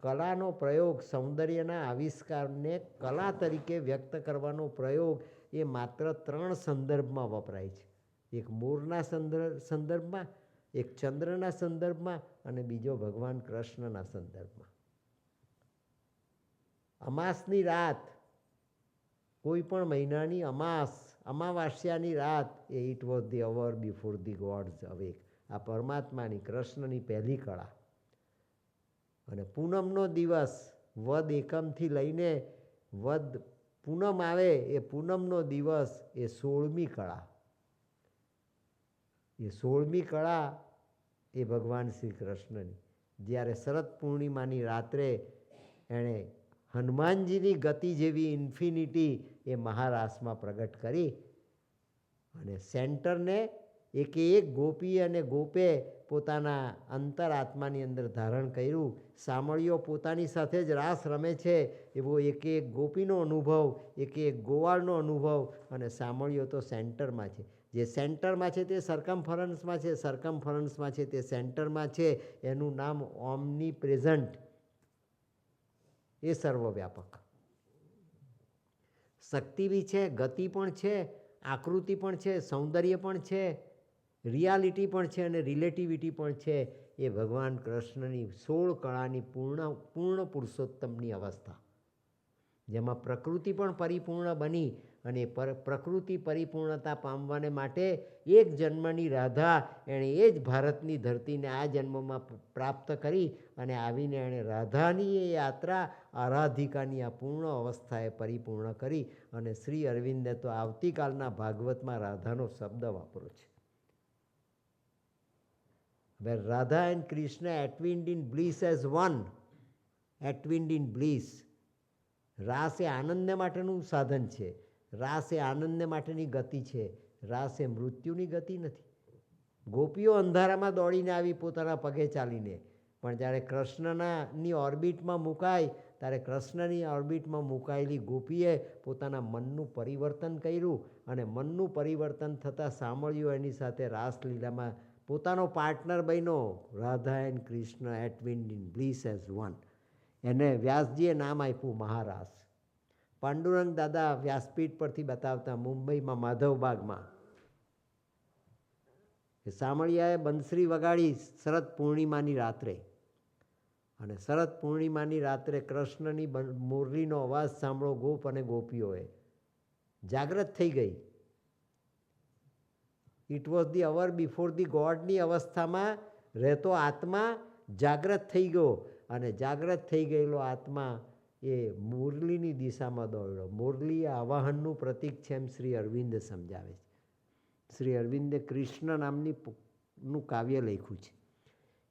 કલાનો પ્રયોગ, સૌંદર્યના આવિષ્કારને કલા તરીકે વ્યક્ત કરવાનો પ્રયોગ એ માત્ર 3 સંદર્ભમાં વપરાય છે. એક મોરના સંદર્ભમાં, એક ચંદ્રના સંદર્ભમાં અને બીજો ભગવાન કૃષ્ણના સંદર્ભમાં. અમાસની રાત, કોઈ પણ મહિનાની અમાવાસ્યાની રાત, એ it was the hour before the gods awake. આ પરમાત્માની, કૃષ્ણની પહેલી કળા. અને પૂનમનો દિવસ, વદ એકમથી લઈને વદ પૂનમ આવે, એ પૂનમનો દિવસ એ 16મી કળા. એ 16મી કળા એ ભગવાન શ્રી કૃષ્ણની. જ્યારે શરદ પૂર્ણિમાની રાત્રે એણે હનુમાનજીની ગતિ જેવી ઇન્ફિનિટી એ મહારાસમાં પ્રગટ કરી અને સેન્ટરને એકે એક ગોપી અને ગોપે પોતાના અંતરાત્માની અંદર ધારણ કર્યું. સામળીઓ પોતાની સાથે જ રાસ રમે છે એવો એક એક ગોપીનો અનુભવ, એક એક ગોવાળનો અનુભવ. અને સામળીઓ તો સેન્ટરમાં છે. જે સેન્ટરમાં છે તે સરકમફરન્સમાં છે, સરકમફરન્સમાં છે તે સેન્ટરમાં છે. એનું નામ ઓમની પ્રેઝન્ટ, એ સર્વવ્યાપક. શક્તિ બી છે, ગતિ પણ છે, આકૃતિ પણ છે, સૌંદર્ય પણ છે, રિયાલિટી પણ છે અને રિલેટિવિટી પણ છે. એ ભગવાન કૃષ્ણની 16 કળાની પૂર્ણ પુરુષોત્તમની અવસ્થા, જેમાં પ્રકૃતિ પણ પરિપૂર્ણ બની. અને પ્રકૃતિ પરિપૂર્ણતા પામવાને માટે એક જન્મની રાધા, એણે એ જ ભારતની ધરતીને આ જન્મમાં પ્રાપ્ત કરી અને આવીને એણે રાધાની એ યાત્રા આરાધિકાની આ પૂર્ણ અવસ્થાએ પરિપૂર્ણ કરી. અને શ્રી અરવિંદે તો આવતીકાલના ભાગવતમાં રાધાનો શબ્દ વાપરો છે. Where Radha and Krishna atwined in bliss as one, atwined in bliss. રાસ એ આનંદ માટેનું સાધન છે, રાસ એ આનંદ માટેની ગતિ છે, રાસ એ મૃત્યુની ગતિ નથી. ગોપીઓ અંધારામાં દોડીને આવી પોતાના પગે ચાલીને, પણ જ્યારે કૃષ્ણની ઓર્બિટમાં મુકાય ત્યારે કૃષ્ણની ઓર્બિટમાં મુકાયેલી ગોપીએ પોતાના મનનું પરિવર્તન કર્યું અને મનનું પરિવર્તન થતાં સાંભળ્યું એની સાથે રાસલીલામાં પોતાનો પાર્ટનર બન્યો. Radha and Krishna entwined in bliss as one. એને વ્યાસજીએ નામ આપ્યું મહારાસ. પાંડુરંગ દાદા વ્યાસપીઠ પરથી બતાવતા મુંબઈમાં માધવબાગમાં સામળિયાએ બંસરી વગાડી શરદ પૂર્ણિમાની રાત્રે, અને શરદ પૂર્ણિમાની રાત્રે કૃષ્ણની મુરલીનો અવાજ સાંભળો ગોપ અને ગોપીઓએ જાગ્રત થઈ ગઈ. It was the hour before the ગોડની અવસ્થામાં રહેતો આત્મા જાગ્રત થઈ ગયો, અને જાગ્રત થઈ ગયેલો આત્મા એ મુરલીની દિશામાં દોડ્યો. મુરલી એ આવાહનનું પ્રતીક છે એમ શ્રી અરવિંદ સમજાવે છે. શ્રી અરવિંદે કૃષ્ણ નું કાવ્ય લખ્યું છે.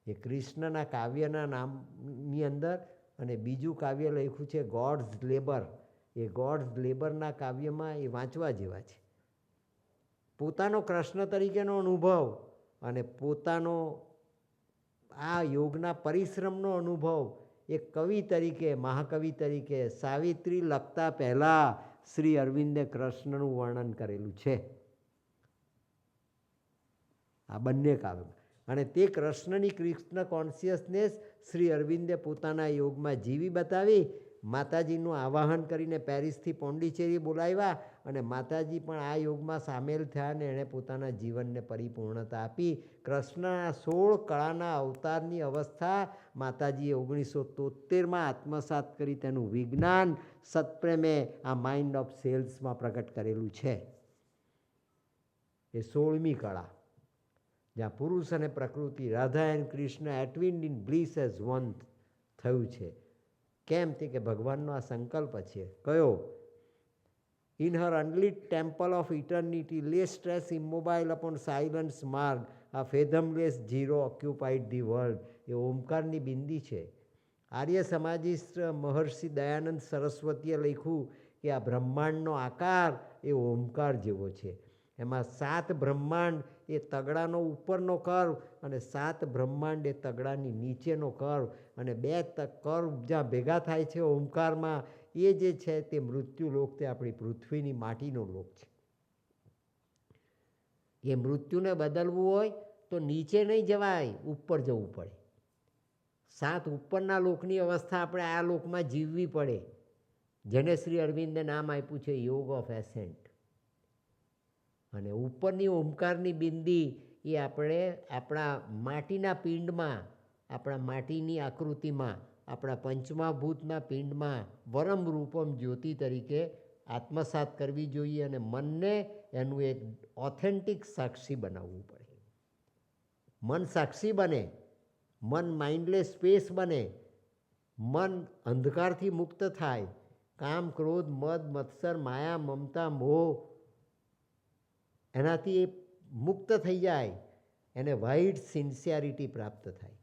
એ કૃષ્ણના કાવ્યના નામની અંદર અને બીજું કાવ્ય લખ્યું છે ગોડ્સ લેબર. એ ગોડ્સ લેબરના કાવ્યમાં એ વાંચવા જેવા છે. પોતાનો કૃષ્ણ તરીકેનો અનુભવ અને પોતાનો આ યોગના પરિશ્રમનો અનુભવ એક કવિ તરીકે, મહાકવિ તરીકે સાવિત્રી લખતા પહેલાં શ્રી અરવિંદે કૃષ્ણનું વર્ણન કરેલું છે આ બંને કાવ્યમાં. અને તે કૃષ્ણની કૃષ્ણ કોન્શિયસનેસ શ્રી અરવિંદે પોતાના યોગમાં જીવી બતાવી. માતાજીનું આવાહન કરીને પેરિસથી પોંડિચેરી બોલાવ્યા અને માતાજી પણ આ યોગમાં સામેલ થયા અને એણે પોતાના જીવનને પરિપૂર્ણતા આપી. કૃષ્ણના 16 કળાના અવતારની અવસ્થા માતાજીએ 1973માં આત્મસાત કરી. તેનું વિજ્ઞાન સત્પ્રેમે આ માઇન્ડ ઓફ સેલ્સમાં પ્રગટ કરેલું છે. એ 16મી કળા જ્યાં પુરુષ અને પ્રકૃતિ, Radha and Krishna entwined in bliss as one થયું છે. કેમ તે કે ભગવાનનો આ સંકલ્પ છે. કયો? In her unlit temple of eternity lay stretched immobile upon silence marge a fathomless zero occupied the world. એ ઓમકારની બિંદી છે. આર્ય સમાધિસ્ટ મહર્ષિ દયાનંદ સરસ્વતીએ લખ્યું કે આ બ્રહ્માંડનો આકાર એ ઓમકાર જેવો છે. એમાં 7 બ્રહ્માંડ એ તગડાનો ઉપરનો કર્વ અને 7 બ્રહ્માંડ એ તગડાની નીચેનો કર્વ, અને 2 કર્વ જ્યાં ભેગા થાય છે ઓમકારમાં એ જે છે તે મૃત્યુ લોક, તે આપણી પૃથ્વીની માટીનો લોક છે. એ મૃત્યુને બદલવું હોય તો નીચે નહીં જવાય, ઉપર જવું પડે. 7 ઉપરના લોકની અવસ્થા આપણે આ લોકમાં જીવવી પડે, જેને શ્રી અરવિંદે નામ આપ્યું છે યોગ ઓફ એસેન્ટ. અને ઉપરની ઓમકારની બિંદી એ આપણે આપણા માટીના પિંડમાં, આપણા માટીની આકૃતિમાં, આપણા પંચમહાભૂતના પિંડમાં વરમ રૂપમ જ્યોતિ તરીકે આત્મસાત કરવી જોઈએ અને મનને એનું એક ઓથેન્ટિક સાક્ષી બનાવવું પડે. મન સાક્ષી બને, મન માઇન્ડલેસ સ્પેસ બને, મન અંધકારથી મુક્ત થાય, કામ, ક્રોધ, મદ, મત્સર, માયા, મમતા, મોહ એનાથી એ મુક્ત થઈ જાય. એને વાઇડ સિન્સિયરિટી પ્રાપ્ત થાય,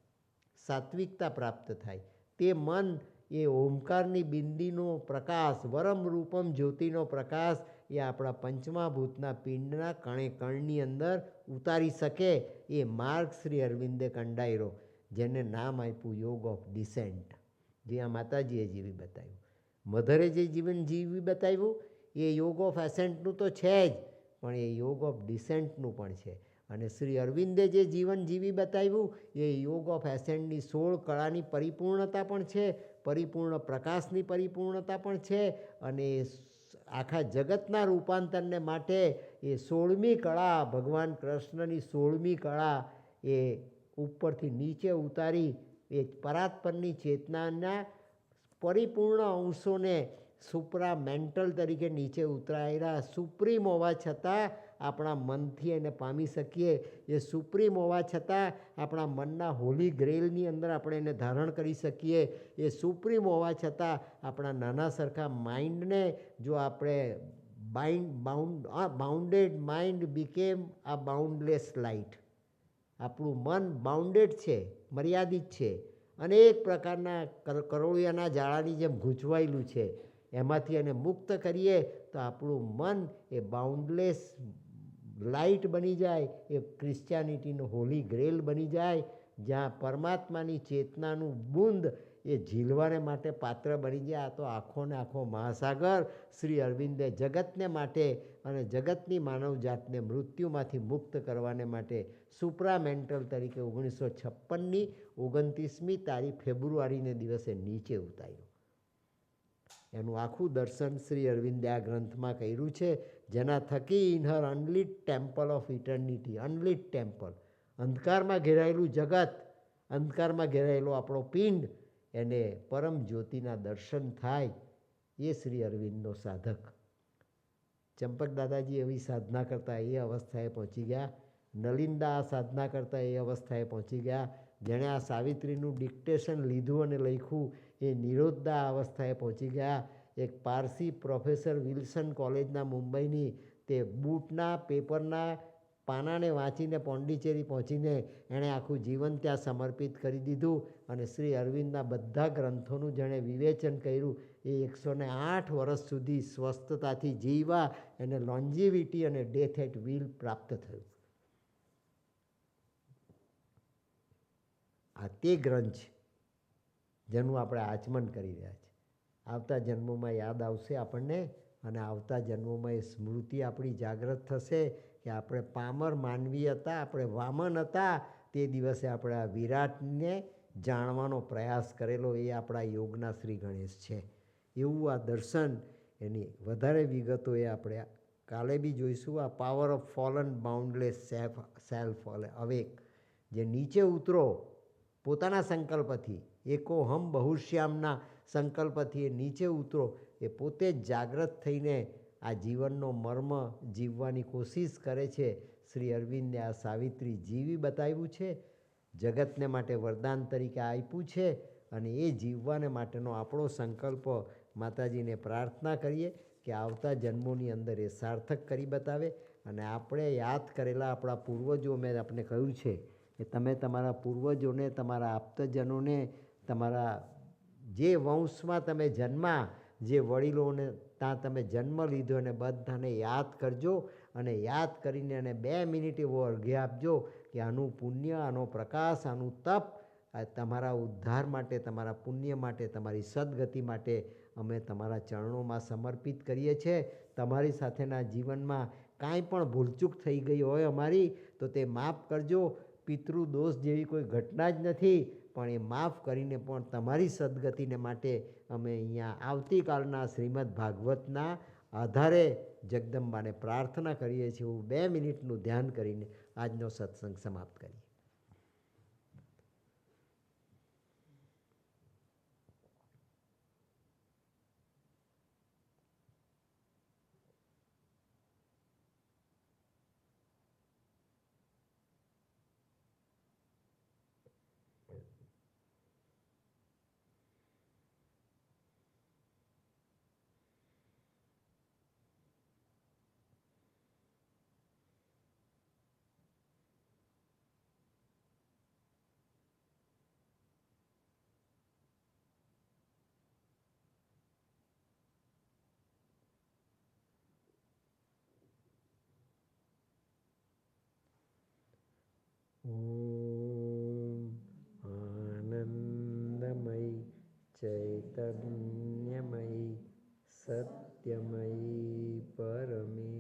સાત્વિકતા પ્રાપ્ત થાય. તે મન એ ઓમકારની બિંદીનો પ્રકાશ, વરમ રૂપમ જ્યોતિનો પ્રકાશ એ આપણા પંચમહાભૂતના પિંડના કણે કણની અંદર ઉતારી શકે. એ માર્ગ શ્રી અરવિંદે કંડાયરો, જેને નામ આપ્યું યોગ ઓફ ડિસેન્ટ, જે આ માતાજીએ જીવી બતાવ્યું. મધરે જે જીવન જીવી બતાવ્યું એ યોગ ઓફ એસેન્ટનું તો છે જ, પણ એ યોગ ઓફ ડિસેન્ટનું પણ છે. અને શ્રી અરવિંદે જે જીવન જીવી બતાવ્યું એ યોગ ઓફ એસેન્ટની 16 કળાની પરિપૂર્ણતા પણ છે, પરિપૂર્ણ પ્રકાશની પરિપૂર્ણતા પણ છે. અને આખા જગતના રૂપાંતરને માટે એ 16મી કળા, ભગવાન કૃષ્ણની 16મી કળા એ ઉપરથી નીચે ઉતારી એ પરાત્પરની ચેતનાના પરિપૂર્ણ અંશોને સુપ્રા મેન્ટલ તરીકે નીચે ઉતરાયેલા સુપ્રીમ હોવા છતાં આપણા મનથી એને પામી શકીએ. એ સુપ્રીમ હોવા છતાં આપણા મનના હોલી ગ્રેલની અંદર આપણે એને ધારણ કરી શકીએ. એ સુપ્રીમ હોવા છતાં આપણા નાના સરખા માઇન્ડને જો આપણે બાઉન્ડેડ માઇન્ડ બીકેમ આ બાઉન્ડલેસ લાઇટ. આપણું મન બાઉન્ડેડ છે, મર્યાદિત છે, અનેક પ્રકારના કરોળિયાના જાળાની જેમ ગૂંચવાયેલું છે. એમાંથી એને મુક્ત કરીએ તો આપણું મન એ બાઉન્ડલેસ લાઇટ બની જાય, એ ક્રિશ્ચિયાનિટીનો હોલી ગ્રેલ બની જાય, જ્યાં પરમાત્માની ચેતનાનું બુંદ એ ઝીલવાને માટે પાત્ર બની જાય. આ તો આખો ને આખો મહાસાગર શ્રી અરવિંદે જગતને માટે અને જગતની માનવજાતને મૃત્યુમાંથી મુક્ત કરવાને માટે સુપ્રામેન્ટલ તરીકે 1956ની 29મી તારીખ ફેબ્રુઆરીને દિવસે નીચે ઉતાર્યો. એનું આખું દર્શન શ્રી અરવિંદે આ ગ્રંથમાં કર્યું છે, જેના થકી in her unlit temple of eternity, unlit temple, અંધકારમાં ઘેરાયેલું જગત, અંધકારમાં ઘેરાયેલો આપણો પિંડ, એને પરમ જ્યોતિના દર્શન થાય. એ શ્રી અરવિંદનો સાધક. ચંપક દાદાજી એવી સાધના કરતા એ અવસ્થાએ પહોંચી ગયા. નલિનદા આ સાધના કરતા એ અવસ્થાએ પહોંચી ગયા. જેણે આ સાવિત્રીનું ડિક્ટેશન લીધું અને લખ્યું એ નિરોધદા અવસ્થાએ પહોંચી ગયા. એક પારસી પ્રોફેસર વિલ્સન કોલેજના મુંબઈની, તે બૂટના પેપરના પાનાને વાંચીને પોંડિચેરી પહોંચીને એણે આખું જીવન ત્યાં સમર્પિત કરી દીધું અને શ્રી અરવિંદના બધા ગ્રંથોનું જેણે વિવેચન કર્યું. એ 108 વર્ષ સુધી સ્વસ્થતાથી જીવવા, એને લોન્જીવિટી અને ડેથ એટ વિલ પ્રાપ્ત થયું. આ તે ગ્રંથ છે જેનું આપણે આચમન કરી રહ્યા છીએ. આવતા જન્મોમાં યાદ આવશે આપણને, અને આવતા જન્મોમાં એ સ્મૃતિ આપણી જાગૃત થશે કે આપણે પામર માનવી હતા, આપણે વામન હતા. તે દિવસે આપણે આ વિરાટને જાણવાનો પ્રયાસ કરેલો, એ આપણા યોગના શ્રી ગણેશ છે. એવું આ દર્શન, એની વધારે વિગતો એ આપણે કાલે બી જોઈશું. આ પાવર ઓફ ફોલન બાઉન્ડલેસ સેલ્ફ અવેક, જે નીચે ઉતરો પોતાના સંકલ્પથી, એકો હમ બહુશ્યામના સંકલ્પથી એ નીચે ઉતરો, એ પોતે જ જાગૃત થઈને આ જીવનનો મર્મ જીવવાની કોશિશ કરે છે. શ્રી અરવિંદે આ સાવિત્રી જીવી બતાવ્યું છે, જગતને માટે વરદાન તરીકે આપ્યું છે, અને એ જીવવાને માટેનો આપણો સંકલ્પ માતાજીને પ્રાર્થના કરીએ કે આવતા જન્મોની અંદર એ સાર્થક કરી બતાવે. અને આપણે યાદ કરેલા આપણા પૂર્વજો, મેં આપણે કહ્યું છે કે તમે તમારા પૂર્વજોને, તમારા આપ્તજનોને, તમારા જે વંશમાં તમે જન્મા, જે વડીલોને ત્યાં તમે જન્મ લીધો, અને બધાને યાદ કરજો. અને યાદ કરીને એને 2 મિનિટ એવો અર્ઘ્ય આપજો કે આનું પુણ્ય, આનો પ્રકાશ, આનું તપ આ તમારા ઉદ્ધાર માટે, તમારા પુણ્ય માટે, તમારી સદગતિ માટે અમે તમારા ચરણોમાં સમર્પિત કરીએ છીએ. તમારી સાથેના જીવનમાં કાંઈ પણ ભૂલચૂક થઈ ગઈ હોય અમારી, તો તે માફ કરજો. પિતૃદોષ જેવી કોઈ ઘટના જ નથી, પણ એ માફ કરીને પણ તમારી સદગતિને માટે અમે અહીંયા આવતીકાલના શ્રીમદ ભાગવતના આધારે જગદંબાને પ્રાર્થના કરીએ છીએ. હું 2 મિનિટનું ધ્યાન કરીને આજનો સત્સંગ સમાપ્ત કરીએ. ઓમ આનંદમય ચૈતન્યમય સત્યમય પરમે